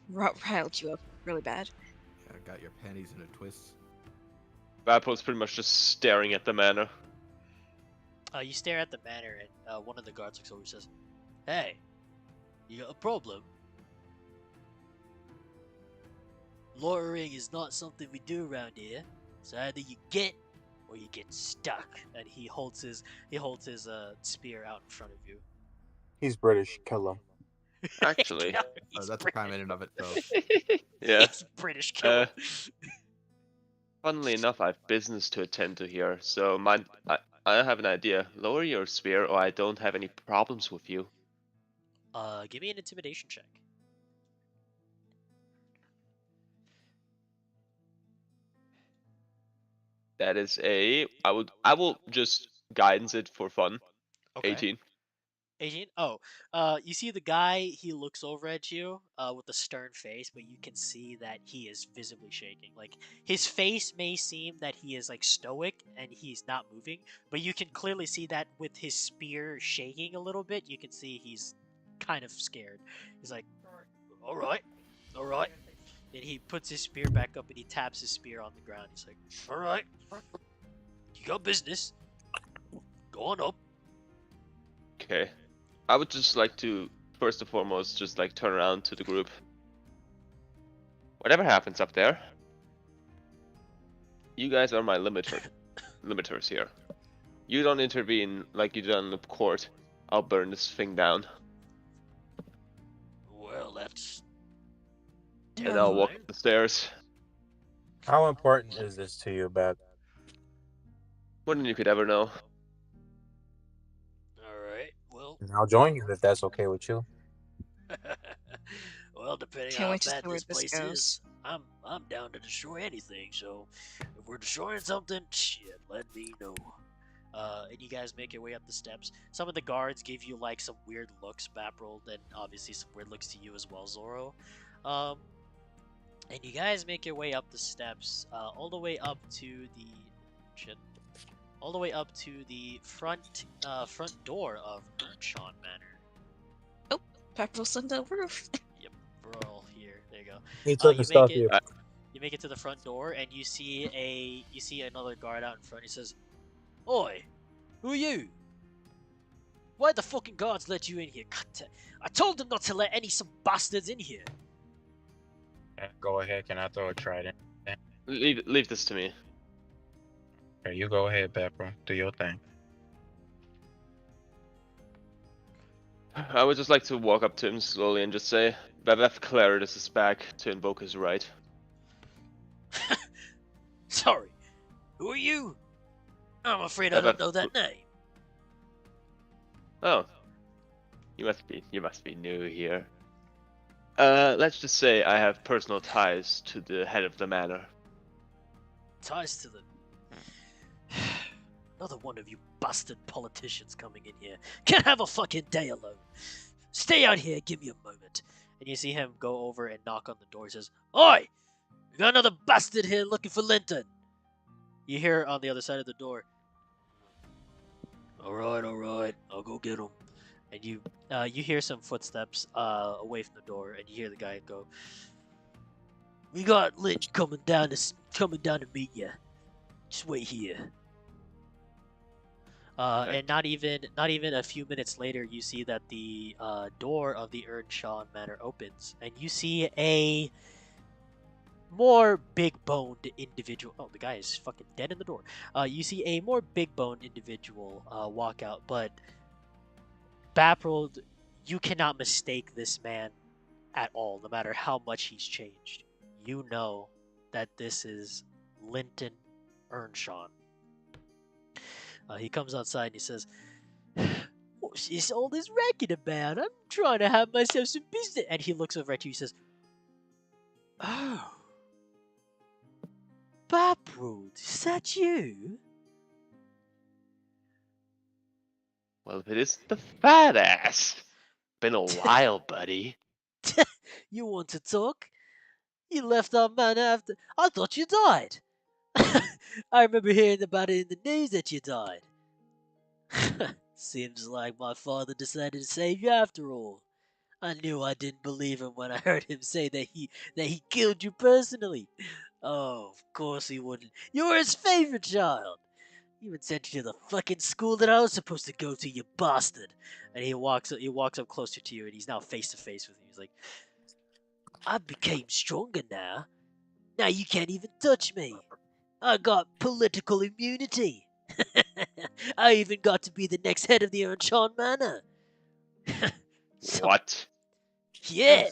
riled you up really bad. Yeah, got your panties in a twist. Vapo's pretty much just staring at the manor. You stare at the manor, and one of the guards looks over and says, "Hey, you got a problem? Loitering is not something we do around here. So either you get or you get stuck." And he holds his spear out in front of you. He's British. Kill him. Actually. No, he's That's a crime in and of itself. Yeah. He's British killer. Funnily enough, I have business to attend to here, so I have an idea. Lower your spear, or I don't have any problems with you. Give me an intimidation check. That is I will just guidance it for fun. Okay. 18. 18? Oh, you see the guy, he looks over at you with a stern face, but you can see that he is visibly shaking. Like, his face may seem that he is, like, stoic and he's not moving, but you can clearly see that with his spear shaking a little bit, you can see he's kind of scared. He's like, all right, all right. And he puts his spear back up and he taps his spear on the ground. He's like, all right, you got business. Go on up. Okay. I would just like to, first and foremost, just like turn around to the group. Whatever happens up there, you guys are my limiters here. You don't intervene like you done in the court, I'll burn this thing down. Well, that's. And I'll walk up the stairs. How important is this to you, Beth? More than you could ever know. Alright, well. And I'll join you if that's okay with you. Well, depending Can't on wait to how see bad where this this place goes. is, I'm down to destroy anything. So, if we're destroying something, shit, let me know. And you guys make your way up the steps. Some of the guards give you like some weird looks, Baprold, and obviously some weird looks to you as well, Zoro. And you guys make your way up the steps, all the way up to the all the way up to the front door of Earnshawn Manor. Pepper's on the roof. Yep, we're all here. There you go. He took You his make stuff it. here. You make it to the front door, and you see another guard out in front. He says, "Oi, who are you? Why the fucking guards let you in here? I told them not to let some bastards in here." Go ahead. Can I throw a trident? Leave this to me. Okay, you go ahead, Pepper. Do your thing. I would just like to walk up to him slowly and just say, Baveth Claridus is back to invoke his right. Sorry, who are you? I'm afraid I don't know that name. Oh. You must be new here. Let's just say I have personal ties to the head of the manor. Ties to the... Another one of you bastard politicians coming in here. Can't have a fucking day alone. Stay out here, give me a moment. And you see him go over and knock on the door. He says, "Oi! We got another bastard here looking for Linton." You hear on the other side of the door, all right, I'll go get him. And you hear some footsteps away from the door, and you hear the guy go, "We got Linton coming down to meet you. Just wait here." Okay. And not even a few minutes later, you see that the door of the Earnshawn Manor opens, and you see a more big-boned individual. Oh, the guy is fucking dead in the door. You see a more big-boned individual walk out, but Baprold, you cannot mistake this man at all, no matter how much he's changed. You know that this is Linton Earnshawn. He comes outside and he says, "What's this all this racket about? I'm trying to have myself some business." And he looks over at you. He says, "Oh, Baprold, is that you?" Well, if it isn't the fat ass. Been a while, buddy. You want to talk? You left our manor after... I thought you died. I remember hearing about it in the news that you died. Seems like my father decided to save you after all. I knew I didn't believe him when I heard him say that he killed you personally. Oh, of course he wouldn't. You were his favorite child. He even sent you to the fucking school that I was supposed to go to, you bastard. And he walks up closer to you, and he's now face to face with you. He's like, "I became stronger now. Now you can't even touch me. I got political immunity. I even got to be the next head of the Earnshawn Manor." What? Yeah.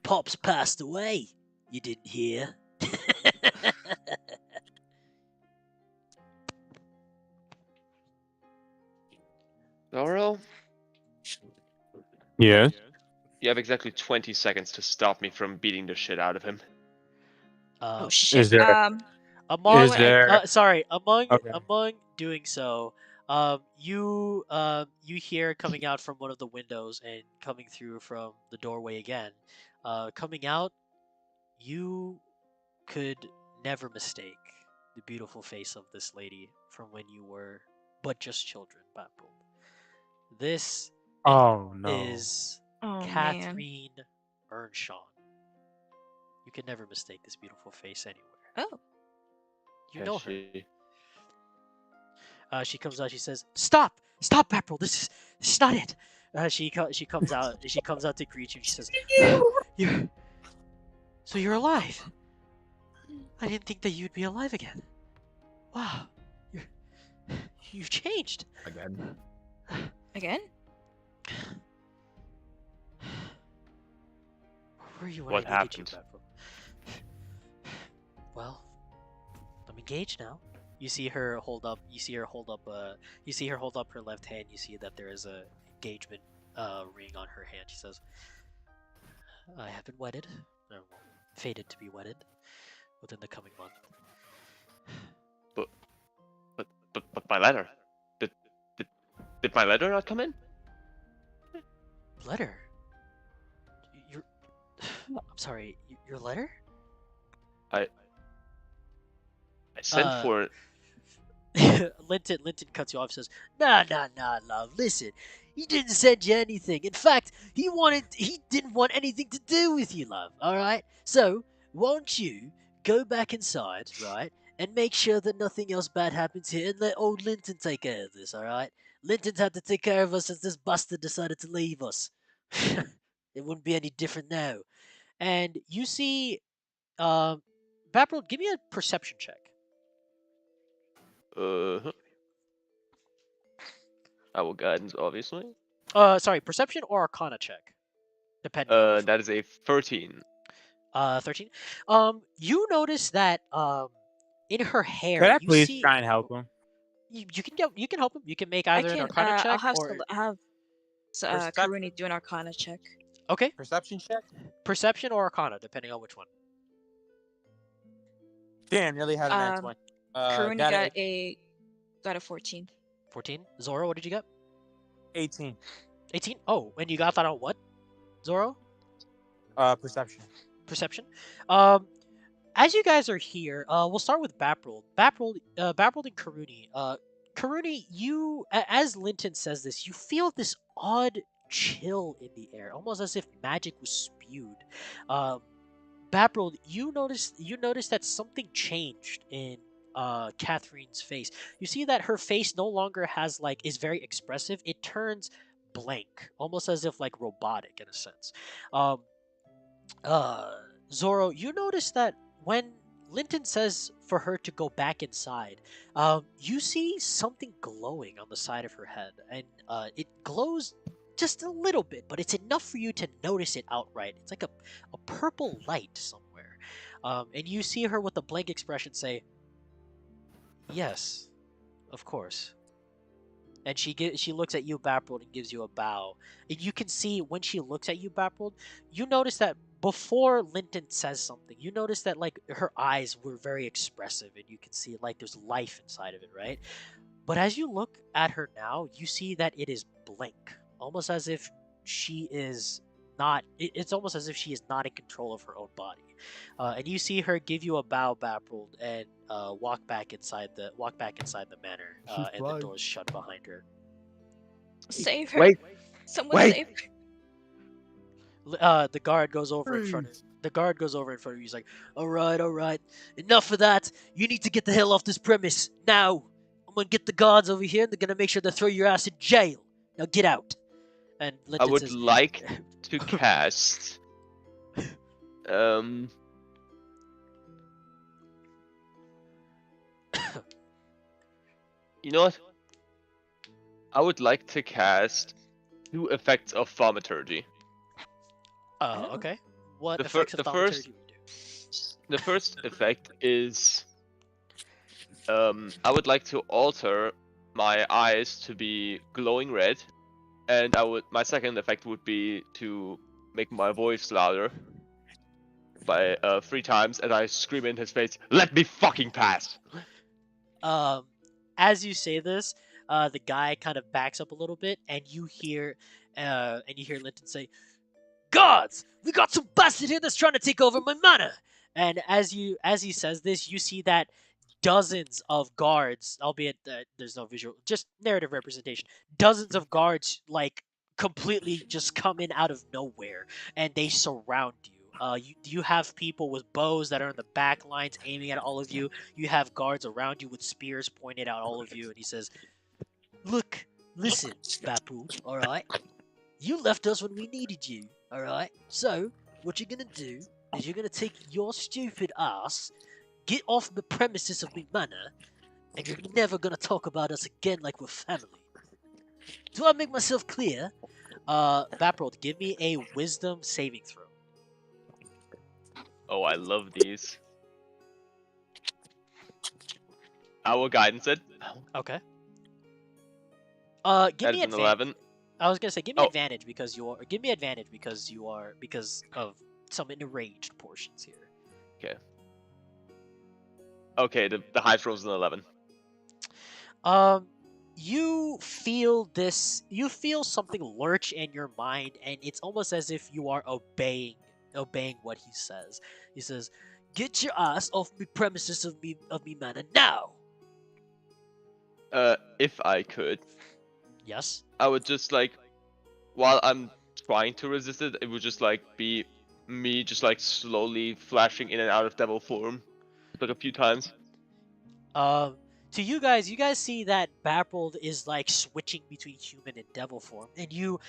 Pops passed away. You didn't hear? Zoro, Yes. you have exactly 20 seconds to stop me from beating the shit out of him. Oh Um, shit. among Is there? Okay. among doing so, you hear coming out from one of the windows and coming through from the doorway again. Coming out, you could never mistake the beautiful face of this lady from when you were but just children, Baprold. This Oh no. is Oh man. Catherine Earnshaw. You can never mistake this beautiful face anywhere. Oh. You Yes, know her. she. She comes out. She says, "Stop, stop, April. This is not it." She comes out. She comes out to greet you. She says, "You're so you're alive. I didn't think that you'd be alive again. Wow, you're you've changed." Again. Again? Where were you when What I needed you, happened? April? Well, I'm engaged now. You see her hold up. You see her hold up. You see her hold up her left hand. You see that there is a engagement ring on her hand. She says, "I have been wedded, or well, fated to be wedded, within the coming month." But but my letter. Did did did my letter not come in? Letter? Your, I'm sorry. Your letter? I sent Uh, for. Linton cuts you off. And says, "Nah, nah, nah, love. Listen, he didn't send you anything. In fact, he didn't want anything to do with you, love. All right. So, won't you go back inside, right, and make sure that nothing else bad happens here, and let old Linton take care of this. All right. Linton's had to take care of us since this bastard decided to leave us. It wouldn't be any different now." And you see, um, Bapril, give me a perception check. Uh, our guidance, obviously. Sorry, perception or arcana check, depending on which one. That is a 13. 13. You notice that in her hair, Could I you please see. try and help him? You can help him. You can make I either an can. arcana I'll check have or Karuni do an Arcana check. okay, Perception check? perception or arcana, depending on which one. Damn, nearly had a nat Um, 20. Karuni Got got a a 14. 14. Zoro, what did you get? 18. 18. Oh, and you got that on what? Zoro? Perception. Perception. As you guys are here, we'll start with Bapril. Bapril and Karuni. Karuni, as Linton says this, you feel this odd chill in the air, almost as if magic was spewed. Um, Bapril, you notice that something changed in Catherine's face. You see that her face no longer is very expressive. It turns blank, almost as if like robotic in a sense. Um, uh, Zoro, you notice that when Linton says for her to go back inside, you see something glowing on the side of her head, and it glows just a little bit, but it's enough for you to notice it outright. It's like a purple light somewhere. And you see her with a blank expression say, "Yes, of course." And she looks at you, Baprold, and gives you a bow. And you can see when she looks at you, Baprold, you notice that before Linton says something, you notice that like her eyes were very expressive, and you can see like there's life inside of it, right? But as you look at her now, you see that it is blank, almost as if she is not. It's almost as if she is not in control of her own body. And you see her give you a bow, Baprold, and walk back inside the manor, She's and the blind. doors shut behind her. Save her. Wait, Someone wait. save her. The guard goes over in front of. Freeze. The guard goes over in front of you. He's like, all right, enough of that. You need to get the hell off this premise now. I'm gonna get the guards over here, and they're gonna make sure to throw your ass in jail. Now get out." And I Linton would says, like to cast. Um. You know what? I would like to cast 2 effects of thaumaturgy. okay. What The effects of the thaumaturgy first- do we do? The first effect is. I would like to alter my eyes to be glowing red, and my second effect would be to make my voice louder by 3 times, and I scream in his face, "Let me fucking pass!" Um, as you say this, the guy kind of backs up a little bit, and you hear Linton say, "Guards, we got some bastard here that's trying to take over my manor." And as he says this, you see that dozens of guards, albeit that there's no visual, just narrative representation, dozens of guards like completely just come in out of nowhere, and they surround you. You have people with bows that are in the back lines aiming at all of you. You have guards around you with spears pointed at all of you, and he says, "Look, listen, Bapul. All right, you left us when we needed you. All right. So what you're gonna do is you're gonna take your stupid ass, get off the premises of me manor, and you're never gonna talk about us again like we're family. Do I make myself clear?" Baprold, give me a wisdom saving throw. Oh, I love these. Our guidance said. Okay. Give That me is an advantage. 11. I was gonna say give me Oh, advantage because you're. Give me advantage because of some enraged portions here. okay. Okay, the highest roll is an 11. Um, you feel this. You feel something lurch in your mind, and it's almost as if you are obeying what he says. He says, "Get your ass off the premises of me manor now." If I could, Yes. I would just like, while I'm trying to resist it, it would just like be me just like slowly flashing in and out of devil form, like a few times. Um, to you guys see that Barold is like switching between human and devil form, and you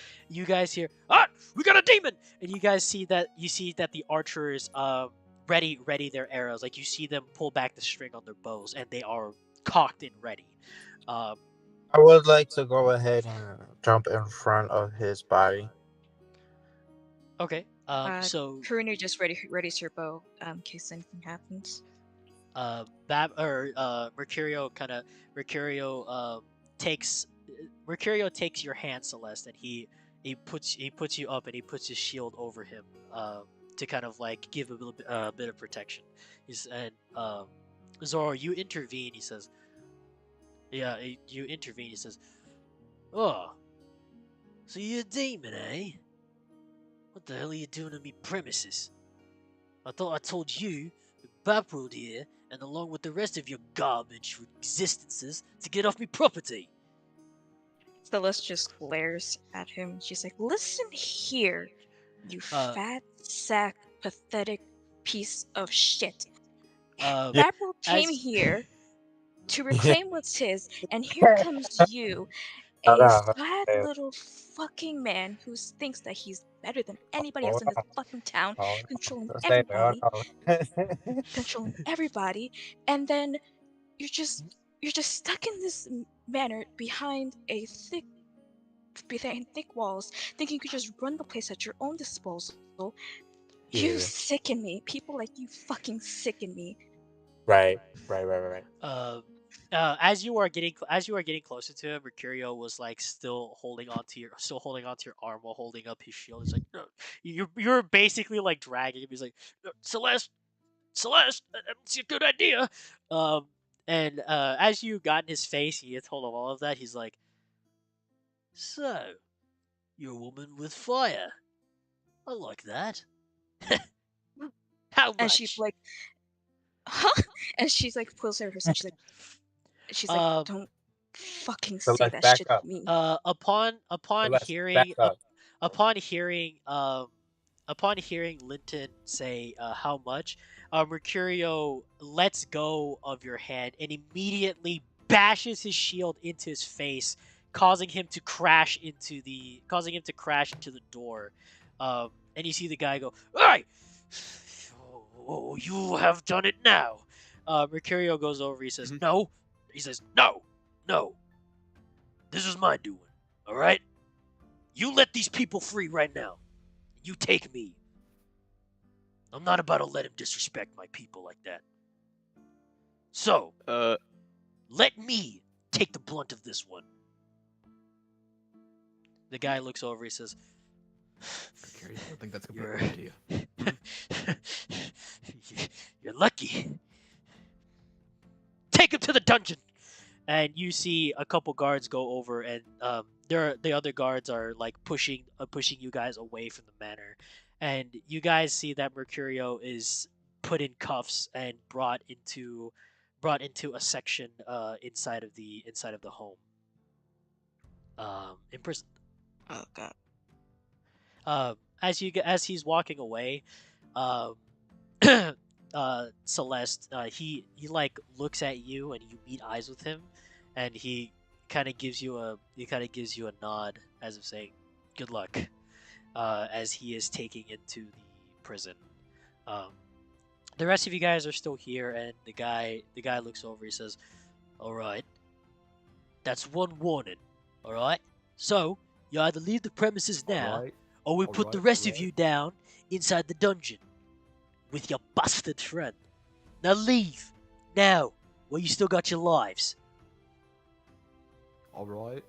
guys hear, "Ah, we got a demon!" And you see that the archers ready their arrows. Like you see them pull back the string on their bows, and they are cocked and ready. Um, I would like to go ahead and jump in front of his body. okay. So Karina just readies her bow in case anything happens. Mercurio takes Mercurio takes your hand, Celeste, and he puts you up and he puts his shield over him to kind of like give a little bit of protection. And Zoro, you intervene. He says, "Yeah, you intervene." He says, "Oh, so you're a demon, eh? What the hell are you doing on me premises? I thought I told you, Baprood here, and along with the rest of your garbage existences, to get off me property." Celeste just glares at him. She's like, "Listen here, you Uh, fat sack, pathetic piece of shit. um, Yeah. Baprold came as here to Yeah. reclaim what's his, and here comes you, Hold a on. fat Okay. little fucking man who thinks that he's better than anybody else Hold in this on. fucking town, Hold controlling on. Stay there. everybody, Hold on. controlling everybody, and then you're just you're just stuck in this manor behind thick walls, thinking you could just run the place at your own disposal. You Yeah. sicken me. People like you fucking sicken me." Right. Right. uh, as you are getting closer to him, Mercurio was like still holding onto your arm while holding up his shield. He's like, "No." You're basically like dragging him. He's like, "No, Celeste, that's a good idea." Um, and as you got in his face, he had told him all of that. He's like, "So, you're a woman with fire. I like that. How And she's much?" like, "Huh?" And she's like, pulls her hair, and she's like, Um, "Don't fucking So say let's that back shit up. to me." upon Let's back hearing up. upon hearing upon hearing Linton say how much, Mercurio lets go of your hand and immediately bashes his shield into his face, causing him to crash into the door. And you see the guy go, "Hey, oh, you have done it now." Mercurio goes over. He says, Mhm. "No." He says, "No, no. This is my doing. All right. You let these people free right now. You take me. I'm not about to let him disrespect my people like that. So, Uh, let me take the blunt of this one." The guy looks over. He says, Curious, I don't think that's a "You're, good idea. you're lucky. Take him to the dungeon." And you see a couple guards go over, and the other guards are like pushing you guys away from the manor, and you guys see that Mercurio is put in cuffs and brought into a section inside of the home, imprisoned. Oh god. As he's walking away, um, Celeste, he like looks at you and you meet eyes with him, and he kind of gives you a nod as if saying, "Good luck," as he is taking into the prison. Um, the rest of you guys are still here, and the guy looks over. He says, "All right, that's one warning. All right, so you either leave the premises All now, right. or we All put the right. rest All of you right. down inside the dungeon with your bastard friend. Now leave now, while you still got your lives." All right.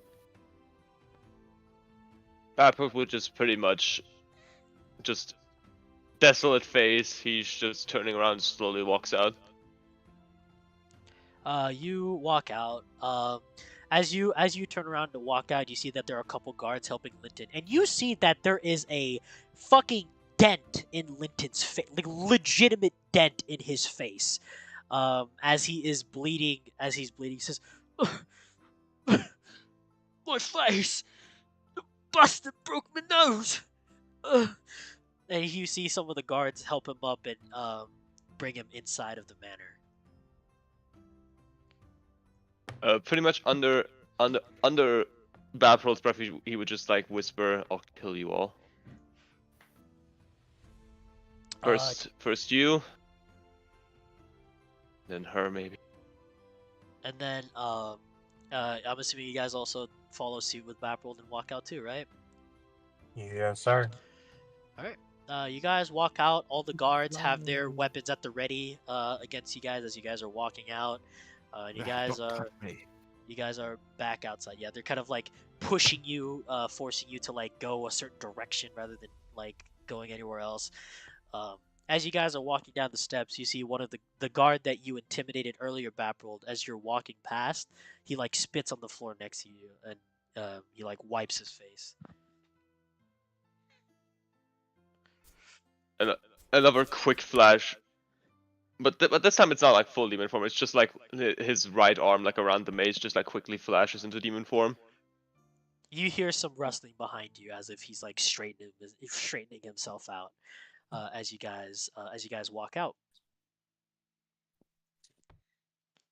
Backpack would just pretty much just desolate face. He's just turning around and slowly walks out. You walk out. As you turn around to walk out, you see that there are a couple guards helping Linton, and you see that there is a fucking dent in Linton's face, like legitimate dent in his face. As he is bleeding, he says, "My face, bastard broke my nose." And you see some of the guards help him up and bring him inside of the manor. Pretty much under Batroll's breath, he would just like whisper, "I'll kill you all. Uh, First you, then her maybe." and then I'm assuming you guys also follow suit with Baprold and walk out too, right? Yes, sir. All right. You guys walk out. All the guards have their weapons at the ready against you guys as you guys are walking out. And Don't touch me. you guys are back outside. Yeah, they're kind of like pushing you, forcing you to like go a certain direction rather than like going anywhere else. Um, as you guys are walking down the steps, you see one of the guard that you intimidated earlier, Baprold. As you're walking past, he like spits on the floor next to you, and he like wipes his face. And another quick flash, but this time it's not like full demon form. It's just like his right arm, like around the mace, just like quickly flashes into demon form. You hear some rustling behind you, as if he's like straightening himself out. As you guys walk out.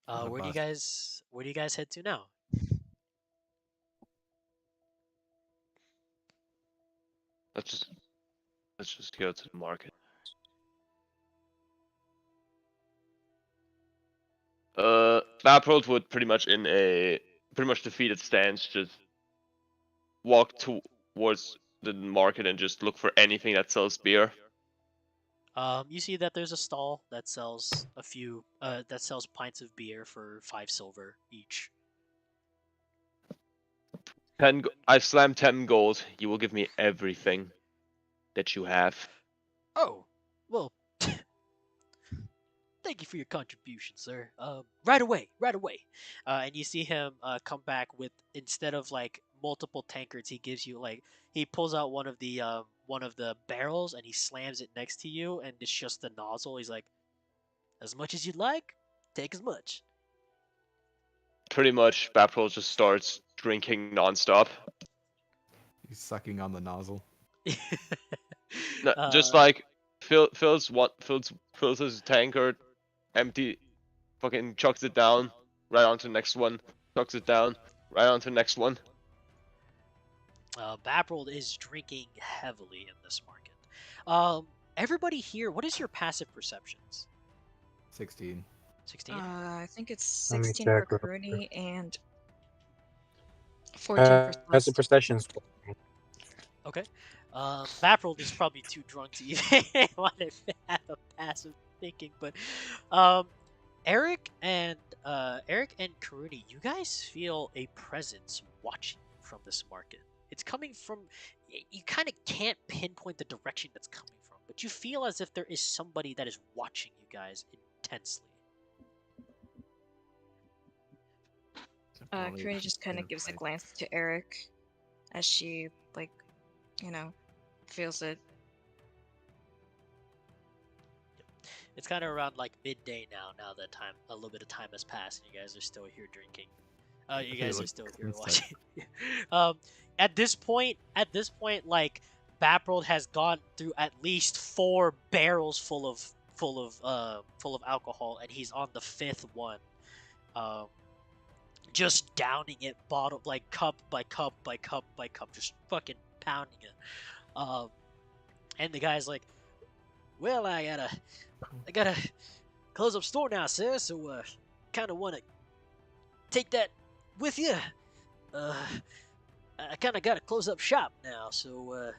On a bus. Where do you guys head to now? Let's just go to the market. Baprold would pretty much defeated stance just walk towards the market and just look for anything that sells beer. You see that there's a stall that sells that sells pints of beer for 5 silver each. I've slammed 10 gold. You will give me everything that you have. Oh, well, thank you for your contribution, sir. Right away, right away. And you see him come back with, instead of like multiple tankards, he gives you like, he pulls out one of the barrels and he slams it next to you, and it's just the nozzle. He's like, as much as you'd like, take as much. Pretty much, Baprold just starts drinking nonstop. He's sucking on the nozzle. No, just uh, like fills his tankard, empty, fucking chucks it down, right onto the next one, chucks it down, right onto the next one. Baprold is drinking heavily in this market. Everybody here, what is your passive perceptions? 16. 16? I think it's Let me 16 check for real quick. Karuni and 14 for That's the Celeste. perception score. Okay. Baprold is probably too drunk to even want to have a passive thinking, but Eric and Karuni, you guys feel a presence watching you from this market. It's coming from, you kind of can't pinpoint the direction that's coming from, but you feel as if there is somebody that is watching you guys intensely. Karuni just kind of gives a glance to Eric as she, like, feels it. It's kind of around like midday now. Now that a little bit of time has passed, and you guys are still here drinking. You He guys are looked still here inside. watching. um, at this point, like Baprold has gone through at least 4 barrels full of alcohol, and he's on the 5th one. Um, just downing it, bottle like cup by cup by cup by cup, just fucking pounding it. Um, and the guy's like, "Well, I gotta close up store now, sir. So, kind of want to take that with you. Uh, I kind of got to close up shop now, so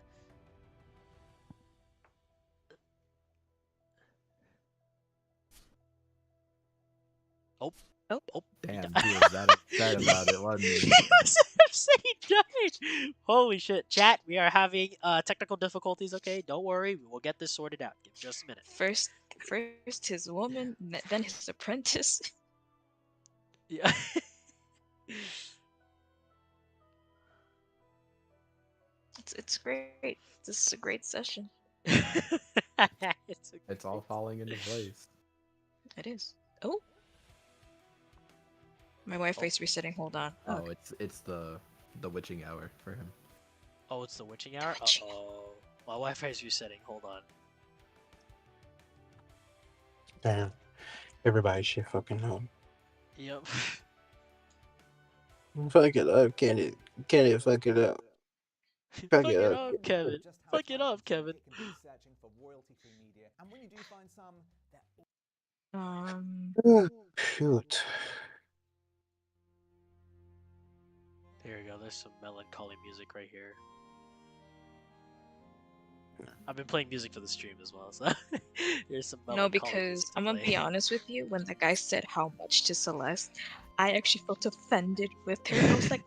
oh, Oh, oh, Damn, he was that upset about it, wasn't he he? was upset he died. Holy shit, chat! We are having technical difficulties. Okay, don't worry, we will get this sorted out. Give just a minute. first his woman, then his apprentice. Yeah. It's great. This is a great session. It's a It's all great- falling into place. It is. Oh, my Wi-Fi's resetting. Hold on. Oh, Okay. it's the witching hour for him. Oh, it's the witching hour. Witching. Oh, my Wi-Fi is resetting. Hold on. Damn. Everybody should fucking know. Yep. Fuck it up, can it? Can it fuck it up? Fuck it it up. up, Kevin. Fuck it up, Kevin. Shoot. There you go. There's some melancholy music right here. I've been playing music for the stream as well, so here's some melancholy No, because music to I'm gonna play. be honest with you. When the guy said how much to Celeste, I actually felt offended with her. I was like,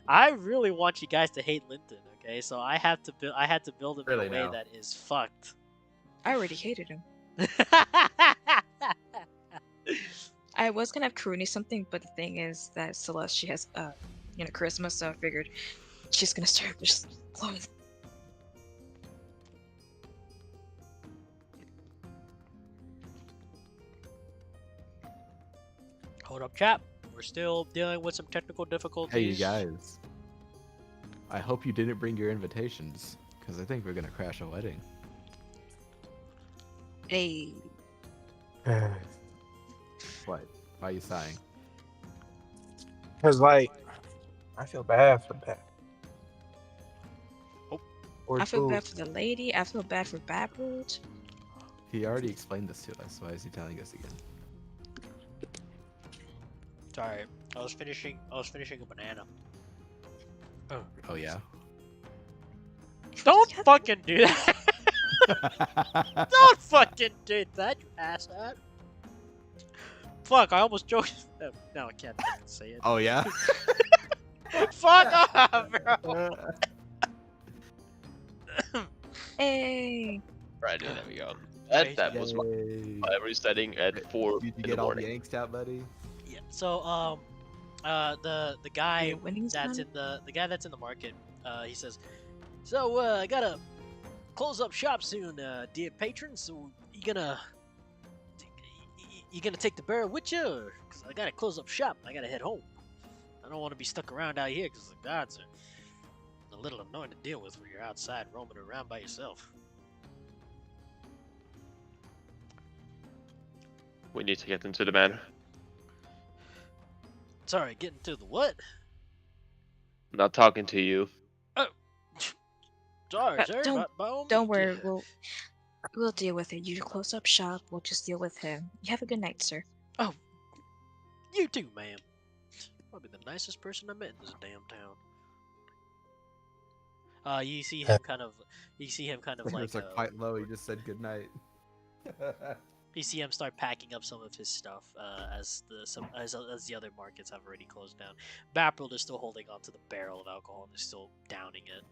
I really want you guys to hate Linton, okay? So I had to build him in Really a way now. that is fucked. I already hated him. I was gonna have Karuni something, but the thing is that Celeste, she has charisma, so I figured she's gonna start just blowing. Hold up, chap. We're still dealing with some technical difficulties. Hey, you guys. I hope you didn't bring your invitations, because I think we're gonna crash a wedding. Hey, What? Why are you sighing? Cause like, I feel bad for that. Oh. Or I feel food. bad for the lady. I feel bad for Baprold. He already explained this to us. Why is he telling us again? Sorry, I was finishing a banana. Oh yeah. Don't fucking do that. Don't fucking do that, you asshat. Fuck, I almost joked. No, I can't fucking say it. Oh yeah. Fuck off, bro. Hey, Right, there we go. Right, That was my Yay. primary setting at 4 Did you in the get all the morning. angst out, buddy? Yeah. So the guy your winnings that's done? in the guy that's in the market, he says, so I gotta close up shop soon, dear patrons. So you gonna take the barrel with you? Cause I gotta close up shop. I gotta head home. I don't want to be stuck around out here because the guards are a little annoying to deal with when you're outside roaming around by yourself. We need to get into the manor. Sorry, getting to the what? I'm not talking to you. Sorry, sir. don't- by all don't means. worry. We'll deal with it. You close up shop. We'll just deal with him. You have a good night, sir. You too, ma'am. Probably the nicest person I met in this damn town. You see him kind of like It's like quite low. He just said good night. you see him start packing up some of his stuff as the other markets have already closed down. Baprold is still holding onto the barrel of alcohol and is still downing it.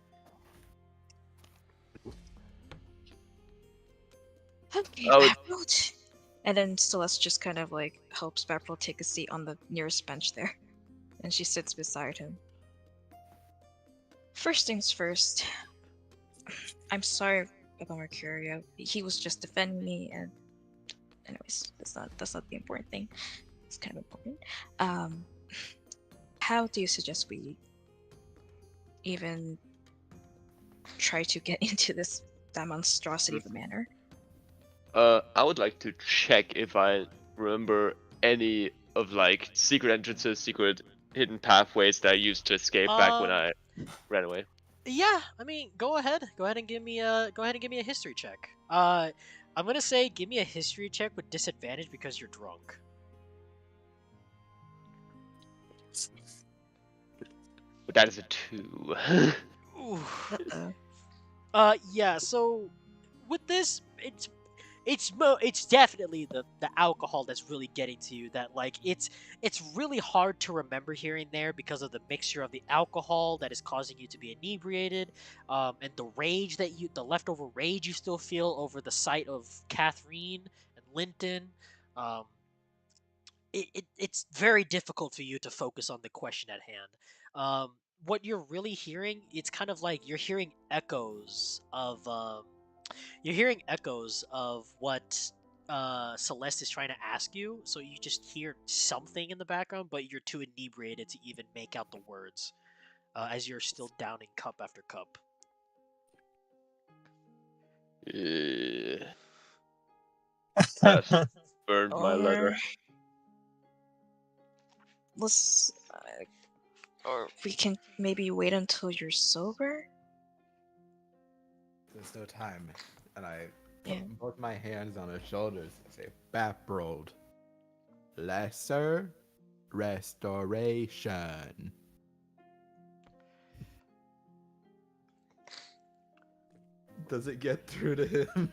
Okay, Oh, Baprold. And then Celeste just kind of like helps Baprold take a seat on the nearest bench there, and she sits beside him. First things first. I'm sorry about Mercurio. He was just defending me, and anyways, that's not the important thing. It's kind of important. Um, how do you suggest we even try to get into that monstrosity of a manor? I would like to check if I remember any of like secret entrances, secret hidden pathways that I used to escape back when Um, I ran away. yeah, I mean, go ahead. Go ahead and give me a history check. I'm gonna say give me a history check with disadvantage because you're drunk. But that is a 2. Ooh. Uh-oh. Yeah. So with this, it's definitely the alcohol that's really getting to you. That like it's really hard to remember here and there because of the mixture of the alcohol that is causing you to be inebriated, and the leftover rage you still feel over the sight of Catherine and Linton. Um, it's very difficult for you to focus on the question at hand. What you're really hearing, it's kind of like you're hearing echoes of what Celeste is trying to ask you. So you just hear something in the background, but you're too inebriated to even make out the words as you're still downing cup after cup. Yes, burned my Or letter. let's, or we can maybe wait until you're sober. There's no time. And I Yeah. put both my hands on his shoulders and say, Baprold. Lesser restoration. Does it get through to him?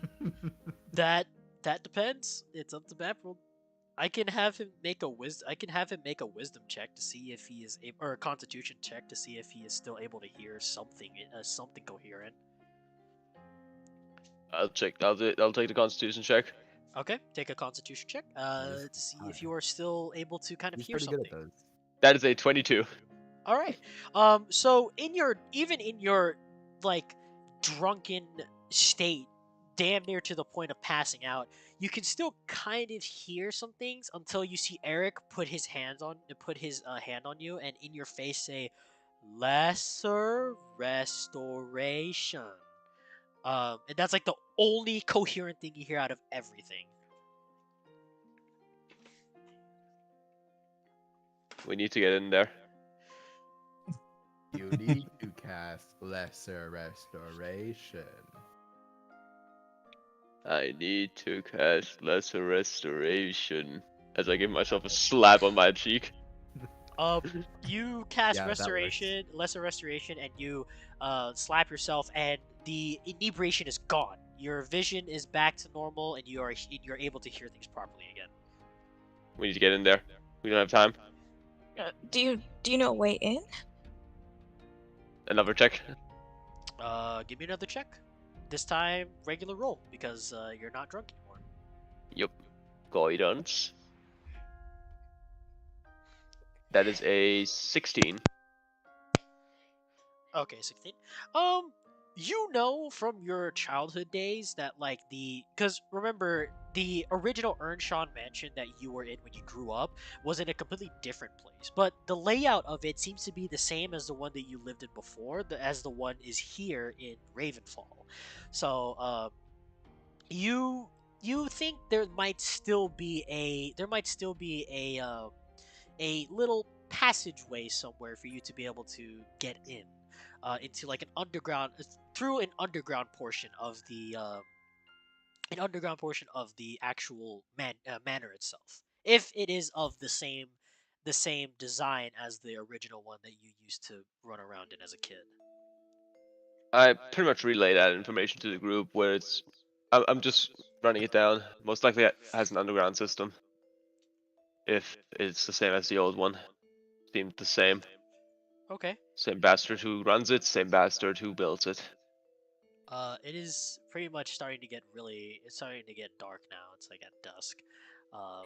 That that depends. It's up to Baffled. I can have him make a wisdom check to see if he is able, or a constitution check to see if he is still able to hear something coherent. I'll check. I'll take the Constitution check. Okay, take a constitution check Yes. to see if Alright. you are still able to kind of He's hear pretty good at something. those. That is a 22. All right. So even in your like drunken state, damn near to the point of passing out, you can still kind of hear some things until you see Eric put his hand on you and in your face say, "Lesser restoration." And that's like the only coherent thing you hear out of everything. We need to get in there. You need to cast lesser restoration. I need to cast Lesser Restoration as I give myself a slap on my cheek. You cast Yeah, that works. lesser restoration, and you slap yourself, and the inebriation is gone. Your vision is back to normal, and you're able to hear things properly again. We need to get in there. We don't have time. Do you know a way in? Another check. Give me another check. This time, regular roll because you're not drunk anymore. Yup. Guidance. That is a 16. Okay, 16. Um, you know from your childhood days that because remember the original Earnshaw mansion that you were in when you grew up was in a completely different place, but the layout of it seems to be the same as the one that you lived in before, as the one is here in Ravenfall. So, you you think there might still be a little passageway somewhere for you to be able to get in into like an underground portion of the actual manor itself, if it is of the same design as the original one that you used to run around in as a kid. I pretty much relay that information to the group where I'm just running it down. Most likely it has an underground system. If it's the same as the old one. Seemed the same. Okay. Same bastard who runs it, same bastard who builds it. It is pretty much it's starting to get dark now. It's like at dusk. Um,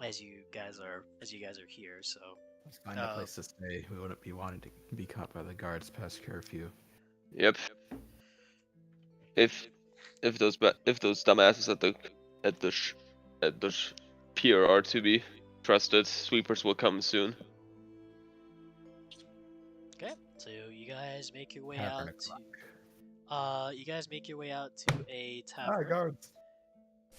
as you guys are here, so Let's find a uh, place to stay. We wouldn't be wanting to be caught by the guards past curfew. Yep. If if those dumbasses at the pier are to be trusted. Sweepers will come soon. Okay, so you guys make your way Tavern out o'clock. to. You guys make your way out to a Ah, tavern. guards.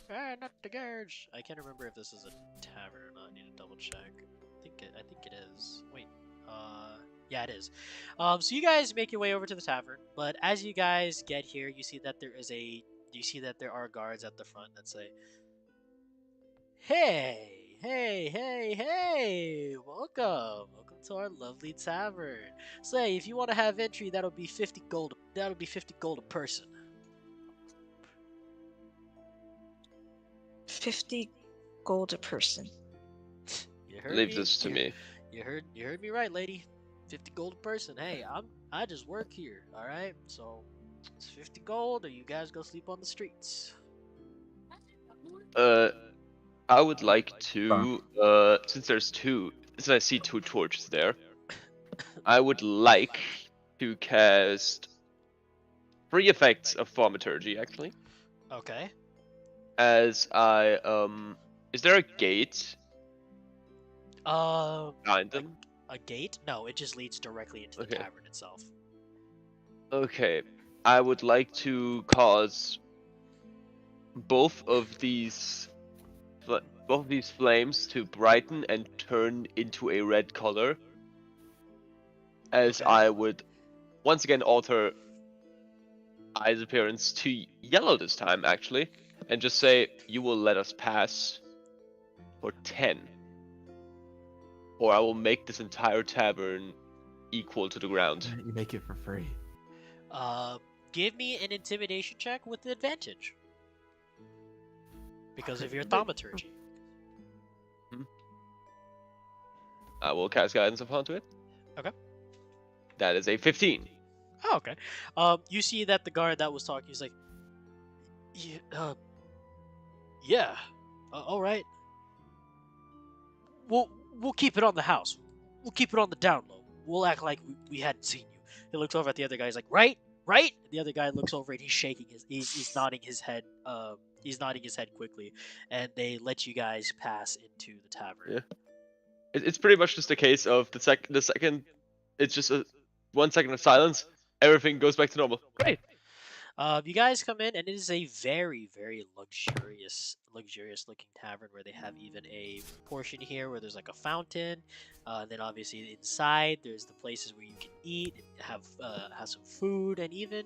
Ah, not the guards. I can't remember if this is a tavern or not. I need to double check. I think it is. Wait. Yeah, it is. So you guys make your way over to the tavern, but as you guys get here, you see that there are guards at the front that say, "Hey, hey, hey, hey! Welcome to our lovely tavern. Say, if you want to have entry, that'll be 50 gold. That'll be 50 gold a person." 50 gold a person. You heard Leave me. this to me. You heard me right, lady. 50 gold a person. Hey, I just work here, all right? So it's 50 gold, or you guys go sleep on the streets. I would like to, since I see two torches there, I would like to cast 3 effects of thaumaturgy, actually. Okay. As is there a gate behind them? A gate? No, it just leads directly into the Okay. tavern itself. Okay, I would like to cause both of these flames to brighten and turn into a red color, as Okay. I would once again alter Eye's appearance to yellow this time, actually, and just say, "You will let us pass for 10, or I will make this entire tavern equal to the ground." You make it for free. Give me an intimidation check with advantage because of your thaumaturgy. I will cast guidance onto it. Okay. That is a 15. Oh, okay. You see that the guard that was talking is like, yeah, all right. We'll keep it on the house. We'll keep it on the down low. We'll act like we hadn't seen you." He looks over at the other guy. He's like, "Right, right." And the other guy looks over and he's shaking he's nodding his head. He's nodding his head quickly, and they let you guys pass into the tavern. Yeah. It's pretty much just a case of the second. It's just a 1 second of silence. Everything goes back to normal. Great. You guys come in, and it is a very, very luxurious looking tavern where they have even a portion here where there's like a fountain. And then obviously inside there's the places where you can eat, have some food, and even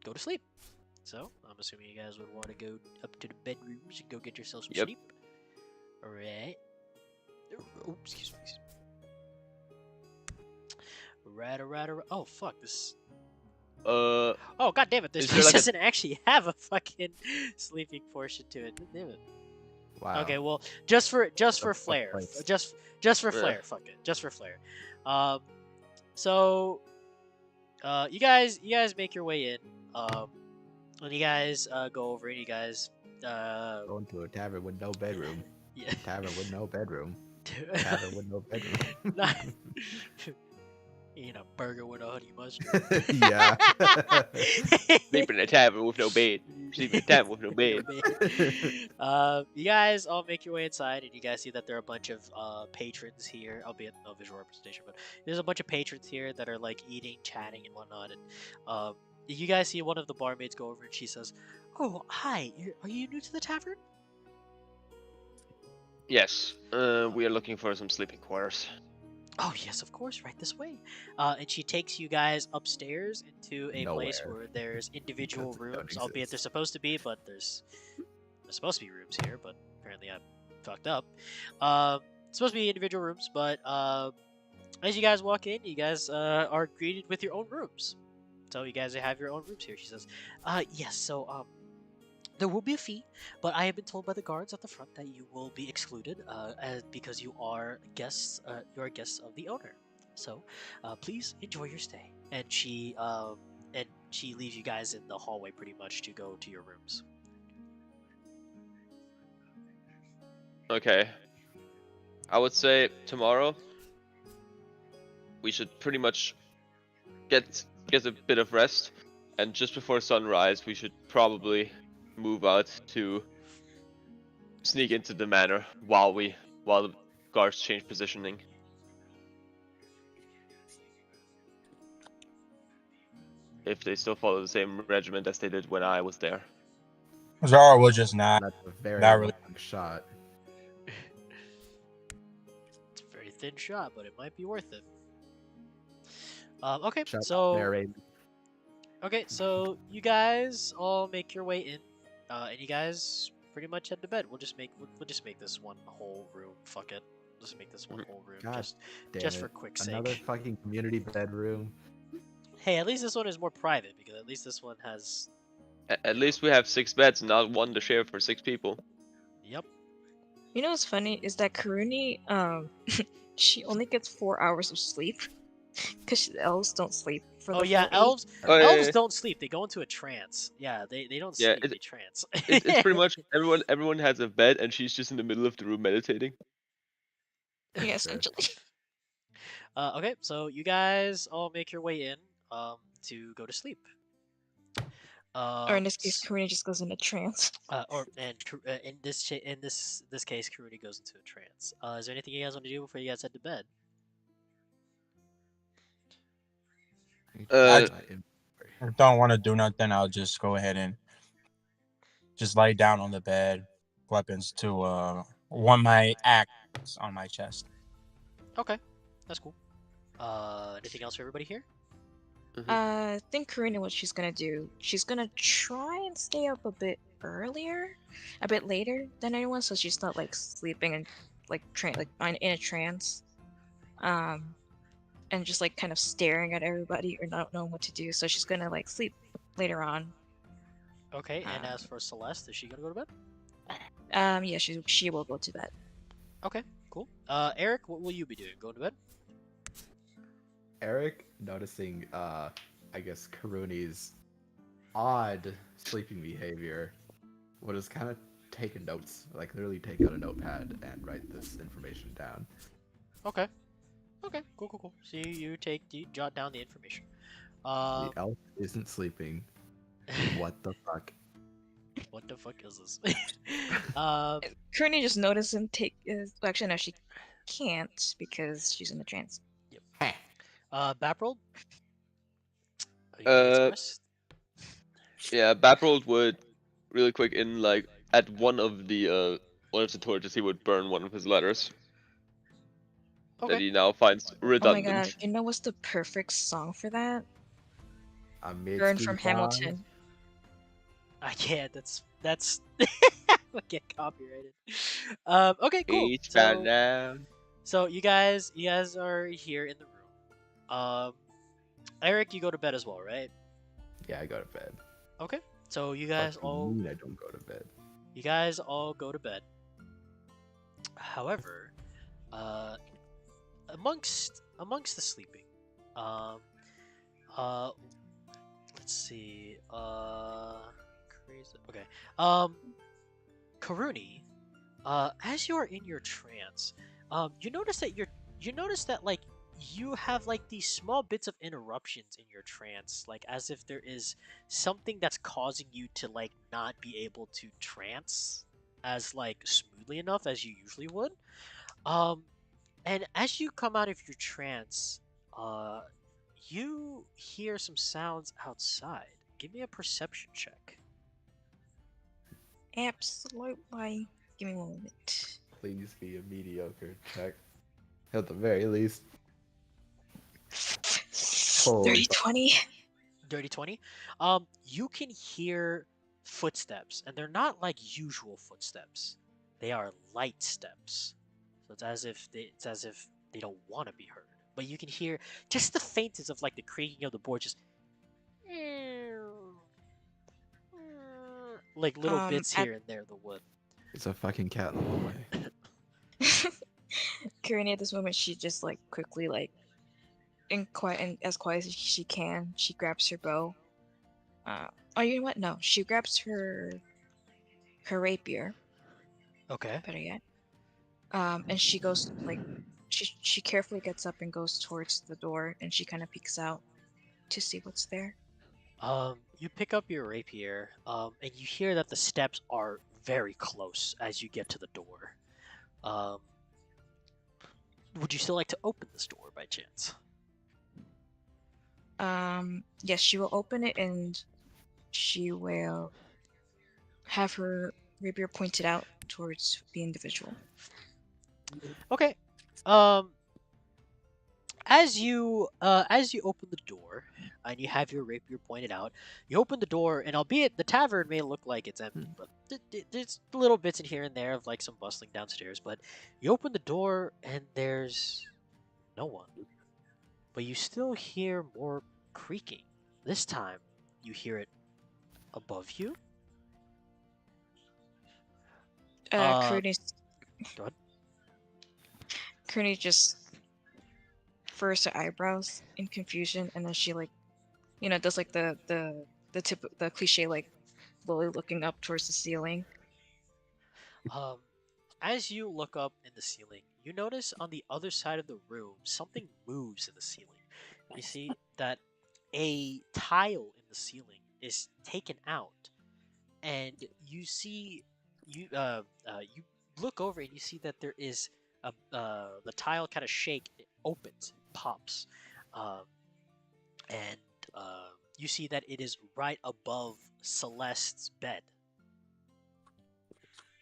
go to sleep. So I'm assuming you guys would want to go up to the bedrooms and go get yourself some Yep. sleep. All right. Oh, excuse me. Right. Oh fuck this. Oh god damn it! This Is there place like a- doesn't actually have a fucking sleeping portion to it. Damn it. Wow. Okay, well, just for fuck flair, place? just for Yeah. flair, fuck it, just for flair. So, you guys make your way in. When you guys go over and you guys Going to a tavern with no bedroom. yeah. Tavern with no bedroom. Tavern with no bedroom. Not- eating a burger with a honey mustard. Yeah. Sleep in a tavern with no bed. Sleep in a tavern with no bed. You guys all make your way inside, and you guys see that there are a bunch of patrons here, albeit no visual representation, but there's a bunch of patrons here that are like eating, chatting, and whatnot. And you guys see one of the barmaids go over, and she says, "Oh, hi. Are you new to the tavern?" Yes. We are looking for some sleeping quarters. "Oh, yes, of course, right this way." And she takes you guys upstairs into a place Nowhere. where there's individual Because they don't rooms, albeit they're exist. supposed to be, but there's supposed to be rooms here, but apparently I fucked up. It's supposed to be individual rooms, but as you guys walk in, you guys are greeted with your own rooms. So you guys have your own rooms here. She says, "Yes, so there will be a fee, but I have been told by the guards at the front that you will be excluded because you are guests. You are guests of the owner. So please enjoy your stay." And she leaves you guys in the hallway pretty much to go to your rooms. Okay. I would say tomorrow we should pretty much get a bit of rest, and just before sunrise we should probably move out to sneak into the manor while guards change positioning. If they still follow the same regiment as they did when I was there. Zoro will just not That's a very not really. long shot. It's a very thin shot, but it might be worth it. Okay, Shut up, so narrator. you guys all make your way in, and you guys pretty much head to bed. We'll just make this one whole room. Fuck it, we'll just make this one whole room God Damn just it. for quick Another sake. fucking community bedroom. Hey, at least this one is more private because at least this one has. At least we have 6 beds, not one to share for 6 people. Yep. You know what's funny is that Karuni, she only gets 4 hours of sleep because elves don't sleep for Oh the yeah, full 8. elves. Oh, Elves yeah. don't sleep. They go into a trance. Yeah, they don't Yeah, sleep. They trance. It's pretty much everyone has a bed and she's just in the middle of the room meditating. Yeah, Sure. essentially. Okay, so you guys all make your way in to go to sleep. Or in this case, Karuni just goes into trance. In this case, Karuni goes into a trance. Is there anything you guys want to do before you guys head to bed? Uh, I don't want to do nothing. I'll just go ahead and just lay down on the bed, weapons to one my axe on my chest. Okay, that's cool. Anything else for everybody here? I think Karina, what she's gonna do, she's gonna try and stay up a bit later than anyone, so she's not like sleeping and like in a trance, and just like kind of staring at everybody or not knowing what to do. So she's gonna like sleep later on. Okay, and as for Celeste, is she gonna go to bed? Yeah, she will go to bed. Okay, cool. Eric, what will you be doing? Going to bed? Eric, noticing, I guess, Karuni's odd sleeping behavior, would just kind of take notes, like literally take out a notepad and write this information down. Okay. Okay, cool. So you jot down the information. The elf isn't sleeping. What the fuck? What the fuck is this? Karina just noticed him take. Actually, no, she can't because she's in a trance. Yep. Baprold? Are you gonna get some rest? Yeah, Baprold would really quick in like at one of the torches he would burn one of his letters. Okay. That he now finds redundant. Oh my god, you know what's the perfect song for that? Burn Burn from Hamilton. I can't. That's I get copyrighted. Okay, cool. So you guys are here in the room. Eric, you go to bed as well, right? Yeah, I go to bed. Okay. So you guys all. I don't go to bed. You guys all go to bed. However, amongst the sleeping, let's see, crazy. Okay, Karuni, as you are in your trance, you notice that like you have like these small bits of interruptions in your trance, like as if there is something that's causing you to like not be able to trance as like smoothly enough as you usually would. And as you come out of your trance, you hear some sounds outside. Give me a perception check. Absolutely. Give me 1 moment. Please be a mediocre check. At the very least. 30-20. Dirty 20. You can hear footsteps, and they're not like usual footsteps. They are light steps. So it's as if they don't want to be heard. But you can hear just the faintest of like the creaking of the board, just like little bits here and there. The wood. It's a fucking cat in the hallway. Karina, at this moment, she just like quickly like, and as quiet as she can, she grabs her bow. Oh, you know what? No, she grabs her rapier. Okay. Better yet. And she goes like, she carefully gets up and goes towards the door, and she kind of peeks out to see what's there. You pick up your rapier, and you hear that the steps are very close as you get to the door. would you still like to open this door by chance? Yes, she will open it and she will have her rapier pointed out towards the individual. Okay. As you open the door and you have your rapier pointed out, you open the door, and albeit the tavern may look like it's empty, but there's little bits in here and there of like some bustling downstairs. But you open the door and there's no one, but you still hear more creaking. This time, you hear it above you. Uh, go ahead. Courtney just furrows her eyebrows in confusion, and then she does like the cliche like slowly looking up towards the ceiling. Um, as you look up in the ceiling, you notice on the other side of the room something moves in the ceiling. You see that a tile in the ceiling is taken out, and you look over and you see that there is the tile kind of shake, it opens, it pops, um, and you see that it is right above Celeste's bed.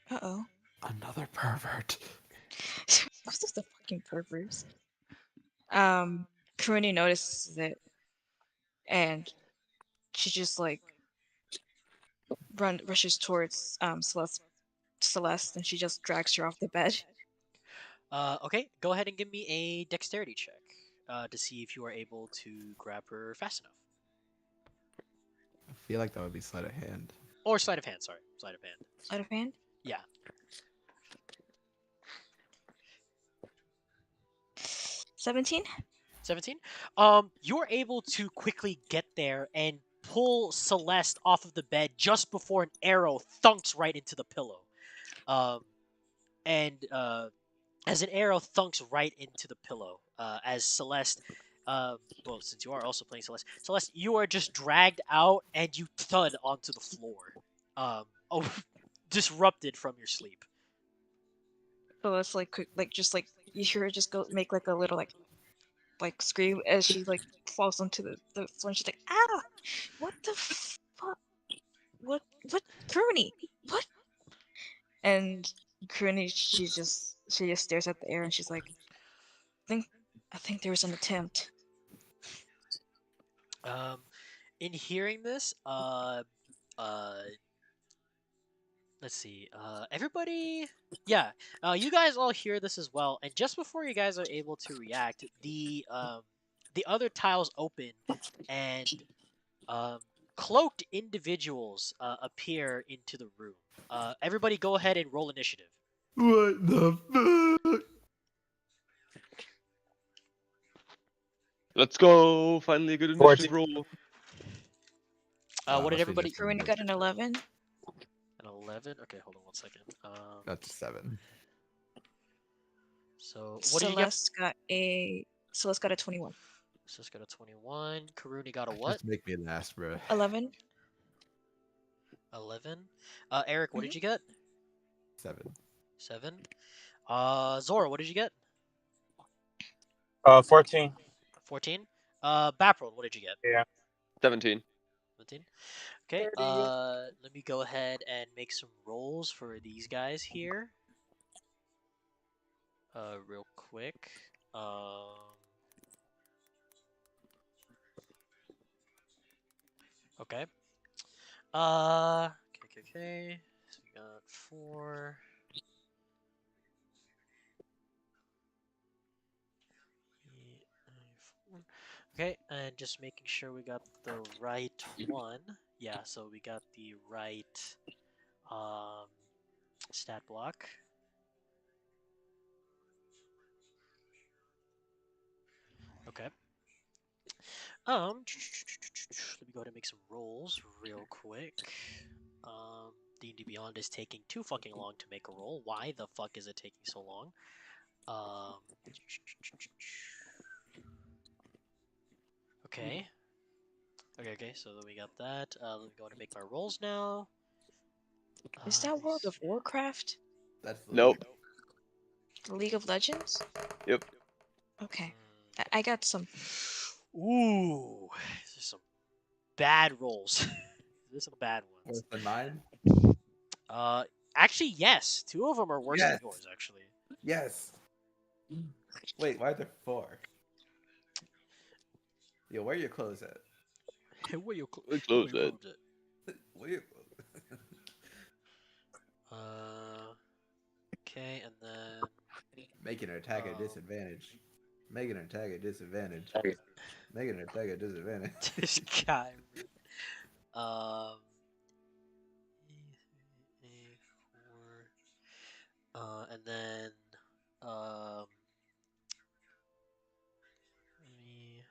Uh-oh. Another pervert. Most of the fucking perverts. Corinne notices it, and she just like rushes towards Celeste, and she just drags her off the bed. Okay, go ahead and give me a dexterity check to see if you are able to grab her fast enough. I feel like that would be sleight of hand. Or sleight of hand, sorry. Sleight of hand. Sleight of hand? Yeah. 17? 17? You're able to quickly get there and pull Celeste off of the bed just before an arrow thunks right into the pillow. And as an arrow thunks right into the pillow, as Celeste, well, since you are also playing Celeste, you are just dragged out and you thud onto the floor, disrupted from your sleep. Celeste just like you hear her just go make like a little like scream as she like falls onto the floor, and she's like, ah, what the fuck, what Cooney, what? And Cooney, she just stares at the air, and she's like, I think there was an attempt. In hearing this, let's see, everybody, yeah, you guys all hear this as well, and just before you guys are able to react, the other tiles open, and cloaked individuals appear into the room. Everybody, go ahead and roll initiative. What the fuck? Let's go! Finally a good initiative roll. What did must be everybody? just Cooney got an 11. An 11. Okay, hold on one second. That's 7. So what did you get? Celeste got a 21. Celeste got a 21. Karuni got a what? Just make me last, bro. 11. 11. Eric, what did you get? 7. 7. Zoro, what did you get? 14. 14. Baprold, what did you get? Yeah. 17. 17. Okay. 30. Let me go ahead and make some rolls for these guys here. Real quick. Okay. Okay. So we got 4. Okay, and just making sure we got the right one. Yeah, so we got the right stat block. Okay. Let me go ahead and make some rolls real quick. D&D Beyond is taking too fucking long to make a roll. Why the fuck is it taking so long? Okay. Okay, so then we got that. Let me go ahead and make my rolls now. Is that World of Warcraft? That's Nope. The League of Legends? Yep. Okay. I got some. Ooh, there's some bad rolls. There's some bad ones. Worse than mine? Uh, actually, yes. 2 of them are worse than Yes. yours. Actually. Yes. Wait, why are there 4? Yo, where are your clothes at? Where you Close where you it. close it? Where are your Okay, and then Making an attack at Um, disadvantage. Making an attack at disadvantage. Making an attack at disadvantage. this guy. Um, and then um, me.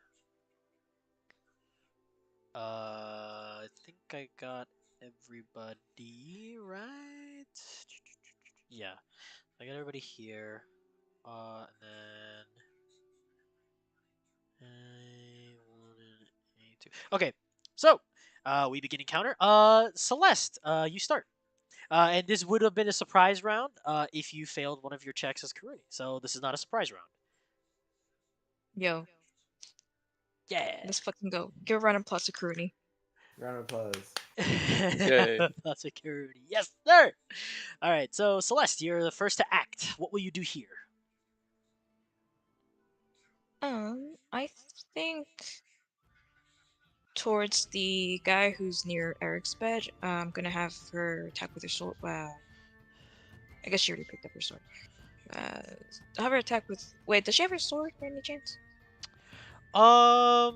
I think I got everybody right. Yeah, I got everybody here. And then A1 and A2. Okay, so we begin encounter. Celeste, you start. And this would have been a surprise round if you failed one of your checks as Karuni. So this is not a surprise round. Yo, Yeah. let's fucking go. Give a round of applause to Kuruni. Round of applause. Yay. That's a Karuni. Yes, sir. All right. So Celeste, you're the first to act. What will you do here? I think towards the guy who's near Eric's bed, I'm gonna have her attack with her sword. I guess she already picked up her sword. Have her attack with. Wait, does she have her sword by any chance? I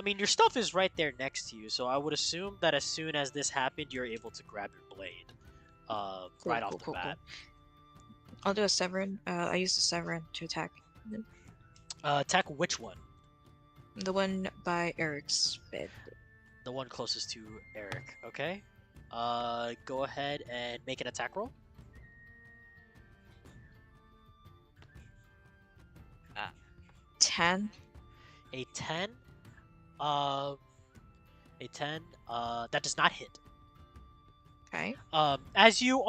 mean, your stuff is right there next to you, so I would assume that as soon as this happened, you're able to grab your blade. Right off the bat. I'll do a Severin. I use the Severin to attack. Attack which one? The one by Eric's bed. The one closest to Eric. Okay. Go ahead and make an attack roll. 10. A 10. A 10. That does not hit. Okay. As you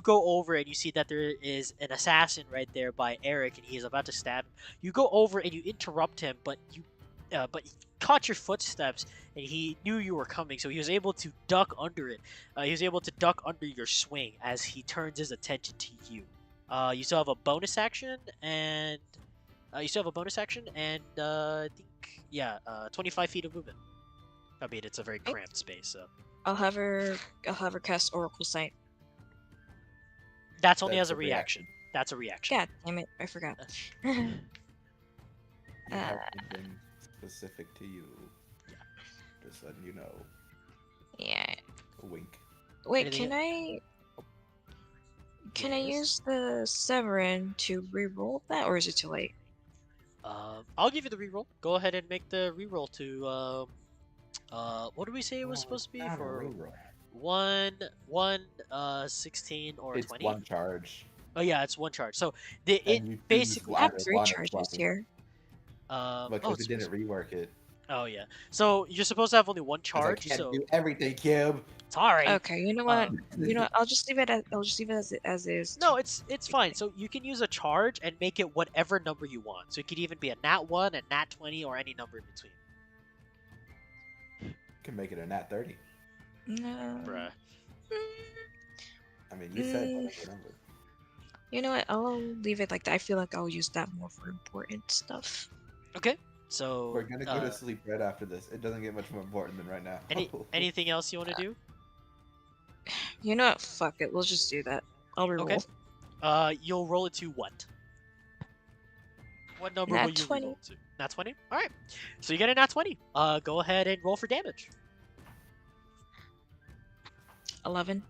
go over and you see that there is an assassin right there by Eric and he is about to stab him, you go over and you interrupt him, but he caught your footsteps and he knew you were coming, so he was able to duck under it. He was able to duck under your swing as he turns his attention to you. You still have a bonus action and I think 25 feet of movement. I mean, it's a very cramped space, so. I'll have her cast Oracle Sight. That's only That's as a a reaction. reaction. That's a reaction. God damn it, I forgot. You have something specific to you. Just letting you know. Yeah. A wink. Wait, Anything can I Yes. use the Severin to re-roll that, or is it too late? I'll give you the reroll. Go ahead and make the reroll to what did we say it was supposed to be Not a for reroll. 16 or It's 20? 1 charge. Oh yeah, it's 1 charge. So And it you choose basically I have either 3 one or charges 20. here. Because it's it didn't rework it. Oh yeah. So you're supposed to have only 1 'Cause I charge. can't So do everything, Cube. sorry. Okay, you know what? I'll just leave it as is. No, it's fine. So you can use a charge and make it whatever number you want. So it could even be a nat 1, a nat 20, or any number in between. Can make it a nat 30. No. Bruh. I mean, you said whatever number. You know what? I'll leave it like that. I feel like I'll use that more for important stuff. Okay. So We're gonna go to sleep right after this. It doesn't get much more important than right now. anything else you want to do? You know what? Fuck it. We'll just do that. I'll reroll. Okay. You'll roll it to what? What number Nat will you 20. roll to? Nat 20? Alright. So you get a nat 20. Go ahead and roll for damage. 11.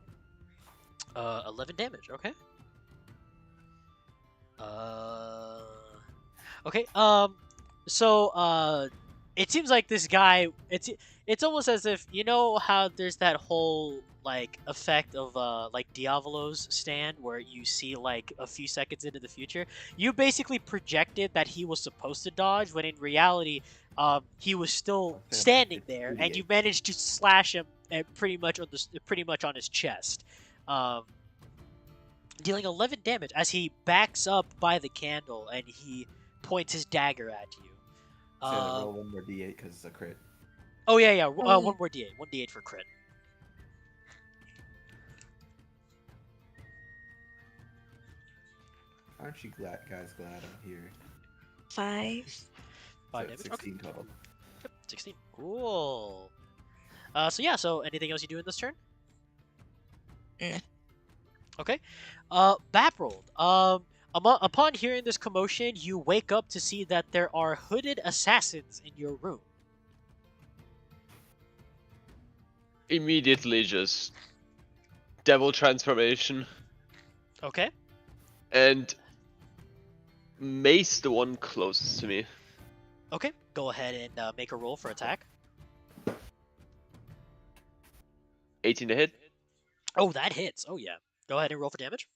11 damage, okay. Okay, so it seems like this guy, it's almost as if, you know how there's that whole like effect of like Diavolo's stand where you see like a few seconds into the future. You basically projected that he was supposed to dodge when in reality he was still standing there, and you managed to slash him pretty much on his chest. dealing 11 damage as he backs up by the candle and he points his dagger at you. So roll one more d8 because it's a crit. Oh yeah. Oh, yeah. One more d8. 1d8 for crit. Aren't you glad I'm here? 5. 5 So damage. 16 Okay. total. Yep, 16. Cool. So anything else you do in this turn? Nah. Okay. Baprold. Upon hearing this commotion, you wake up to see that there are hooded assassins in your room. Immediately just devil transformation Okay. and mace the one closest to me. Okay. Go ahead and make a roll for attack. 18 to hit. Oh, that hits. Oh yeah. Go ahead and roll for damage.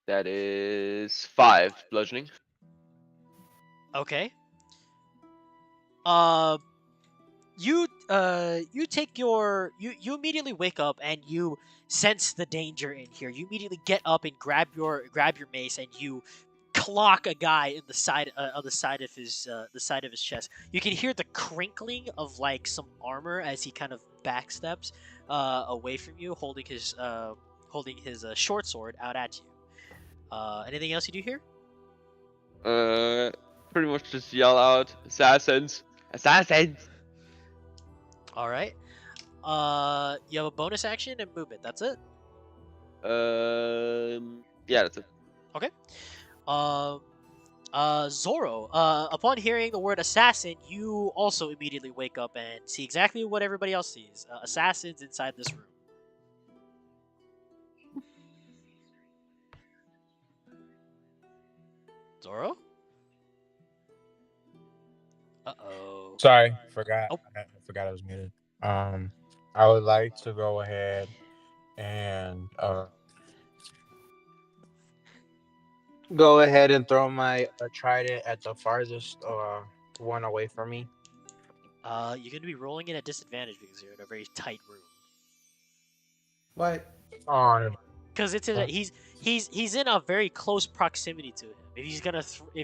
That is 5 bludgeoning. Okay. You immediately wake up and you sense the danger in here. You immediately get up and grab your mace and you clock a guy in the side on the side of his chest. You can hear the crinkling of like some armor as he kind of backsteps away from you, holding his short sword out at you. Anything else you do here? Pretty much just yell out, assassins, assassins. All right. You have a bonus action and movement. That's it. Yeah, that's it. Okay. Um. Zoro. Upon hearing the word assassin, you also immediately wake up and see exactly what everybody else sees. Assassins inside this room. Zoro. Uh-oh. Sorry, forgot. Oh. I forgot I was muted. I would like to go ahead and throw my trident at the farthest one away from me. You're gonna be rolling in at disadvantage because you're in a very tight room. What? On Because he's in a very close proximity to him. If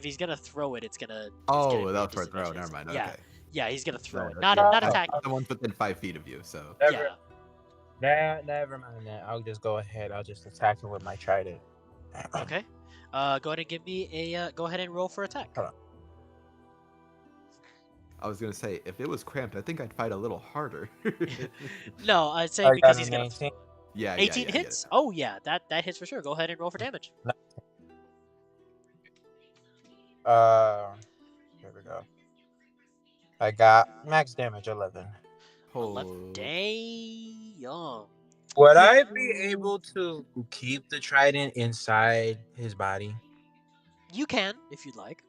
he's gonna throw it, it's gonna Oh, be a that's for a throw. disadvantage. Never mind. Yeah, Okay. yeah, he's gonna throw Right, it. Not yeah, not no, attack. the one's within 5 feet of you, so. never, Yeah. never mind that. I'll just go ahead. I'll just attack him with my trident. Okay. Go ahead and give me a. Go ahead and roll for attack. Hold on. I was gonna say, if it was cramped, I think I'd fight a little harder. No, I'd say I because got he's an gonna. 18. Yeah, 18 I get hits. it. Oh yeah, that hits for sure. Go ahead and roll for damage. Here we go. I got max damage 11. 11. Oh, Damn. Would I be able to keep the trident inside his body? You can if you'd like.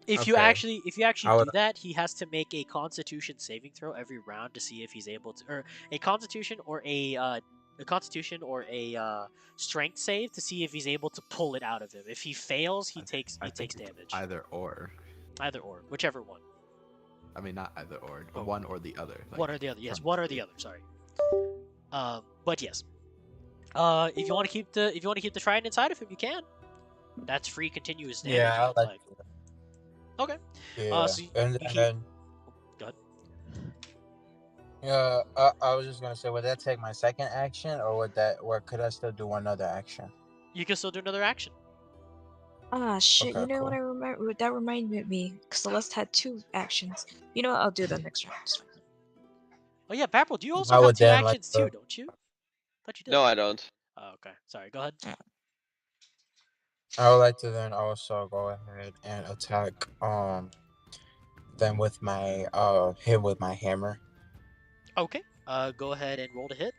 If you Okay. actually I would. do that, he has to make a Constitution saving throw every round to see if he's able to, or a Constitution or a Strength save to see if he's able to pull it out of him. If he fails, he takes I think it's damage. either or. Either or, whichever one. I mean, not either or. Oh. One or the other. Like, One or the other. Yes, from one or three. the other. Sorry. But yes. If you want to keep the trident inside of him, you can. That's free continuous damage. Yeah, if I you'd like. Okay. Yeah, So and then. Go ahead. Yeah, I was just gonna say, would that take my second action, or could I still do another action? You can still do another action. Ah, shit, Okay, you know what cool. I remember? That reminded me, because Celeste had 2 actions. You know what? I'll do that next round. It's fine. Oh yeah, Bapple, do you also I have would 2 then like actions to. too, don't you? Thought you did. No, I don't. Oh, okay. Sorry. Go ahead. I would like to then also go ahead and attack them with my hit with my hammer. Okay. Go ahead and roll to hit.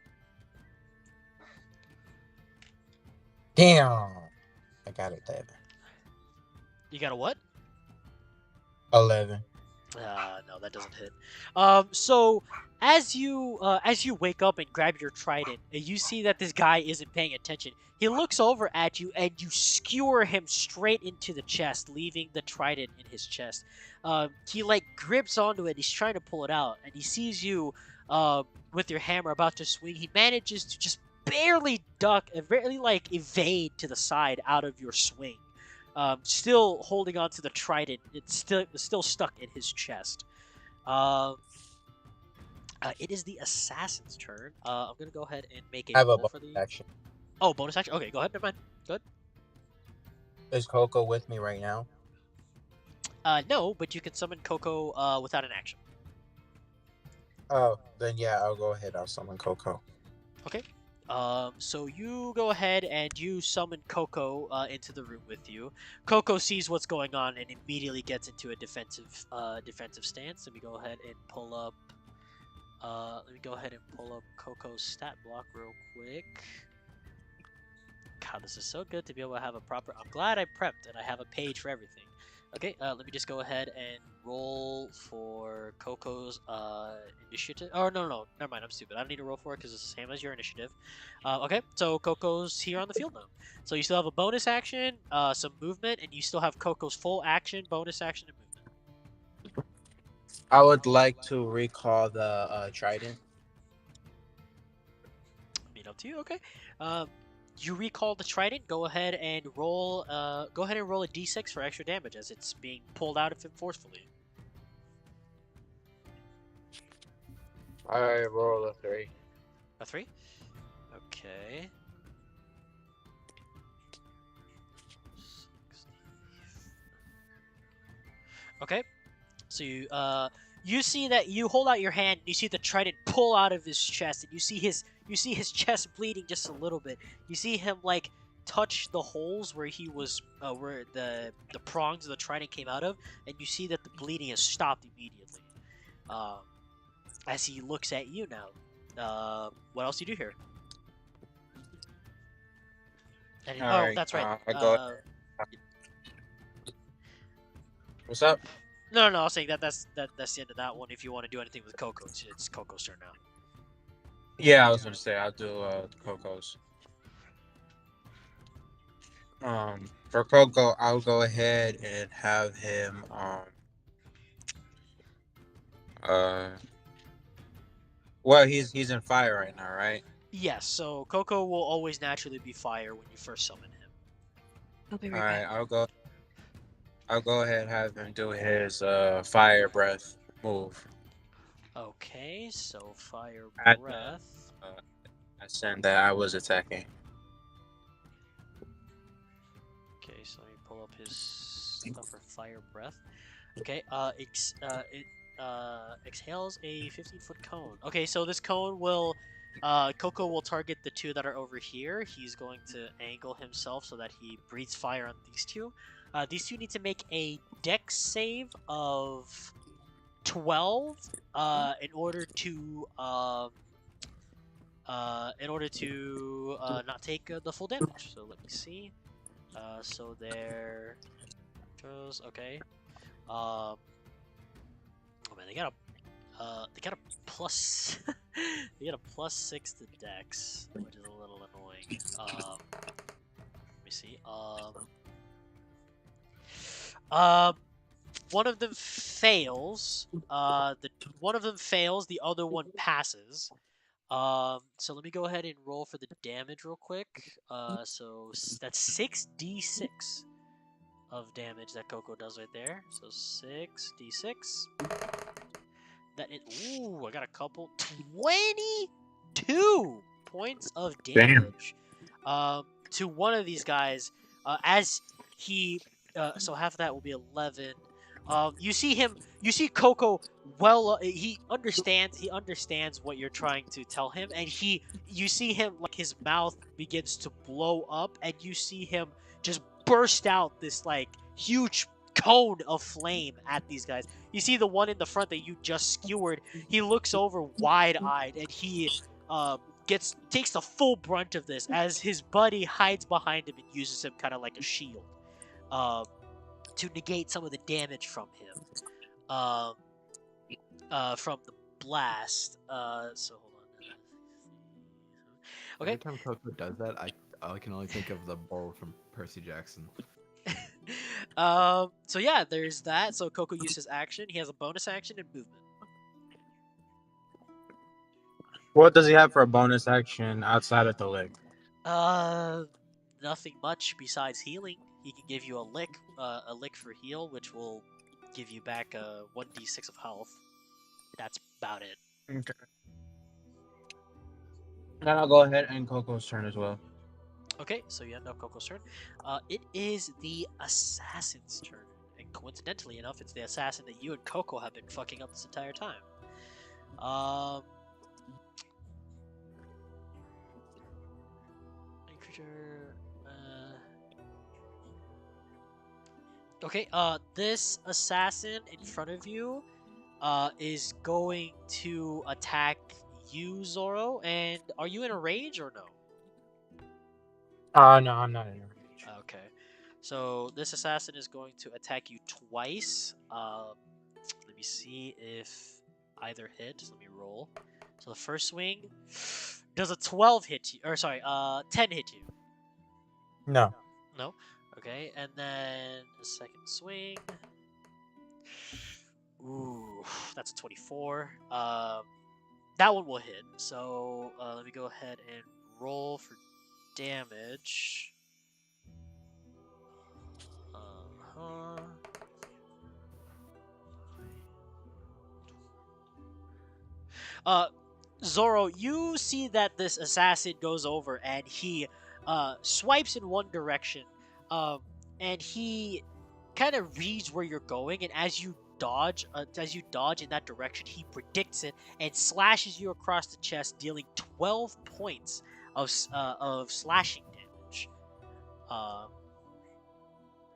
Damn, I got it there. You got a what? 11. No, that doesn't hit. So as you wake up and grab your trident, you see that this guy isn't paying attention. He looks over at you and you skewer him straight into the chest, leaving the trident in his chest. He like grips onto it. He's trying to pull it out, and he sees you with your hammer about to swing. He manages to just barely duck and barely like evade to the side out of your swing. Still holding on to the trident. It's still stuck in his chest. Um, it is the assassin's turn. I'm gonna go ahead and make a I have a roll bonus for the. action. Oh, bonus action. Okay, go ahead. Never mind. Good. Is Coco with me right now? No, but you can summon Coco without an action. Oh, then yeah, I'll go ahead. I'll summon Coco. Okay. So you go ahead and you summon Coco into the room with you. Coco sees what's going on and immediately gets into a defensive stance. Let me go ahead and pull up. Coco's stat block real quick. God, this is so good to be able to have a proper. I'm glad I prepped and I have a page for everything. Okay, let me just go ahead and roll for Coco's initiative. Oh, no, never mind. I'm stupid. I don't need to roll for it because it's the same as your initiative. Okay, so Coco's here on the field now. So you still have a bonus action, some movement, and you still have Coco's full action, bonus action, and movement. I would like to recall the trident. I mean, up to you. Okay. You recall the trident. Go ahead and roll. Go ahead and roll a d6 for extra damage as it's being pulled out of him forcefully. I roll a 3. A 3. Okay. Okay. So you see that you hold out your hand and you see the trident pull out of his chest and you see his chest bleeding just a little bit. You see him like touch the holes where he was where the prongs of the trident came out of, and you see that the bleeding has stopped immediately. As he looks at you now. What else do you do here? And, Alright, that's right. I go. What's up? No, I was saying that's the end of that one. If you want to do anything with Coco, it's Coco's turn now. Yeah, I was gonna say I'll do Coco's. For Coco, I'll go ahead and have him well, he's in fire right now, right? Yes, so Coco will always naturally be fire when you first summon him. I'll be All right right, back. I'll go ahead and have him do his fire breath move. Okay, so fire At the breath. ascent that I was attacking. Okay, so let me pull up his stuff for fire breath. Okay, it exhales a 15-foot cone. Okay, so this cone will, Coco will target the two that are over here. He's going to angle himself so that he breathes fire on these two. These two need to make a dex save of 12 in order to not take the full damage. So let me see. So they're okay. Oh man, they got a plus they got a +6 to dex, which is a little annoying. Let me see. One of them fails. One of them fails. The other one passes. So let me go ahead and roll for the damage real quick. So that's 6d6 of damage that Coco does right there. So 6d6. Ooh, I got a couple. 22 points of damage. To one of these guys, as he. So half of that will be 11. You see Coco well. He understands what you're trying to tell him, and you see him like his mouth begins to blow up, and you see him just burst out this like huge cone of flame at these guys. You see the one in the front that you just skewered. He looks over wide-eyed, and he takes the full brunt of this as his buddy hides behind him and uses him kind of like a shield. To negate some of the damage from him, from the blast. So hold on. Okay. Every time Coco does that, I can only think of the bull from Percy Jackson. So yeah, there's that. So Coco uses action. He has a bonus action and movement. What does he have for a bonus action outside of the lick? Uh, Nothing much besides healing. He can give you a lick for heal, which will give you back a 1d6 of health. That's about it. Okay. Then I'll go ahead and Coco's turn as well. Okay, so you have now Coco's turn. It is the assassin's turn, and coincidentally enough, it's the assassin that you and Coco have been fucking up this entire time. Creature. Okay. This assassin in front of you, is going to attack you, Zoro. And are you in a rage or no? No, I'm not in a rage. Okay. So this assassin is going to attack you twice. Let me see if either hit. Let me roll. So the first swing does a 12 hit you, or sorry, 10 hit you. No. No. Okay, and then the second swing. Ooh, that's a 24. That one will hit. So let me go ahead and roll for damage. Uh-huh. Zoro, you see that this assassin goes over and he swipes in one direction, and he kind of reads where you're going, and as you dodge in that direction, he predicts it and slashes you across the chest, dealing 12 points of slashing damage.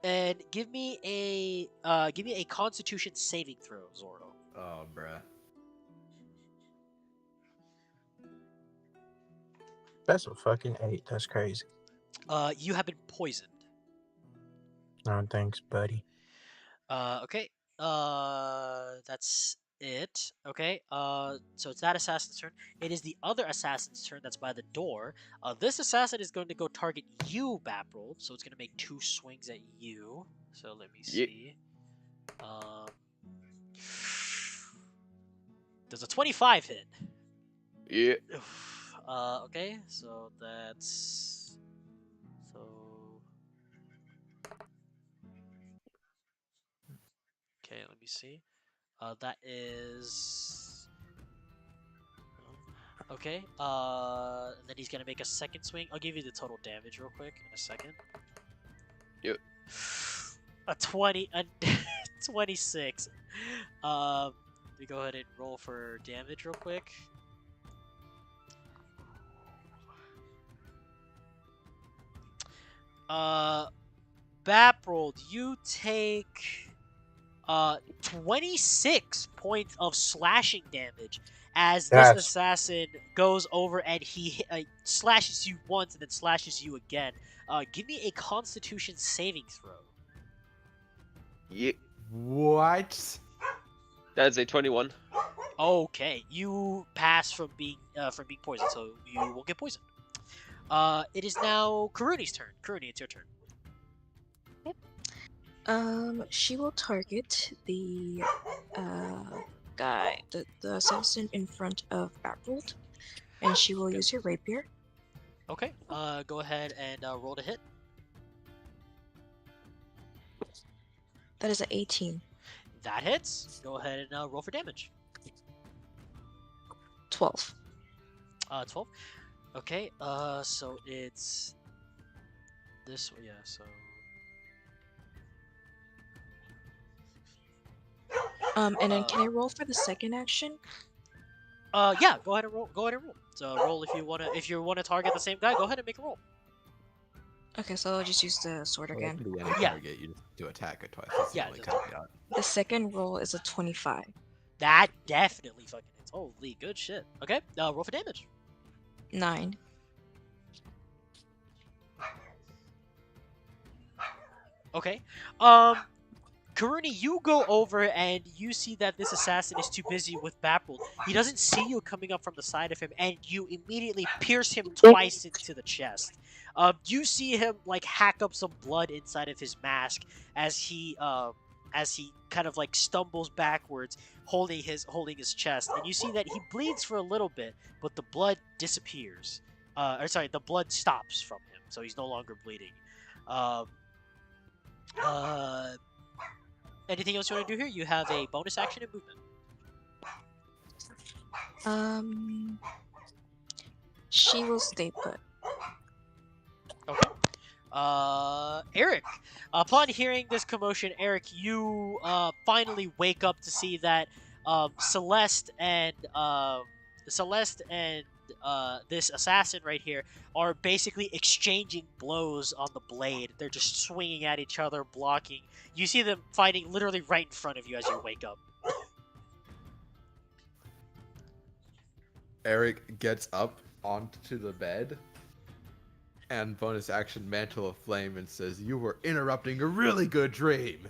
And give me a Constitution saving throw, Zoro. Oh, bruh. That's a fucking 8. That's crazy. You have been poisoned. No, thanks, buddy. Okay. That's it. Okay. So it's that assassin's turn. It is the other assassin's turn that's by the door. This assassin is going to go target you, Baprold. So it's going to make 2 swings at you. So let me Yeah. see. Does a 25 hit? Yeah. Okay. So that's so. Okay. Let me see. That is. Okay. And then he's gonna make a second swing. I'll give you the total damage real quick in a second. Yep. A 20, a 26. Let me go ahead and roll for damage real quick. Baprold, you take 26 points of slashing damage as this That's assassin goes over and he slashes you once and then slashes you again. Give me a Constitution saving throw. Yeah. What? That's a 21. Okay, you pass from being poisoned, so you won't get poisoned. It is now Karuni's turn. Karuni, it's your turn. She will target the guy, the assassin in front of Batrold, and she will use her rapier. Okay. Go ahead and roll to hit. That is an 18. That hits. Go ahead and roll for damage. 12. 12. Okay. So it's this. Yeah. So. And then can I roll for the second action? Yeah. Go ahead and roll. Go ahead and roll. So roll if you wanna target the same guy. Go ahead and make a roll. Okay, so I'll just use the sword Well, again. that could be any Yeah. target. You just do attack it twice. That's the Yeah, only just- caveat. The second roll is a 25. That definitely fucking hits. Holy good shit. Okay. Roll for damage. 9. Okay. Karuni, you go over and you see that this assassin is too busy with Baprold. He doesn't see you coming up from the side of him, and you immediately pierce him twice into the chest. You see him like hack up some blood inside of his mask as he as he kind of like stumbles backwards, holding his chest, and you see that he bleeds for a little bit, but the blood disappears. Or sorry, the blood stops from him, so he's no longer bleeding. Um, uh, Anything else you want to do here? You have a bonus action and movement. She will stay put. Okay. Eric, upon hearing this commotion, Eric, you finally wake up to see that Celeste and this assassin right here are basically exchanging blows on the blade. They're just swinging at each other, blocking. You see them fighting literally right in front of you as you wake up. Eric gets up onto the bed and bonus action Mantle of Flame and says, "You were interrupting a really good dream."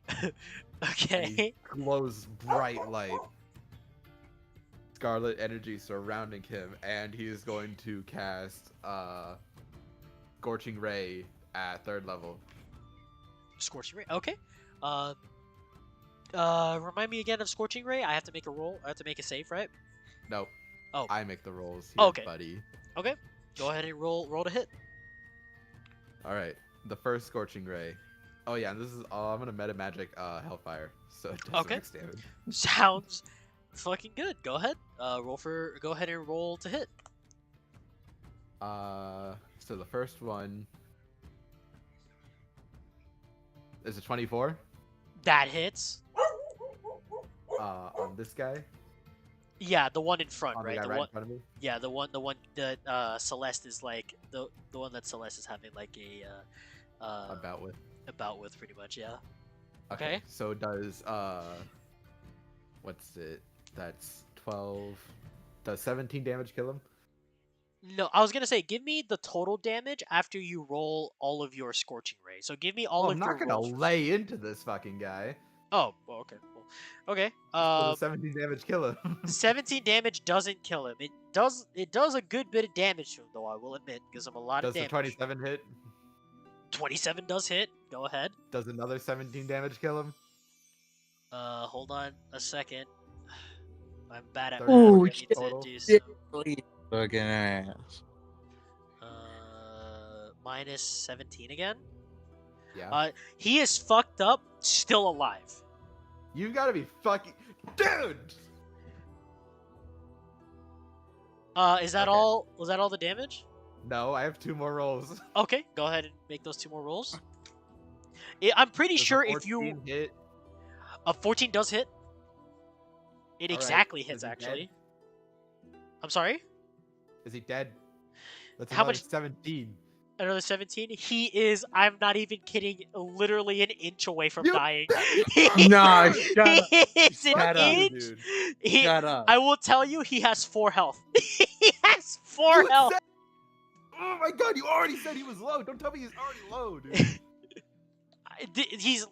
And Okay. he glows bright light. Scarlet energy surrounding him, and he is going to cast Scorching Ray at 3rd level. Scorching Ray. Okay. Remind me again of Scorching Ray. I have to make a roll. I have to make a save, right? Nope. Oh. I make the rolls here, Okay. buddy. Okay. Go ahead and roll to hit. Alright. The first Scorching Ray. Oh yeah, and this is I'm gonna meta magic Hellfire. So it does Okay. max damage. Sounds fucking good. Go ahead. Go ahead and roll to hit. So the first one is a 24. That hits. On this guy. Yeah, the one in front, On right? the guy The right one. in front of me. Yeah, the one that Celeste is like the one that Celeste is having like a About with. pretty much. Yeah. Okay. Okay. So does what's it? That's 12. Does 17 damage kill him? No, I was gonna say, give me the total damage after you roll all of your Scorching Ray. So give me all Well, of I'm your not gonna rolls. lay into this fucking guy. Oh, well, okay. Cool. Okay. Does 17 damage kill him? 17 damage doesn't kill him. It does a good bit of damage to him, though, I will admit, gives him a lot Does of the damage. 27 hit? 27 does hit. Go ahead. Does another 17 damage kill him? Hold on a second. I'm bad at 30 math. Ooh, I need shit. to total. do some. Fucking ass. Minus 17 again. Yeah. He is fucked up, still alive. You gotta be fucking dude. Is that Okay. all? Was that all the damage? No, I have 2 more rolls. Okay, go ahead and make those 2 more rolls. I'm pretty Does a sure if you 14 hit. 14 does hit. It All right, exactly is hits he dead? actually. I'm sorry. Is he dead? That's How another much- 17. Another 17. He is. I'm not even kidding. Literally an inch away from You- dying. Nah, shut up. He is an Shut up, inch. dude. Shut up. I will tell you, he has 4 health. He has 4 You health. said- Oh my god, you already said he was low. Don't tell me he's already low, dude. He's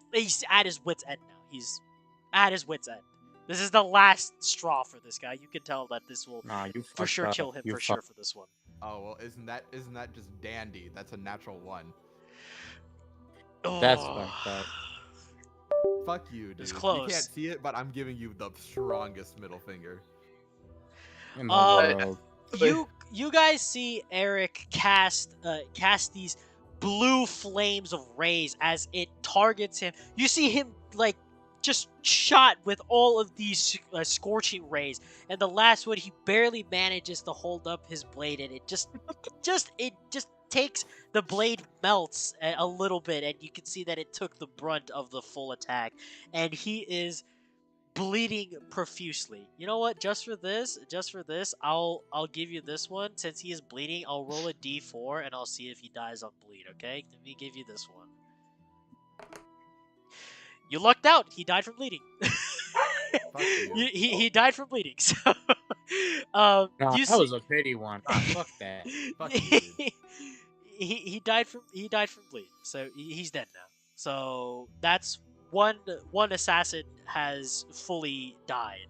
at his wit's end now. He's at his wit's end. This is the last straw for this guy. You can tell that this will Nah, you for fucked sure up. kill him You for fucked- sure for this one. Oh well, isn't that just dandy? That's a natural 1. That's Oh. fucked up. Fuck you, dude. It's You close. can't see it, but I'm giving you the strongest middle finger. In the Um, world. You guys see Eric cast these blue flames of rays as it targets him. You see him like just shot with all of these scorching rays, and the last one he barely manages to hold up his blade, and it just takes the blade melts a little bit, and you can see that it took the brunt of the full attack, and he is bleeding profusely. You know what? Just for this, I'll give you this one. Since he is bleeding, I'll roll a d4 and I'll see if he dies on bleed. Okay? Let me give you this one. You lucked out. He died from bleeding. Fuck you. He died from bleeding. So, Nah, you that was a pity one. Ah, fuck that. Fuck you, dude. he died from bleed. So he's dead now. So that's one assassin has fully died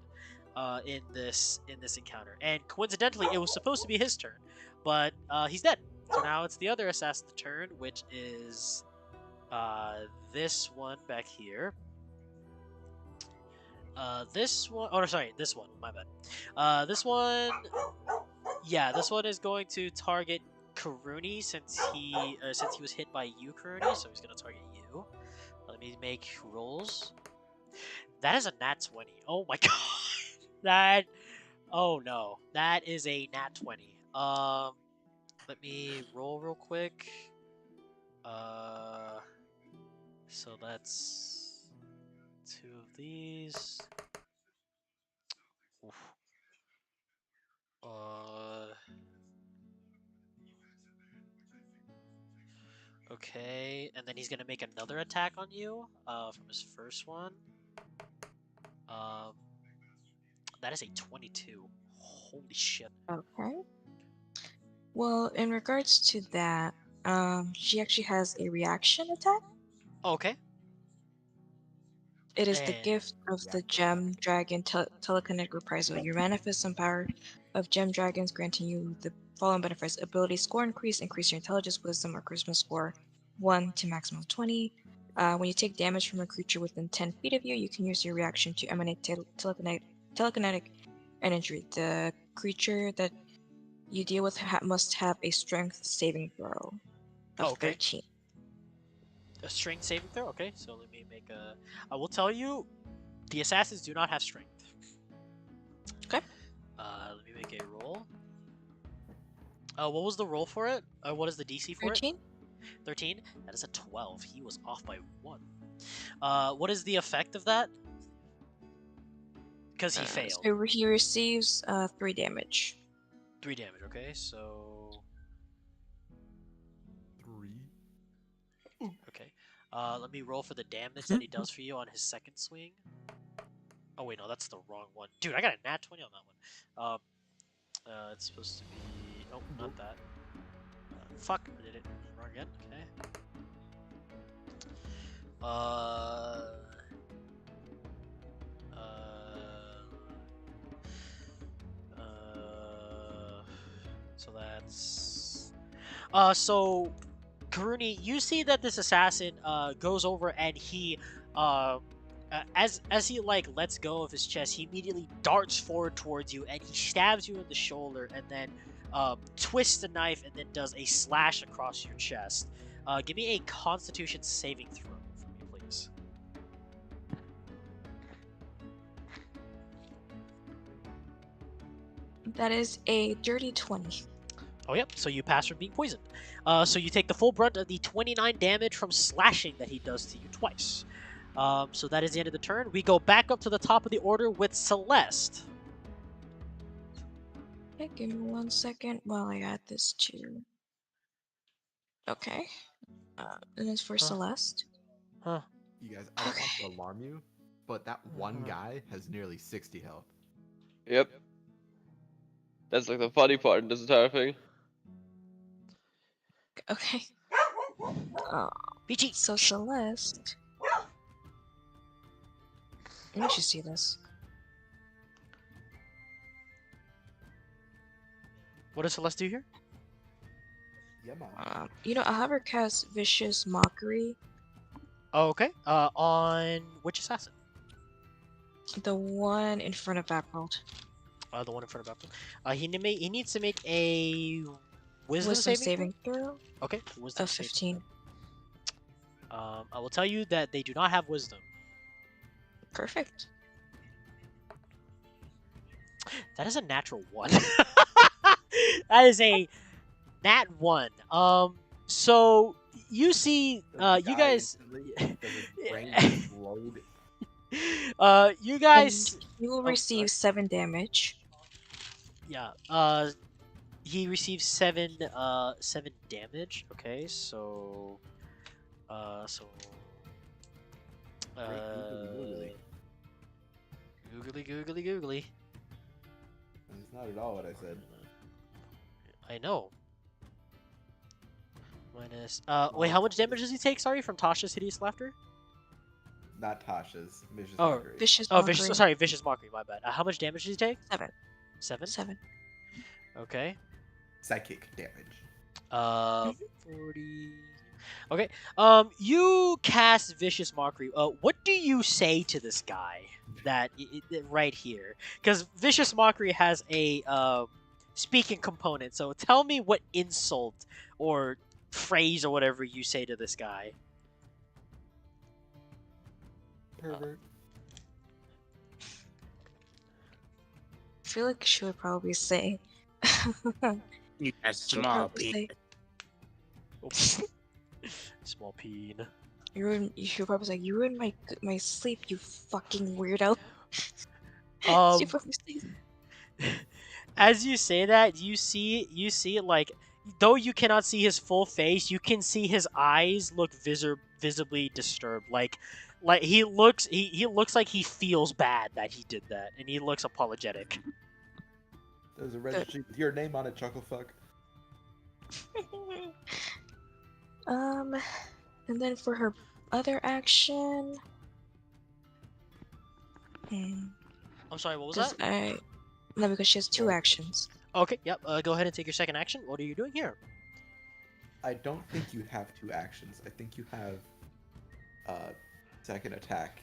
in this encounter, and coincidentally, it was supposed to be his turn, but he's dead. So now it's the other assassin's turn, which is This one back here. This one. Oh, no, sorry, this one. My bad. This one. Yeah, this one is going to target Karuni since he was hit by you, Karuni. So he's gonna target you. Let me make rolls. That is a nat 20. Oh my god. That. Oh no. That is a nat 20. Let me roll real quick. So that's 2 of these. Oof. Okay, and then he's gonna make another attack on you. From his first one. Um, that is a 22. Holy shit. Okay. Well, in regards to that, she actually has a reaction attack. Okay. It is the And gift of the Gem Dragon Telekinetic Reprisal. You manifest some power of Gem Dragons, granting you the following benefits: ability score increase your intelligence, wisdom, or charisma score 1 to maximum 20. When you take damage from a creature within 10 feet of you, you can use your reaction to emanate telekinetic energy. The creature that you deal with must have a strength saving throw of okay. 13. A strength saving throw. Okay, so let me make a. I will tell you, the assassins do not have strength. Okay. Let me make a roll. What was the roll for it? What is the DC for 13? it? 13. That is a 12. He was off by 1. What is the effect of that? Because he failed. So he receives 3 damage. 3 damage. Okay, so 3. okay. Let me roll for the damage that he does for you on his second swing. Oh wait, no, that's the wrong one. Dude, I got a nat 20 on that one. It's supposed to be. Oh, not that. Fuck, I did it wrong again. Okay. Uh. So that's. So Karuni, you see that this assassin goes over and he as he like lets go of his chest, he immediately darts forward towards you and he stabs you in the shoulder and then twists the knife and then does a slash across your chest. Give me a Constitution saving throw for me, please. That is a dirty 20. Oh, yep. So you pass from being poisoned. So you take the full brunt of the 29 damage from slashing that he does to you twice. So that is the end of the turn. We go back up to the top of the order with Celeste. Okay, give me 1 second while I add this to. Okay. And it's for Huh. Celeste. Huh. You guys, I don't want to Okay. alarm you, but that one guy has nearly 60 health. Yep. That's like the funny part in this entire thing. Okay. Peachy. So Celeste. Let me just see this. What does Celeste do here? Yeah, man. I'll have her cast Vicious Mockery. Oh, okay. On which assassin? The one in front of Backworld. The one in front of Apple. He needs to make a wisdom Wisdom saving saving throw Okay, wisdom of saving 15. throw. I will tell you that they do not have wisdom. Perfect. That is a natural 1. That is a nat 1. So you see, you guys, you guys, And he will oh, receive 7 damage. yeah. He receives 7 damage. Okay, so googly. That's not at all what I said. I know. Minus wait, how much damage does he take, sorry, from Tasha's hideous laughter? Not Tasha's. Vicious Oh, Mockery. Vicious Oh, Mockery. vicious mockery, my bad. How much damage does he take? 7. 7? 7. Okay. Psychic damage. Mhm. 40. Okay. You cast vicious mockery. What do you say to this guy right here? Because vicious mockery has a speaking component. So tell me what insult or phrase or whatever you say to this guy. Pervert. I feel like she would probably say. You got She would small probably penis. say. Small peen. You should probably say, you ruined my sleep, you fucking weirdo. She Um, probably say as you say that, you see like though you cannot see his full face, you can see his eyes look visibly disturbed. Like he looks like he feels bad that he did that, and he looks apologetic. There's a Good. registry with your name on it, Chucklefuck. And then for her other action, I'm sorry, what was because that? no, because she has two actions. Okay, yep. Go ahead and take your second action. What are you doing here? I don't think you have two actions. I think you have second attack.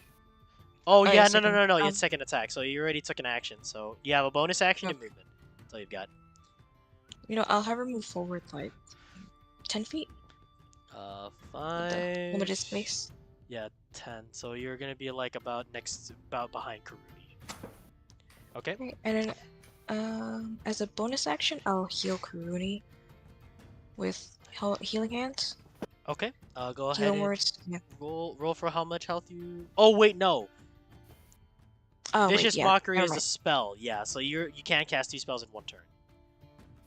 Oh Oh, yeah, yeah, no. second. It's second attack. So you already took an action. So you have a bonus action and Okay. movement. That's all you've got. You know, I'll have her move forward like 10 feet. The 5. limited space. Yeah, 10. So you're gonna be like about behind Karuni. Okay. Right, and then as a bonus action, I'll heal Karuni with healing hands. Okay. Go ahead Healing and words. Yeah. roll for how much health you. Oh wait, no. Oh Vicious wait, yeah. Mockery Never is a mind. spell. Yeah, so you can't cast 2 spells in 1 turn.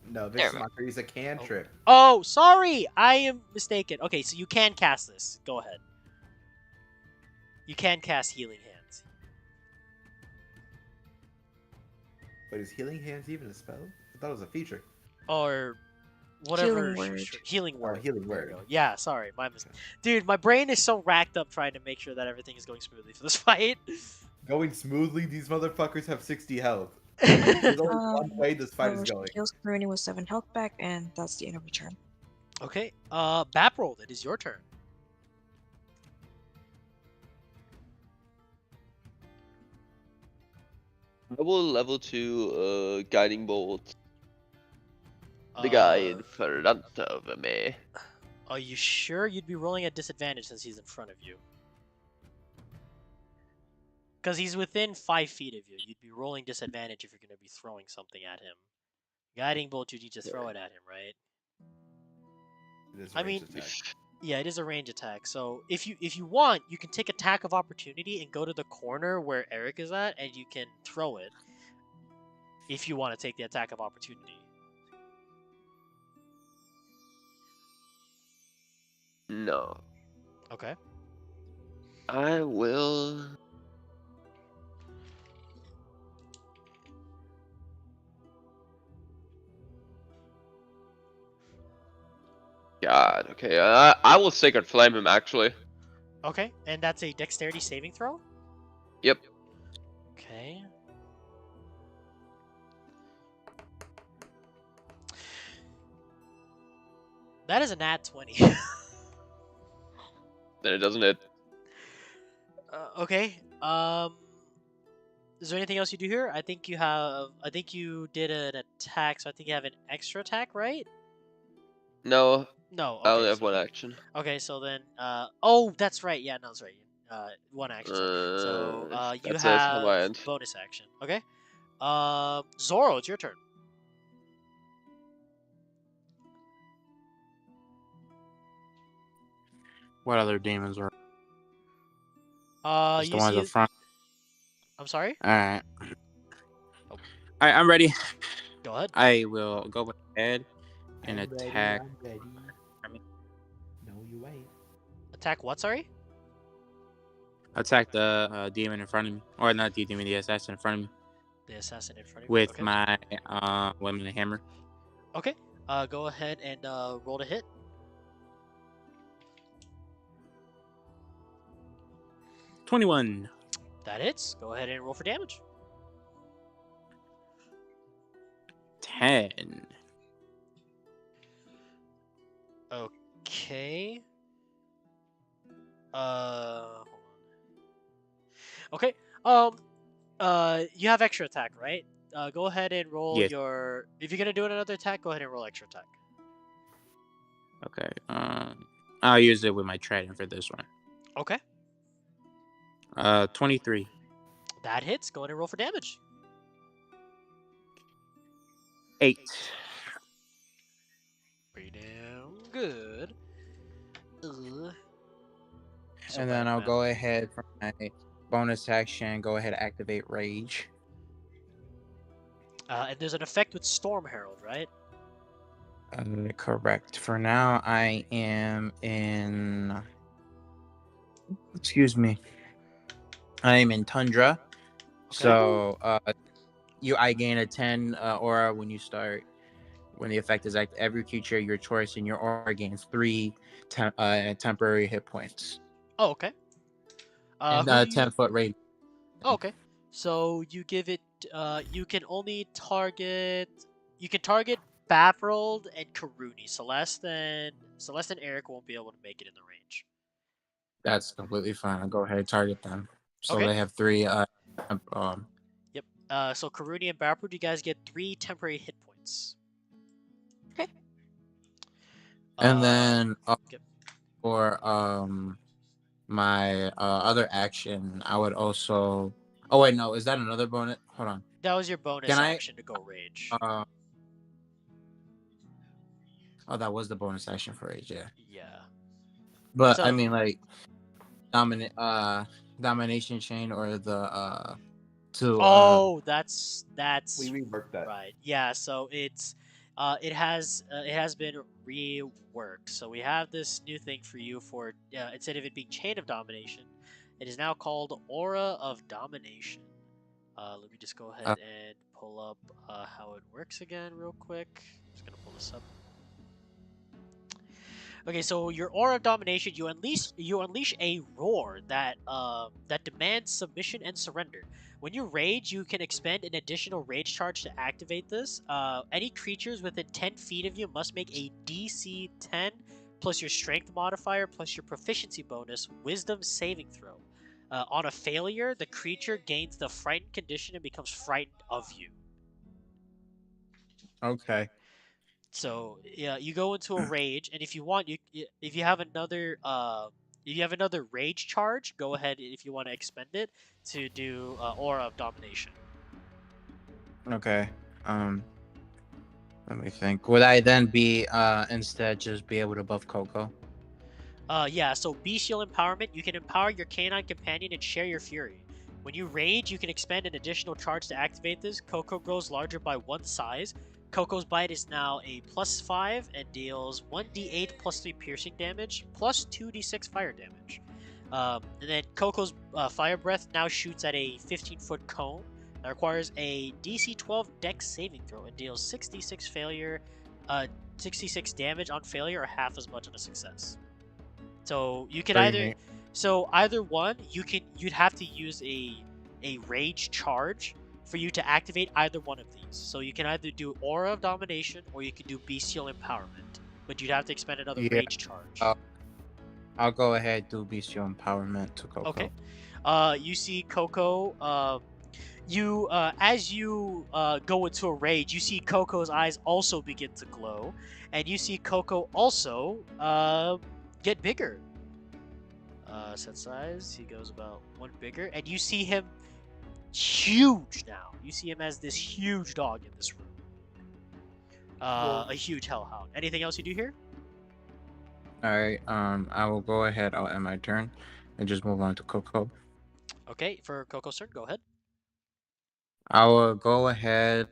No, Never Vicious mind. Mockery is a cantrip. Oh, sorry, I am mistaken. Okay, so you can cast this. Go ahead. You can cast Healing Hands. But is Healing Hands even a spell? I thought it was a feature. Or whatever. Healing word. Healing Word. Healing There we Word. go. Yeah, sorry, my mistake. Dude, my brain is so racked up trying to make sure that everything is going smoothly for this fight. Going smoothly, these motherfuckers have 60 health. Okay. There's only one way this fight is So going. she heals Karuni with 7 health back, and that's the end of her turn. Okay, Baproll, it is your turn. I will level 2 guiding bolt the guy in front of me. Are you sure you'd be rolling at disadvantage since he's in front of you? Because he's within 5 feet of you. You'd be rolling disadvantage if you're going to be throwing something at him. Guiding bolt, you need to throw it at him, right? It is I a ranged mean, attack. yeah, it is a range attack. So if you want, you can take attack of opportunity and go to the corner where Eric is at, and you can throw it. If you want to take the attack of opportunity. No. Okay. I will. God, okay. I will Sacred Flame him, actually. Okay, and that's a dexterity saving throw? Yep. Okay. That is a nat 20. Then it doesn't hit. Okay. Is there anything else you do here? I think you did an attack, so I think you have an extra attack, right? No, No. I only Okay. have one action. Okay, so then oh, that's right. Yeah, no, that's right. One action. So you That's it on my have end. bonus action. Okay. Zoro, it's your turn. What other demons are? Just the You ones see. up front. I'm sorry. All right. Oh. All right, I'm ready. Go ahead. I will go ahead and I'm ready, attack. I'm ready. No, you ain't. Attack what? Sorry. Attack the demon in front of me, or not the demon, the assassin in front of me The assassin in front of you. with Okay. my women hammer. Okay. Go ahead and roll to hit. 21. That hits. Go ahead and roll for damage. 10. Okay. Hold on. Okay. Um. You have extra attack, right? Go ahead and roll Yes. your. If you're gonna do another attack, go ahead and roll extra attack. Okay. I'll use it with my trident for this one. Okay. 23. That hits. Go ahead and roll for damage. 8. Pretty damn good. Ugh. So And bad then at I'll math. go ahead for my bonus action. Go ahead and activate Rage. And there's an effect with Storm Herald, right? Correct. For now, I am in. Excuse me. I am in Tundra. Okay. So, I gain a 10 aura when you start. When the effect is active, every creature your choice in your aura gains 3 temporary hit points. Oh, okay. And Who do you? 10-foot radius. Oh, okay. So you give it. You can only target. You can target Baffrold and Karuni. Celeste and Eric won't be able to make it in the range. That's completely fine. I'll go ahead and target them. So Okay. they have 3 Yep. So Karuni and Baffrold, you guys get 3 temporary hit points. Okay. and then Yep. for my other action, I would also. Oh wait, no, is that another bonus? Hold on. That was your bonus Can I? action to go rage. Uh, oh, that was the bonus action for Rage, yeah. Yeah. But I So mean, like domination chain or the to Oh, that's We reworked that. right. Yeah, so it has been reworked. So we have this new thing for you for instead of it being Chain of Domination, it is now called Aura of Domination. Let me just go ahead and pull up how it works again real quick. I'm just gonna pull this up. Okay, so your Aura of Domination, you unleash a roar that demands submission and surrender. When you rage, you can expend an additional rage charge to activate this. Any creatures within 10 feet of you must make a DC 10 plus your Strength modifier plus your proficiency bonus Wisdom saving throw. On a failure, the creature gains the frightened condition and becomes frightened of you. okay. So yeah, you go into a rage, and if you want, if you have another rage charge, go ahead if you want to expend it to do Aura of Domination. Okay. Let me think. Would I then be instead just be able to buff Coco? Yeah. So Bestial Empowerment, you can empower your canine companion and share your fury. When you rage, you can expend an additional charge to activate this. Coco grows larger by 1 size. Coco's bite is now a +5 and deals 1d8 +3 piercing damage, plus 2d6 fire damage. And then Coco's fire breath now shoots at a 15-foot cone that requires a DC 12 Dex saving throw and deals 66 damage on failure or half as much on a success. So you could either, either one, you'd have to use a rage charge for you to activate either one of these. So you can either do Aura of Domination or you can do Bestial Empowerment, but you'd have to expend another rage charge. I'll go ahead do Bestial Empowerment to Coco. Okay. You see Coco. As you go into a rage, you see Coco's eyes also begin to glow, and you see Coco also get bigger. Set size, he goes about 1 bigger, and you see him huge now. You see him as this huge dog in this room. A huge hellhound. Anything else you do here? Alright, I will go ahead, I'll end my turn and just move on to Coco. Okay, for Coco's turn, go ahead. I will go ahead,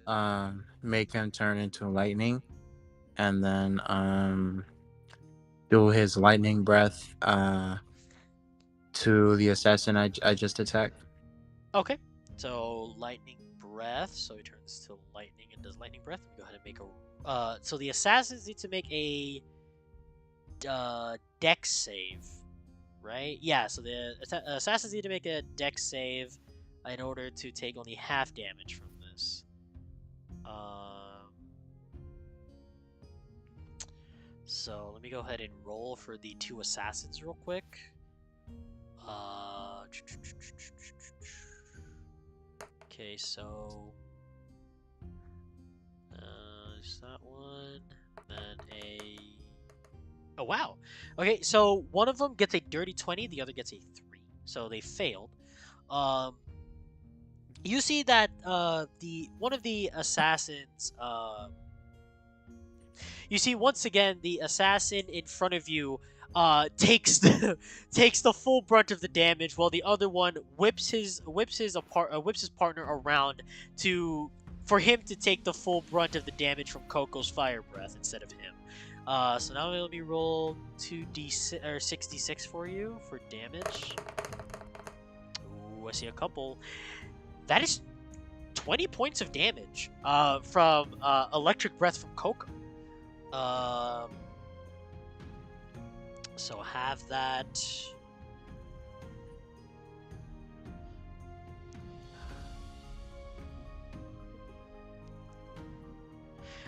make him turn into lightning, and then do his lightning breath to the assassin I just attacked. Okay, so lightning breath. So he turns to lightning and does lightning breath. Go ahead and make a. So the assassins need to make a Dex save, right? Yeah. So the assassins need to make a Dex save in order to take only half damage from this. So let me go ahead and roll for the 2 assassins real quick. Okay, so there's that one. Then a. Oh wow. Okay, so one of them gets a dirty 20, the other gets a 3. So they failed. Um, you see that the one of the assassins you see once again the assassin in front of you takes the takes the full brunt of the damage, while the other one whips his partner around to for him to take the full brunt of the damage from Coco's fire breath instead of him. So now let me roll 2d6 or 66 for you for damage. Ooh, I see a couple. That is 20 points of damage from electric breath from Coco. So have that.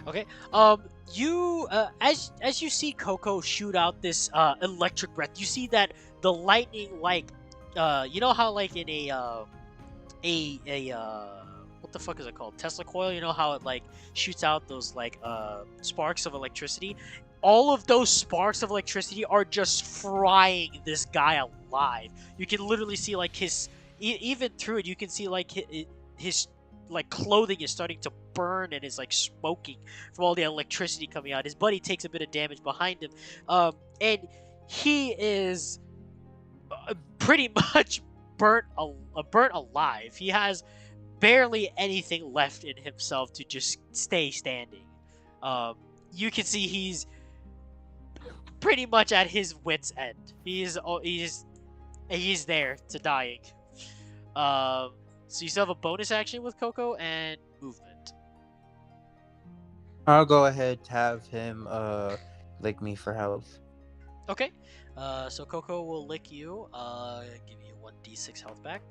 Okay. You as you see Coco shoot out this electric breath, you see that the lightning, like, you know how like in a what the fuck is it called? Tesla coil. You know how it like shoots out those like sparks of electricity. All of those sparks of electricity are just frying this guy alive. You can literally see like his even through it. You can see like his like clothing is starting to burn and is like smoking from all the electricity coming out. His buddy takes a bit of damage behind him, and he is pretty much burnt alive. He has barely anything left in himself to just stay standing. You can see he's pretty much at his wits' end. He's there to dying. So you still have a bonus action with Coco and movement. I'll go ahead to have him lick me for health. Okay. So Coco will lick you. Give you 1d6 health back.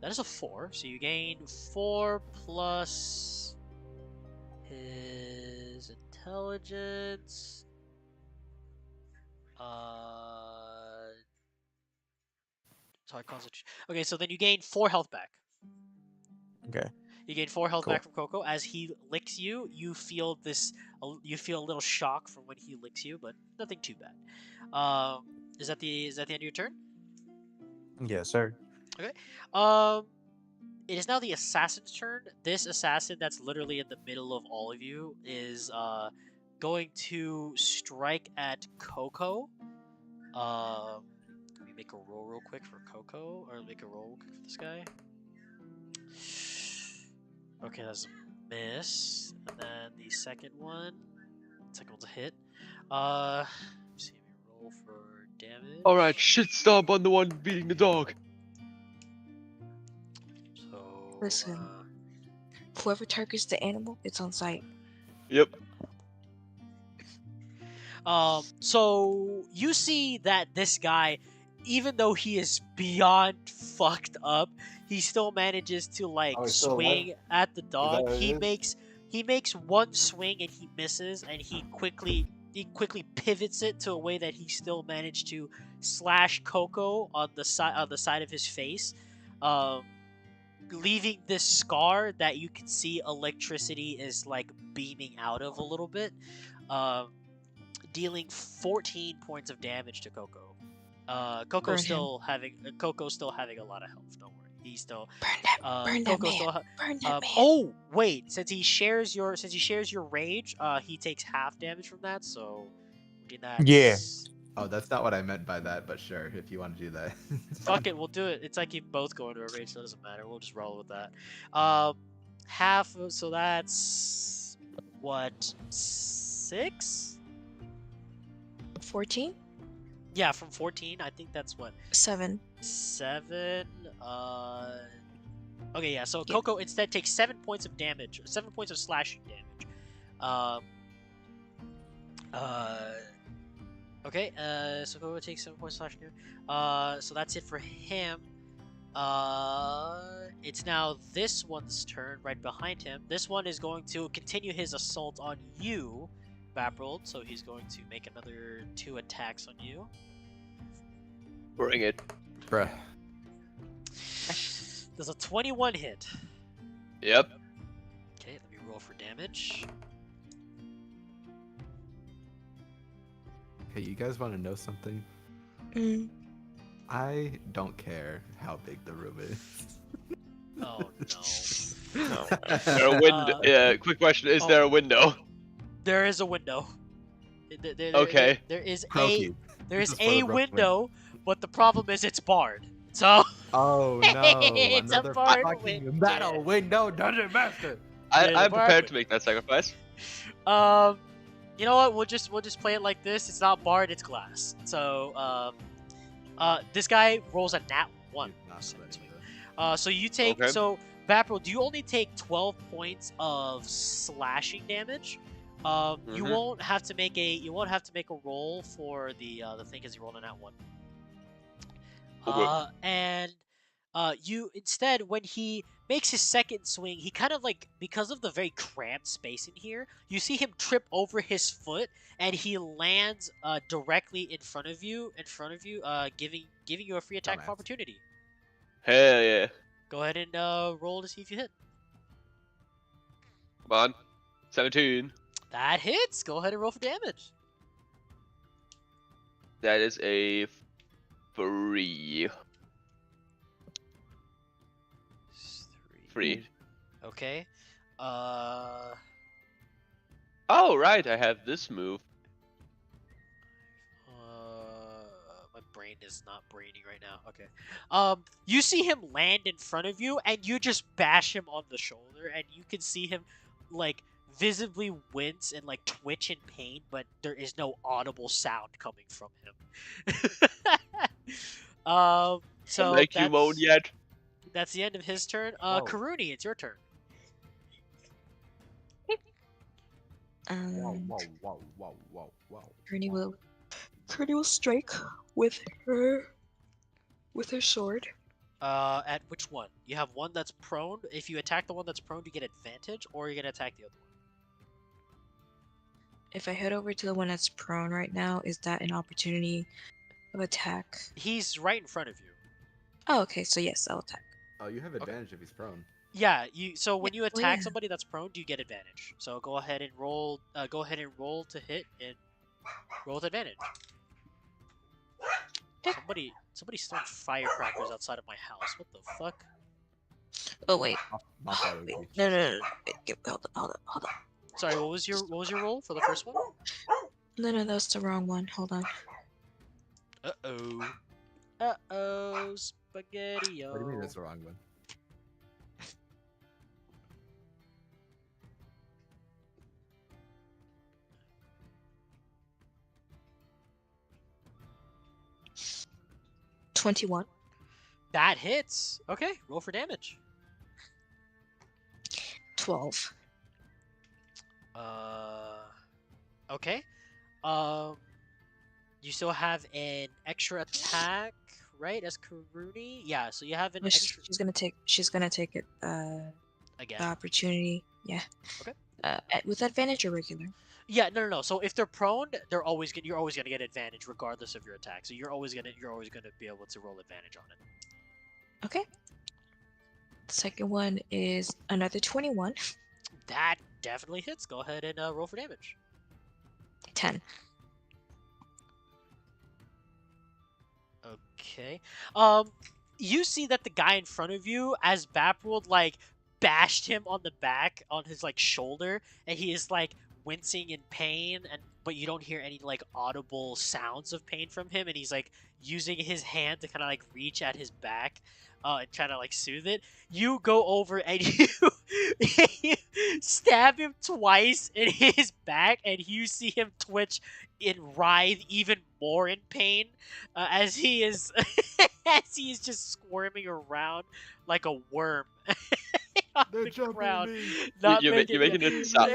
That is a 4. So you gain 4 plus his intelligence. Sorry, concentration. Okay, so then you gain 4 health back. Okay. You gain 4 health Cool. back from Coco. As he licks you, you feel a little shock from when he licks you, but nothing too bad. Is that the end of your turn? Yes, sir. Okay. It is now the assassin's turn. This assassin that's literally in the middle of all of you is going to strike at Coco. Let me make a roll real quick for Coco, or make a roll real quick for this guy. Okay, that's a miss. And then the second one's a hit. Let's see, let me roll for damage. All right, shit stomp on the one beating the dog. So Listen. Whoever targets the animal, it's on sight. Yep. So you see that this guy, even though he is beyond fucked up, he still manages to like Oh, he's still swing alive? at the dog. what it is? He makes one swing and he misses, and he quickly pivots it to a way that he still managed to slash Coco on the side of his face, leaving this scar that you can see electricity is like beaming out of a little bit. Dealing 14 points of damage to Coco. Coco's still having a lot of health. Don't worry, he's still Burn that Coco's man. still. Burn that man. Oh wait, since he shares your rage, he takes half damage from that. So that's Yeah. Oh, that's not what I meant by that, but sure, if you want to do that. Fuck it, we'll do it. It's like you both go into a rage, so it doesn't matter. We'll just roll with that. Half. So that's what 6. 14? Yeah, from 14, I think that's what 7. 7. Okay, yeah. So Yeah. Coco instead takes 7 points of damage, 7 points of slashing damage. Okay. So Coco takes 7 points of slashing damage. So that's it for him. It's now this one's turn, right behind him. This one is going to continue his assault on you, Vaprold. So he's going to make another 2 attacks on you. Bring it. Bruh. Does a 21 hit? Yep. Okay, let me roll for damage. Hey, you guys want to know something? Mm. I don't care how big the room is. Oh no. No. There a window? Yeah. Quick question: Is there a window? There is a window. Okay. There is Croaky. there This is is for the a broken window, but the problem is it's barred. So Oh no! it's a Another barred fucking window. metal window, Dungeon Master. I'm barred prepared to window. make that sacrifice. You know what? We'll just play it like this. It's not barred. It's glass. So this guy rolls a nat 1. Not ready, So you take Okay. so Vaporil, do you only take 12 points of slashing damage? You Mhm. won't have to make a roll for the thing because you rolled a nat 1. Okay. And you instead, when he makes his second swing, he kind of like, because of the very cramped space in here, you see him trip over his foot and he lands directly in front of you, giving you a free attack of Dumbass. opportunity. Hell yeah. Go ahead and roll to see if you hit. Come on. 17. That hits. Go ahead and roll for damage. That is a 3. 3. Okay. Oh right, I have this move. My brain is not braining right now. Okay. You see him land in front of you, and you just bash him on the shoulder, and you can see him, like, visibly wince and, like, twitch in pain, but there is no audible sound coming from him. So Make you moan yet? that's the end of his turn. Whoa. Karuni, it's your turn. Whoa, And whoa, whoa, whoa, whoa, whoa. Gurney will strike with her sword. At which one? You have one that's prone. If you attack the one that's prone, you get advantage, or you're gonna attack the other one. If I head over to the one that's prone right now, is that an opportunity of attack? He's right in front of you. Oh, okay, so yes, I'll attack. Oh, you have advantage if he's prone. Yeah, So when Yeah, you well, attack yeah. somebody that's prone, you get advantage. So go ahead and roll. Go ahead and roll to hit and roll with advantage. Somebody's throwing firecrackers outside of my house. What the fuck? Oh wait, My fault, wait, Ruby. no. Wait, hold on. Sorry, what was your roll for the first one? No, that's the wrong one. Hold on. Spaghetti-o. What do you mean that's the wrong one? $21. That hits. Okay, roll for damage. 12. Okay. You still have an extra attack, right? As Karuni? Yeah, so you have an No, extra she's gonna take it. again. The opportunity. Yeah. Okay. With advantage or regular? Yeah, no. So if they're prone, you're always gonna get advantage regardless of your attack. So you're always gonna be able to roll advantage on it. Okay. The second one is another 21. That definitely hits. Go ahead and roll for damage. 10. Okay. You see that the guy in front of you, as Vaporil, like, bashed him on the back, on his, like, shoulder, and he is, like, wincing in pain, but you don't hear any, like, audible sounds of pain from him, and he's, like, using his hand to kind of, like, reach at his back, and trying to, like, soothe it. You go over and you stab him twice in his back, and you see him twitch and writhe even more in pain, as he is just squirming around like a worm on They're the jumping ground. me. You're making it sound.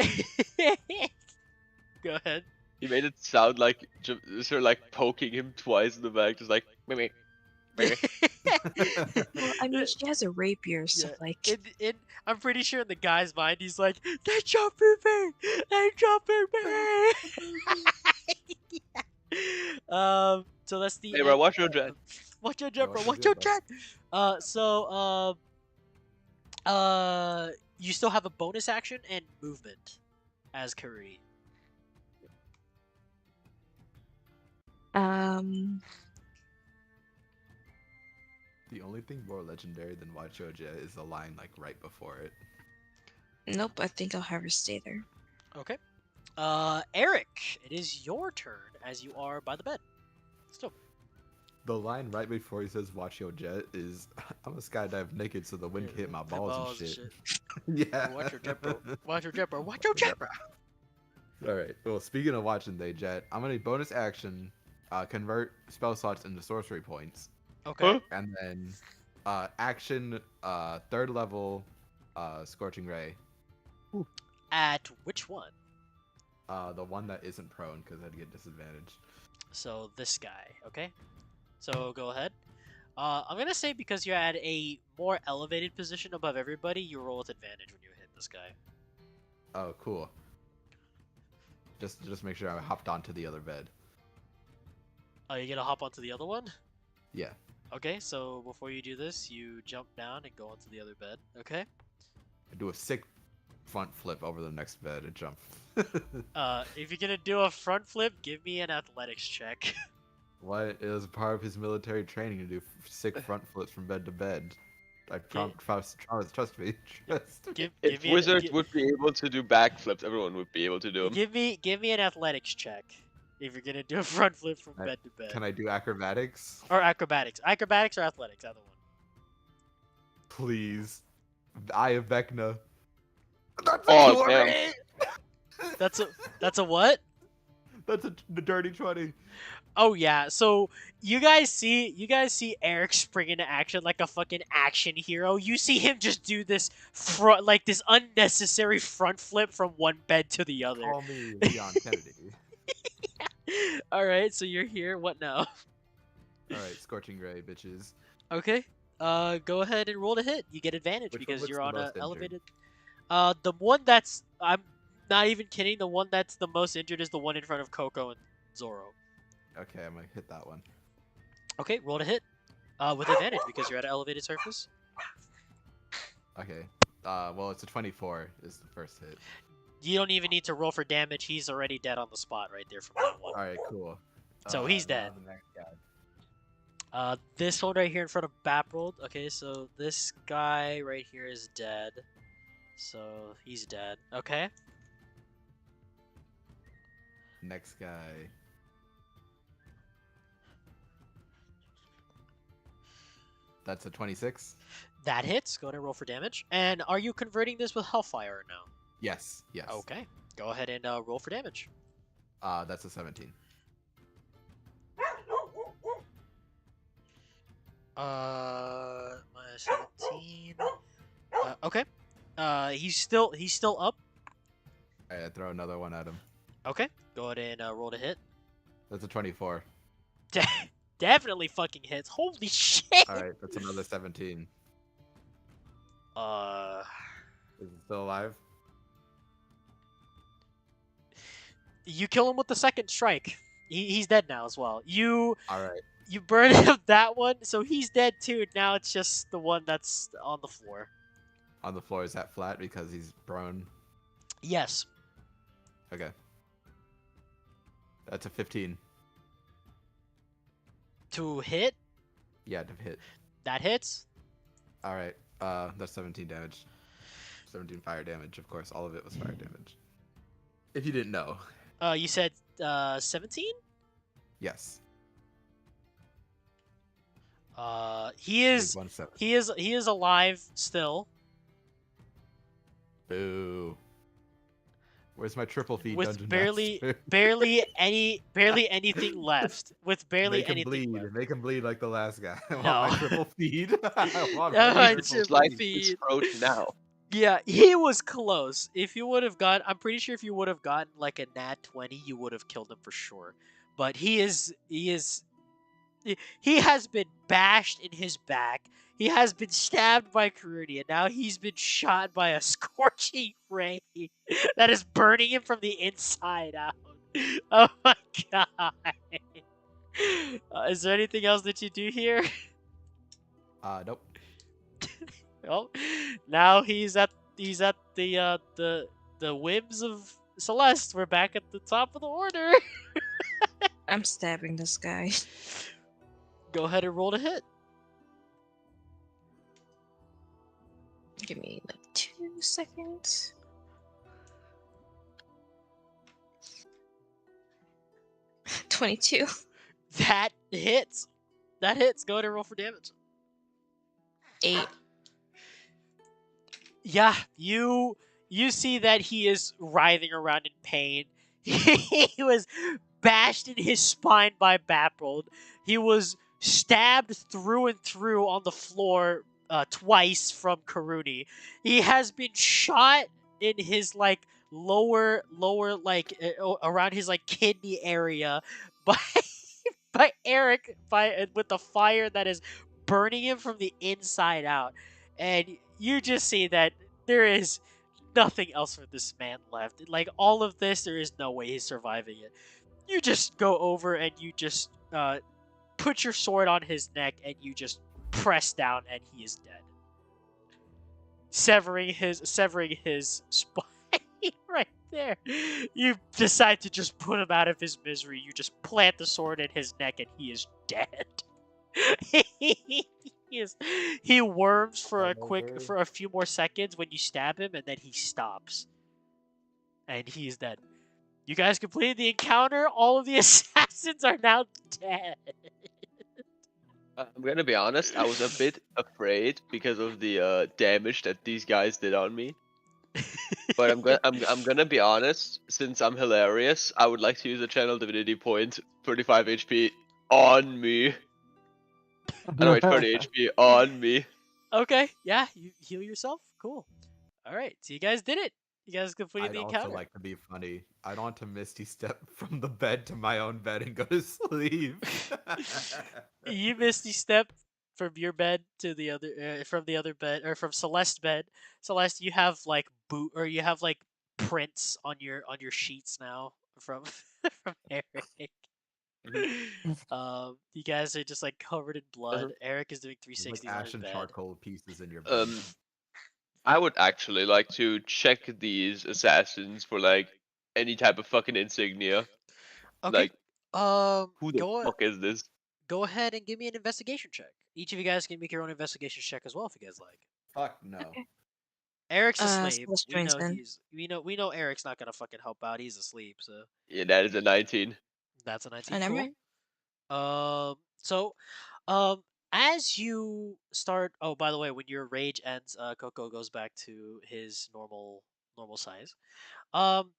Go ahead. You made it sound like sort of like poking him twice in the back, just like maybe. Well, I mean, she has a rapier, so like. I'm pretty sure in the guy's mind, he's like, "They're jumping me! They're jumping me!" So that's the. Hey, bro, watch your jet. Watch your Yeah, jet, bro. watch your Watch your jet, bro. jet. Uh, you still have a bonus action and movement as Kuri. Um, The only thing more legendary than Watch Your Jet is the line like right before it. nope, I think I'll have her stay there. Okay. Eric, it is your turn as you are by the bed. Still. The line right before he says "Watch your jet" is "I'm a skydive naked so the wind can hit my balls, and shit." Yeah. Watch your jet, bro. Watch your jet, bro. Watch your jet, bro. All right. Well, speaking of watching they jet, I'm gonna bonus action, convert spell slots into sorcery points, Okay. Huh? and then action, third level, scorching ray. At which one? The one that isn't prone because I'd get disadvantage. So this guy. Okay. So go ahead. I'm gonna say because you're at a more elevated position above everybody, you roll with advantage when you hit this guy. Oh, cool. Just make sure I hopped onto the other bed. Oh, you gonna hop onto the other one? Yeah. Okay, so before you do this, you jump down and go onto the other bed. Okay. I do a sick front flip over the next bed and jump. If you're gonna do a front flip, give me an athletics check. What? It was part of his military training to do sick front flips from bed to bed. Trust me. Trust. give If me an, wizards would be able to do backflips, everyone would be able to do them. give me an athletics check. If you're gonna do a front flip from I- bed to bed. Can I do acrobatics? Or acrobatics. Acrobatics or athletics, either one. Please. Eye of Vecna. Oh, damn. That's a what? That's the dirty 20. Oh yeah, so you guys see Eric spring into action like a fucking action hero. You see him just do this this unnecessary front flip from one bed to the other. Call me Leon Kennedy. All right, so you're here. What now? Alright, Scorching Ray, bitches. Okay. Go ahead and roll to hit. You get advantage Which one because looks you're the on a most injured? elevated. The one that's I'm not even kidding. The one that's the most injured is the one in front of Coco and Zoro. Okay, I'm gonna hit that one. Okay, roll to hit. With advantage because you're at an elevated surface. Okay. Well, it's a 24 is the first hit. You don't even need to roll for damage. He's already dead on the spot right there from that one. Alright, cool. So he's now dead. the next guy. This one right here in front of Baprold. Okay, so this guy right here is dead. So he's dead. Okay. Next guy. That's a 26? That hits. Go ahead and roll for damage. And are you converting this with Hellfire now? Yes, yes. Okay. Go ahead and roll for damage. That's a 17. Minus 17. Okay. He's still up. Alright, I throw another one at him. Okay. Go ahead and roll to hit. That's a 24. Definitely fucking hits. Holy shit. Alright, that's another 17. Is it still alive? You kill him with the second strike. He's dead now as well. Alright. You burn up that one, so he's dead too. Now it's just the one that's on the floor. On the floor, is that flat because he's prone? Yes. Okay. That's a 15. To hit, Yeah, to hit. that hits. Alright, that's 17 damage. 17 fire damage, of course. All of it was fire damage. If you didn't know. You said 17? Yes. He is 1/7. he is alive still Boo. Where's my triple feed with dungeon barely master? barely anything left. With barely Make him anything bleed. left. Make him bleed like the last guy. I want No. my triple feed. I want Yeah, my my triple triple Slide feed. his feed. throat now. Yeah, he was close. If you would have got, I'm pretty sure if you would have gotten like a nat 20, you would have killed him for sure. But he has been bashed in his back. He has been stabbed by Karuni, and now he's been shot by a scorching ray that is burning him from the inside out. Oh my god. Is there anything else that you do here? Nope. Well, now he's at the whims of Celeste. We're back at the top of the order. I'm stabbing this guy. Go ahead and roll to hit. Give me like 2 seconds. $22. That hits. That hits. Go ahead and roll for damage. 8. Yeah, you see that he is writhing around in pain. He was bashed in his spine by Bappold. He was stabbed through and through on the floor twice from Karuni. He has been shot in his like lower like around his like kidney area by by Eric with the fire that is burning him from the inside out. And you just see that there is nothing else for this man left. Like all of this, there is no way he's surviving it. You just go over and you just put your sword on his neck and you just press down, and he is dead, severing his spine right there. You decide to just put him out of his misery. You just plant the sword in his neck, and he is dead. He worms for a few more seconds when you stab him, and then he stops, and he is dead. You guys completed the encounter. All of the assassins are now dead. I'm gonna be honest. I was a bit afraid because of the damage that these guys did on me. But I'm gonna be honest. Since I'm hilarious, I would like to use a channel divinity point, 35 HP on me. I know, 30 HP on me. Okay, yeah, you heal yourself. Cool. All right, so you guys did it. You guys completed I'd the also encounter. like to be funny. I'd want to Misty step from the bed to my own bed and go to sleep. You misty step from your bed to the other, from the other bed, or from Celeste's bed. Celeste, you have like you have like prints on your sheets now from from Eric. You guys are just like covered in blood. Eric is doing There's like 360s on his ashen bed. charcoal pieces in your bed. I would actually like to check these assassins for like any type of fucking insignia. Okay. Like, who the Go fuck is this? go ahead and give me an investigation check. Each of you guys can make your own investigation check as well if you guys like. Fuck no. Okay. Eric's asleep. Celeste We joins know in. we know Eric's not gonna fucking help out. He's asleep, so Yeah, that is a 19. that's a 19. And I'm Cool. right. So, um, as you start. Oh, by the way, when your rage ends, Coco goes back to his normal size. Um,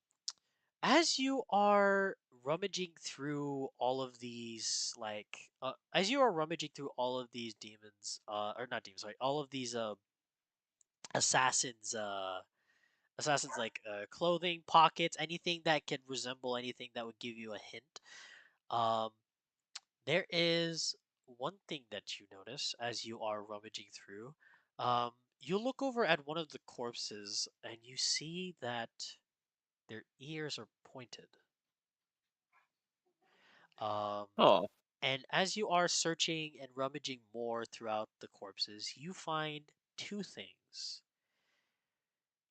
as you are rummaging through all of these, as you are rummaging through all of these demons, or not demons, sorry, all of these assassins, like clothing, pockets, anything that can resemble anything that would give you a hint. Um, there is one thing that you notice as you are rummaging through. You look over at one of the corpses and you see that their ears are pointed. Um, Oh, and as you are searching and rummaging more throughout the corpses, you find two things.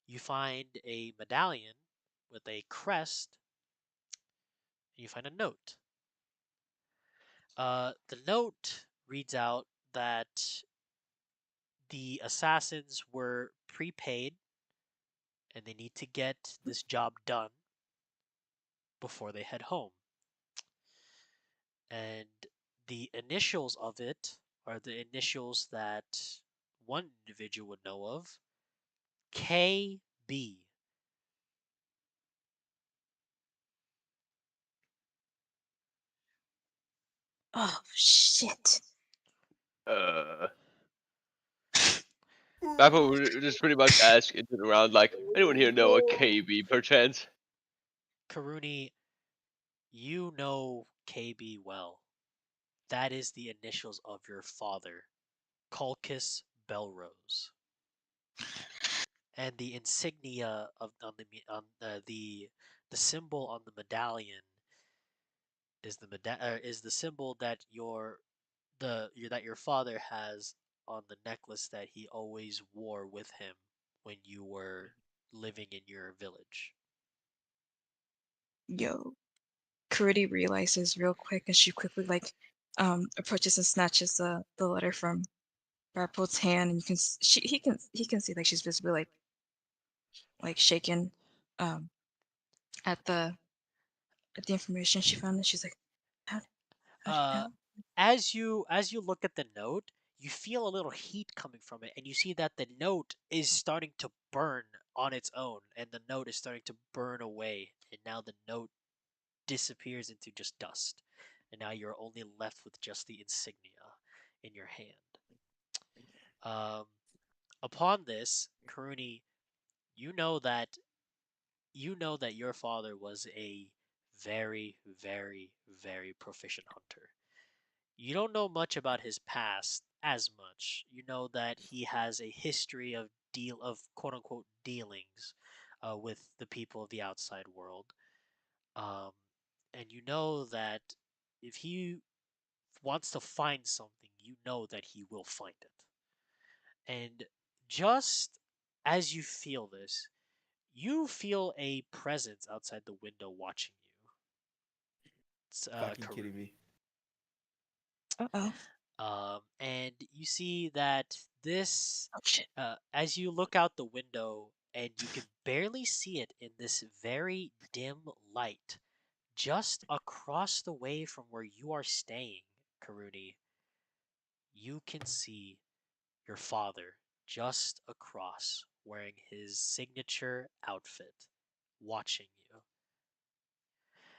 You find a medallion with a crest, and you find a note. The note reads out that the assassins were prepaid and they need to get this job done before they head home. And the initials of it are the initials that one individual would know of, KB. Oh, shit. uh. Papa would just pretty much ask into the round, like, anyone here know a KB perchance? Karuni, you know KB well. That is the initials of your father, Colchis Belrose. And the insignia of on the symbol on the medallion is the symbol that your father has on the necklace that he always wore with him when you were living in your village. Yo, Kurudi realizes real quick, and she quickly approaches and snatches the letter from Rappo's hand, and you can he can see like she's visibly like shaken um at the information she found, and she's like, how how do you Uh, know? as you look at the note, you feel a little heat coming from it, and you see that the note is starting to burn on its own, and the note is starting to burn away, and now the note disappears into just dust, and now you're only left with just the insignia in your hand. Um, upon this, Karuni, you know that your father was a very, very, very proficient hunter. You don't know much about his past as much. You know that he has a history of quote unquote dealings with the people of the outside world. Um, and you know that if he wants to find something, you know that he will find it. And just as you feel this, you feel a presence outside the window watching you. It's Fucking kidding Karuni. me. Uh-oh. And you see that Oh shit. as you look out the window, and you can barely see it in this very dim light, just across the way from where you are staying, Karuni, you can see your father just across, wearing his signature outfit, watching you.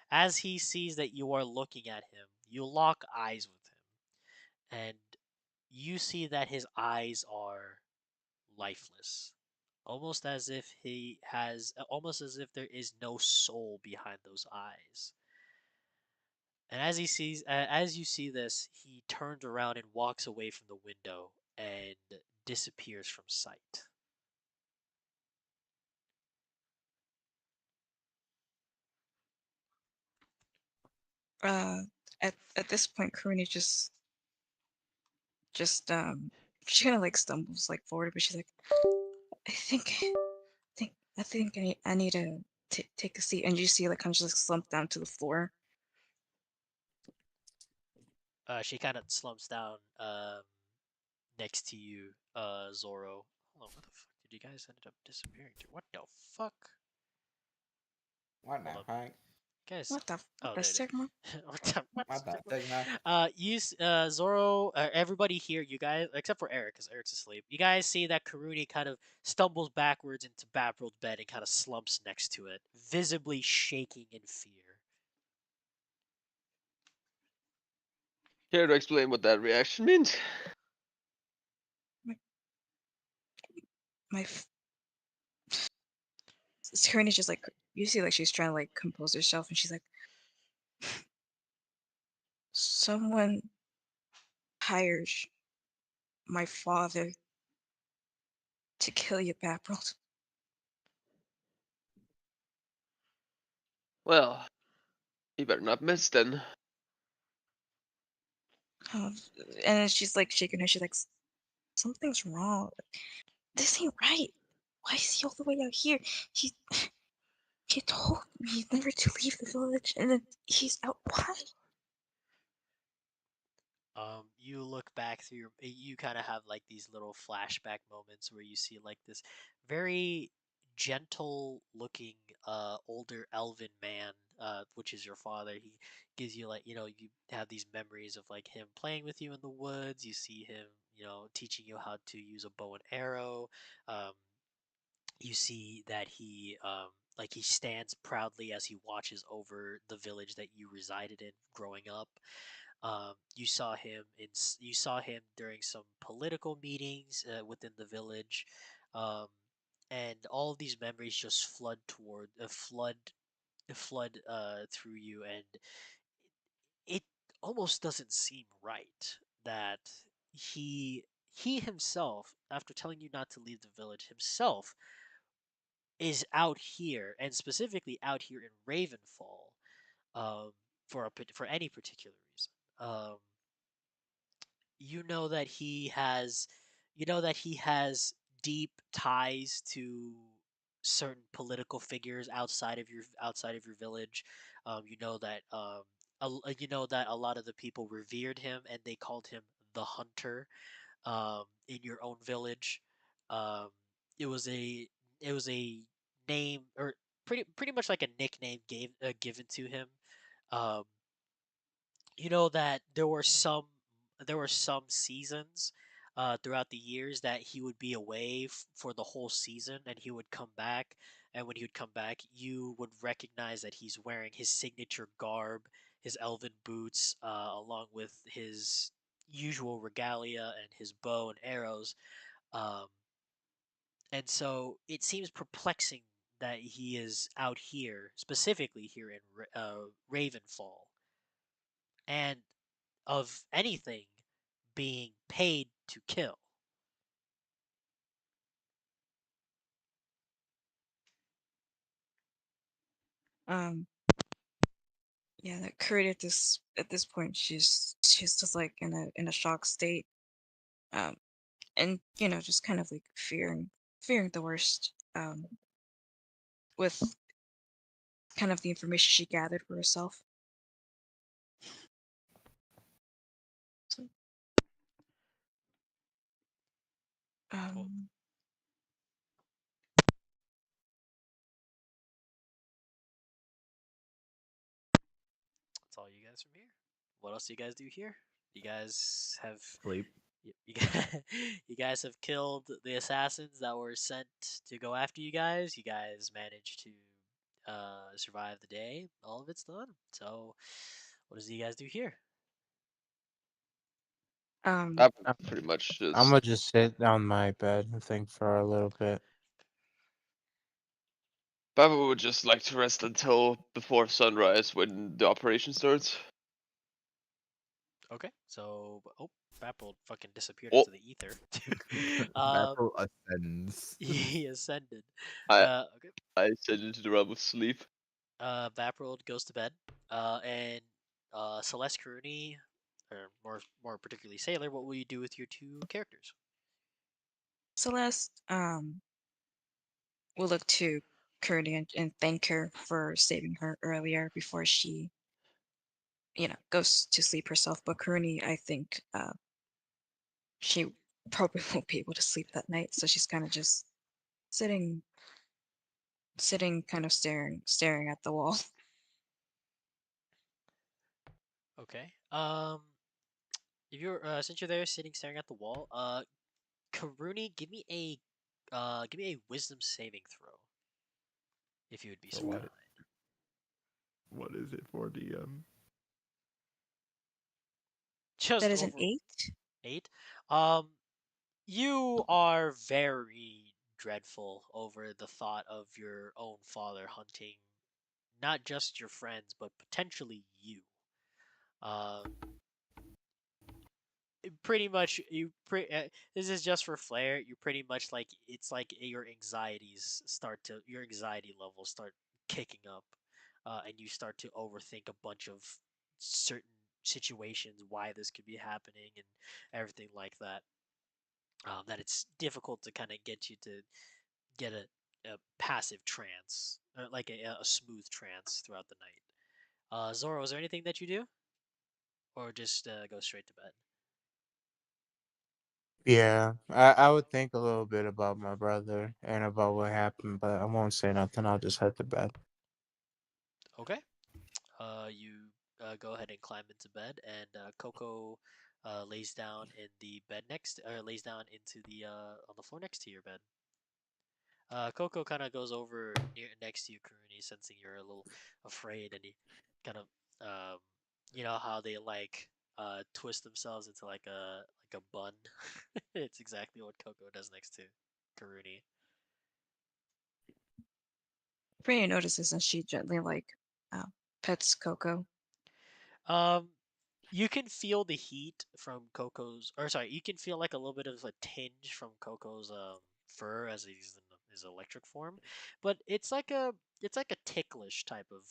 As he sees that you are looking at him, you lock eyes with him, and you see that his eyes are lifeless. Almost as if there is no soul behind those eyes. And as you see this, he turns around and walks away from the window and disappears from sight. Uh, at this point, Karuni just she kind of like stumbles like forward, but she's like, I think I need to take a seat, and you see like kind of just like slump down to the floor. She kind of slumps down next to you, Zoro. Hold on, what the fuck did you guys ended up disappearing to? What the fuck? What Hold now, up. Hank? Guys. What Oh, the there it Sigma? is. What's What the Sigma? Zoro, everybody here, you guys, except for Eric, because Eric's asleep. You guys see that Karuni kind of stumbles backwards into Babril's bed and kind of slumps next to it, visibly shaking in fear. Care to explain what that reaction means? My, my Karuni's just like you see like she's trying to like compose herself, and she's like, someone hired my father to kill you, Babril. Well, you better not miss then. Um, and then she's like shaking her. She's like, something's wrong. This ain't right. Why is he all the way out here? He he told me never to leave the village, and then he's out. Why? You look back through you kind of have like these little flashback moments where you see like this very gentle looking older elven man, which is your father. He gives you like, you have these memories of like him playing with you in the woods. You see him, teaching you how to use a bow and arrow. um, you see that he stands proudly as he watches over the village that you resided in growing up. You saw him during some political meetings within the village, um, and all of these memories just flood through you, and it almost doesn't seem right that he himself, after telling you not to leave the village himself, is out here, and specifically out here in Ravenfall, um, for any particular reason. You know that he has you know that he has deep ties to certain political figures outside of your village. You know that you know that a lot of the people revered him and they called him the hunter in your own village. Um, it was a it was a name, or pretty much like a nickname given to him. Um, you know that there were some seasons throughout the years that he would be away for the whole season, and he would come back. And when he would come back, you would recognize that he's wearing his signature garb, his elven boots, along with his usual regalia and his bow and arrows. um, and so it seems perplexing that he is out here, specifically here in Ravenfall, and of anything being paid to kill. Um, yeah, that Curry at this point, she's just like in a shock state. Um, and just kind of like fearing the worst. With kind of the information she gathered for herself. So, Well, um, that's all you guys from here. What else do you guys do here? You guys have Sleep. you guys, you guys have killed the assassins that were sent to go after you guys. You guys managed to survive the day. All of it's done. So, what does you guys do here? um, I I'm, pretty much I'm just gonna just sit on my bed and think for a little bit. Baba would just like to rest until before sunrise when the operation starts. Okay, so Bapple fucking disappeared Oh, into the ether. um, Battle ascends. he ascended. I Okay. I sent into the realm of sleep. Vaporld goes to bed. And Celeste Rooney, or more particularly Sailor, what will you do with your two characters? Celeste will look to Curdy and thank her for saving her earlier before she, goes to sleep herself. But Curdy, I think, she probably won't be able to sleep that night, so she's kind of just sitting, kind of staring at the wall. Okay. If you're since you're there sitting staring at the wall, Karuni, give me a wisdom saving throw, if you would be For so what? kind. What is it for DM? That Just is an over 8. 8. Um, you are very dreadful over the thought of your own father hunting not just your friends but potentially you. Um, pretty much this is just for flair. You pretty much like it's like your anxiety levels start kicking up, and you start to overthink a bunch of certain situations, why this could be happening and everything like that. That it's difficult to kind of get you to get a passive trance, or like a smooth trance throughout the night. Zoro, is there anything that you do, or just go straight to bed? Yeah, I would think a little bit about my brother and about what happened, but I won't say nothing. I'll just head to bed. Okay. You go ahead and climb into bed, and Coco lays down in the bed next, or lays down into the on the floor next to your bed. Coco kind of goes over next to you, Kuruni, sensing you're a little afraid, and he kind of, um, you know how they like twist themselves into like a bun. It's exactly what Coco does next to Kuruni. Freya notices and she gently uh, pets Coco. Um, you can feel the heat from Coco's, or sorry, you can feel like a little bit of a tinge from Coco's fur as he's in his electric form, but it's like a ticklish type of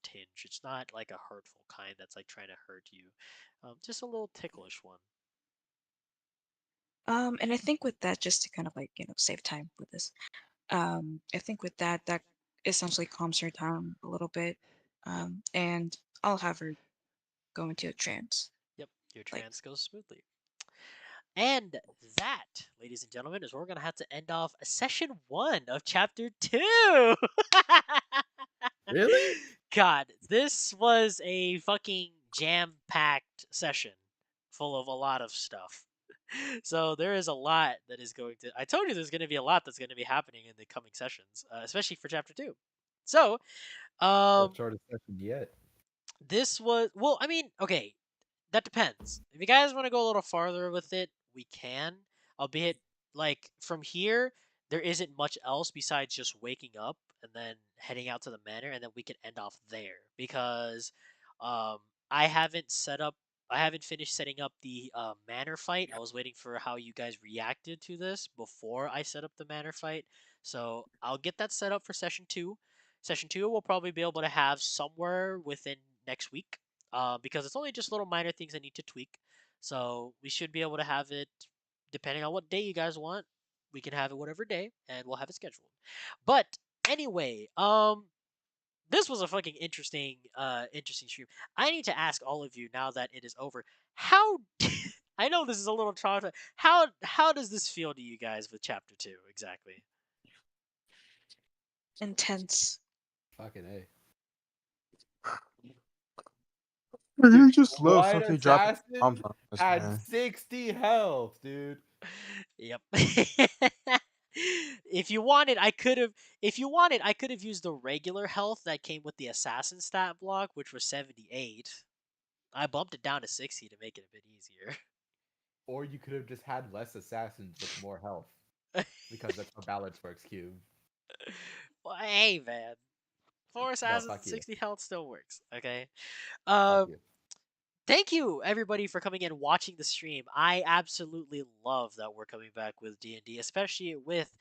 tinge. It's not like a hurtful kind that's like trying to hurt you. Just a little ticklish one. And I think with that, just to kind of like, save time with this, I think with that, that essentially calms her down a little bit. And I'll have her go into a trance. Yep, your Like, trance goes smoothly. And that, ladies and gentlemen, is where we're gonna have to end off session one of chapter two. Really? God, this was a fucking jam-packed session full of a lot of stuff. So there is a lot that is going to. I told you there's going to be a lot that's going to be happening in the coming sessions, especially for chapter two. So, The um, shortest session yet. this was well. I mean, okay, that depends. If you guys want to go a little farther with it, we can. Albeit, like from here, there isn't much else besides just waking up and then heading out to the manor, and then we can end off there because um, I haven't set up. I haven't finished setting up the manor fight. I was waiting for how you guys reacted to this before I set up the manor fight. So I'll get that set up for session two. Session two we'll probably be able to have somewhere within next week because it's only just little minor things I need to tweak. So we should be able to have it depending on what day you guys want. We can have it whatever day, and we'll have it scheduled. But anyway, this was a fucking interesting stream. I need to ask all of you now that it is over. How I know this is a little traumatizing. How does this feel to you guys with chapter two exactly? intense. Fucking A. Dude, You just love White something dropping Assassin bombs on us, had man. 60 health, dude. Yep. If you wanted, I could have. If you wanted, I could have used the regular health that came with the assassin stat block, which was 78. I bumped it down to 60 to make it a bit easier. Or you could have just had less assassins with more health. Because that's how balance works, Cube. Well, hey man, four No, assassins fuck and you. 60 health still works. Okay. Fuck Um. you. Thank you everybody for coming in watching the stream. I absolutely love that we're coming back with D&D, especially with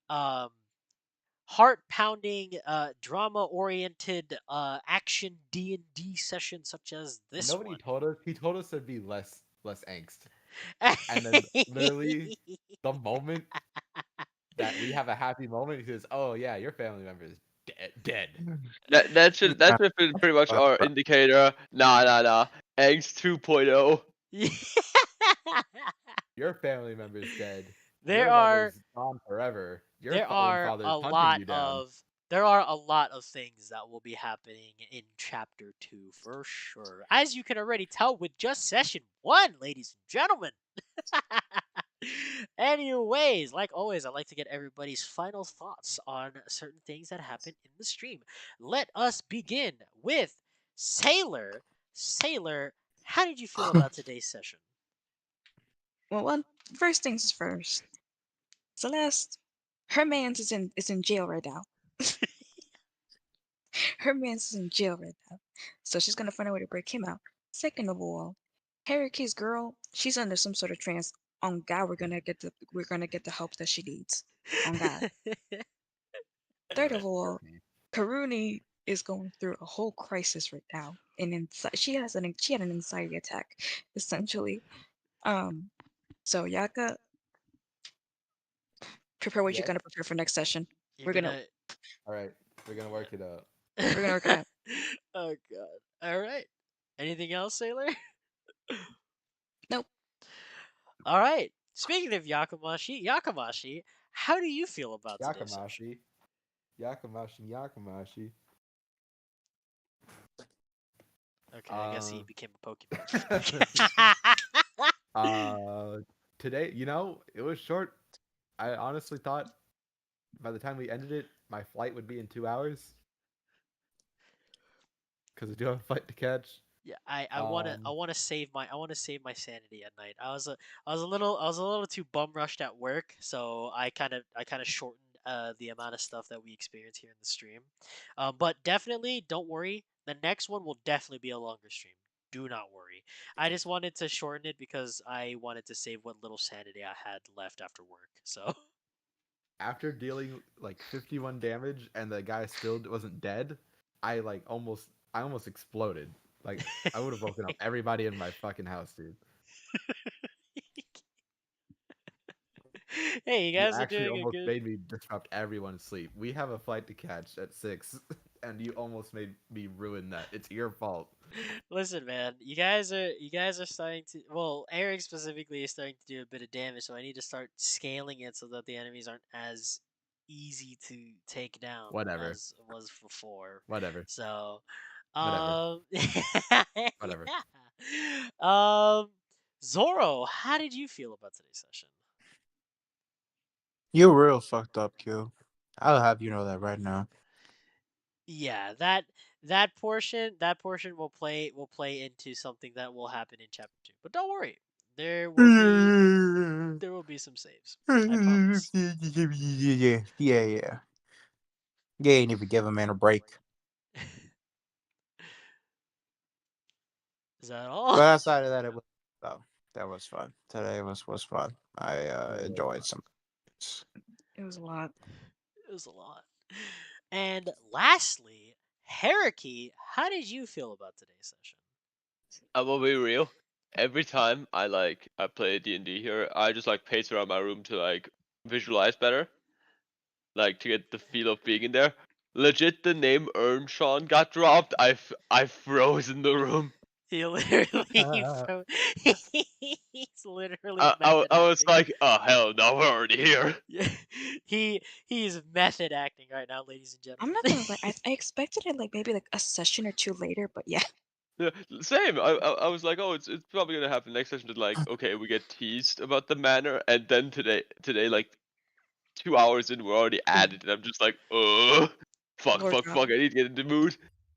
um heart pounding, drama oriented, action D&D sessions such as You know this what he one. told us? He told us there'd be less angst. And then literally the moment that we have a happy moment, he says, "Oh yeah, your family member is dead. That should have been pretty much our indicator. Nah. Eggs 2.0. Your family member's dead. there Your are mother's gone forever. Your there own are father's a hunting lot you down." of there are a lot of things that will be happening in chapter 2 for sure. As you can already tell with just session 1, ladies and gentlemen. Anyways, like always, I'd like to get everybody's final thoughts on certain things that happen in the stream. Let us begin with Sailor. Sailor, how did you feel about today's session? Well, first things first. Celeste, her man's is in jail right now. Her man's is in jail right now, so she's gonna find a way to break him out. Second of all, Harry K's girl, she's under some sort of trance. On God, we're gonna get the help that she needs. On God. Third of all, Karuni is going through a whole crisis right now, and she had an anxiety attack, essentially. Um, so Yaka, prepare what you're Yes. gonna prepare for next session. You're We're gonna gonna. All right, we're gonna work it out. we're gonna work it out. Oh god. All right. Anything else, Sailor? Nope. All right. Speaking of Yakamashi, how do you feel about today's session? Yakamashi, Yakamashi. Okay, I guess he became a Pokemon Uh, keeper. today, it was short. I honestly thought by the time we ended it, my flight would be in 2 hours because I do have a flight to catch. Yeah, I want to save my sanity at night. I was a little too bum rushed at work, so I kind of shortened the amount of stuff that we experience here in the stream. But definitely don't worry. The next one will definitely be a longer stream. Do not worry. I just wanted to shorten it because I wanted to save what little sanity I had left after work. So after dealing like 51 damage and the guy still wasn't dead, I almost exploded. Like I would have woken up everybody in my fucking house, dude. Hey, you You guys are actually doing a almost good. made me disrupt everyone's sleep. We have a flight to catch at 6, and you almost made me ruin that. It's your fault. Listen, man, you guys are starting to. Well, Eric specifically is starting to do a bit of damage, so I need to start scaling it so that the enemies aren't as easy to take down Whatever. as it was before. Whatever. So, Whatever. yeah. Whatever. Um, Zoro, how did you feel about today's session? You real fucked up, Q. I'll have you know that right now. Yeah, that portion will play into something that will happen in chapter 2. But don't worry. There will be Yeah, there will be some saves. I promise. yeah, yeah. You ain't even give a man a break. Is that all? But outside of that, it was oh, that was fun. Today was fun. I Yeah. enjoyed some. It was a lot. It was a lot. And lastly, Hariki, how did you feel about today's session? I will be real. Every time I play D&D here, I just like pace around my room to like visualize better, like to get the feel of being in there. Legit, the name Earnshawn got dropped. I froze in the room. He literally he's literally I method I was acting. like, oh hell no, we're already here. Yeah, he's method acting right now, ladies and I'm gentlemen. not gonna lie. I expected it like maybe like a session or two later, but yeah. Yeah, same. I was like, oh, it's probably gonna happen next session. That like, okay, we get teased about the manor, and then today like 2 hours in, we're already at it, and I'm just like, fuck, Lord fuck, God. fuck. I need to get in the mood.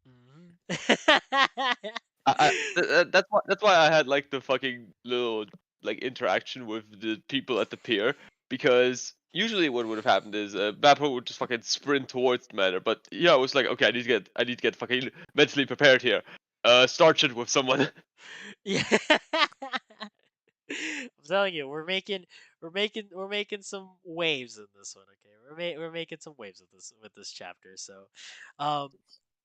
Mhm. That's why I had like the fucking little like interaction with the people at the pier, because usually what would have happened is Bappo would just fucking sprint towards the manor, but yeah, I was like, okay, I need to get fucking mentally prepared here. Start shit with someone. Yeah. I'm telling you, we're making some waves in this one. Okay, we're making some waves with this chapter. So, um,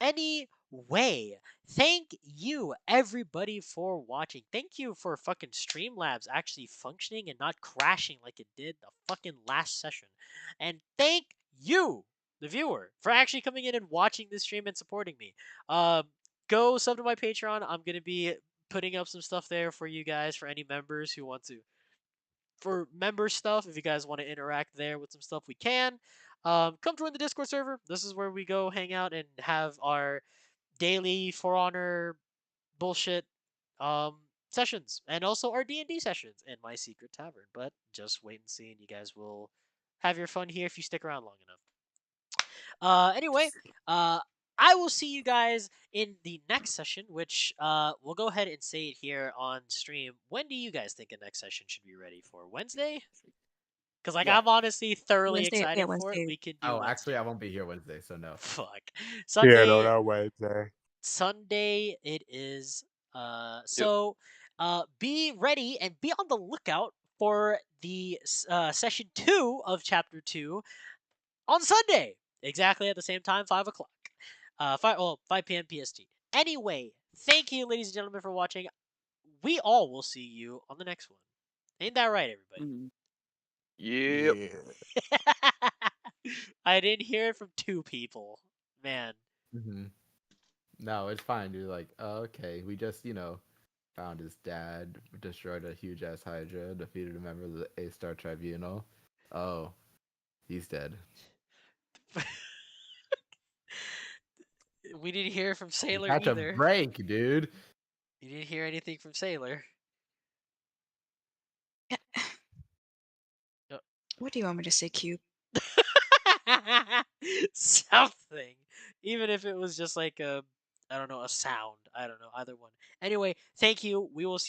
anyway, thank you everybody for watching. Thank you for fucking Streamlabs actually functioning and not crashing like it did the fucking last session, and thank you, the viewer, for actually coming in and watching this stream and supporting me. Go sub to my Patreon. I'm gonna be putting up some stuff there for you guys, for any members who want to, for member stuff. If you guys want to interact there with some stuff, we can. Come join the Discord server. This is where we go hang out and have our daily For Honor bullshit sessions, and also our D&D sessions in my secret tavern. But just wait and see, and you guys will have your fun here if you stick around long enough. Anyway, uh, I will see you guys in the next session, which we'll go ahead and say it here on stream. When do you guys think a next session should be ready for? Wednesday? Because like Yeah. I'm honestly thoroughly Wednesday, yeah, excited for it. Wednesday. We can do Oh, actually, Wednesday. I won't be here Wednesday, so no. Fuck. Yeah, no, Sunday. that Wednesday. Sunday it is. Yep. So be ready and be on the lookout for the session 2 of chapter 2 on Sunday, exactly at the same time, 5 o'clock, 5 p.m. PST. Anyway, thank you, ladies and gentlemen, for watching. We all will see you on the next one. Ain't that right, everybody? Mm. Yep. Yeah. I didn't hear it from 2 people. Man. Hmm. No, it's fine, dude. Like, oh, okay, we just, found his dad, destroyed a huge ass Hydra, defeated a member of the A-Star Tribunal. Oh, he's dead. We didn't hear from Sailor Catch a either. break, dude. You didn't hear anything from Sailor. Uh, What do you want me to say, Cube? Something. Even if it was just like a, I don't know, a sound. I don't know, either one. Anyway, thank you. We will see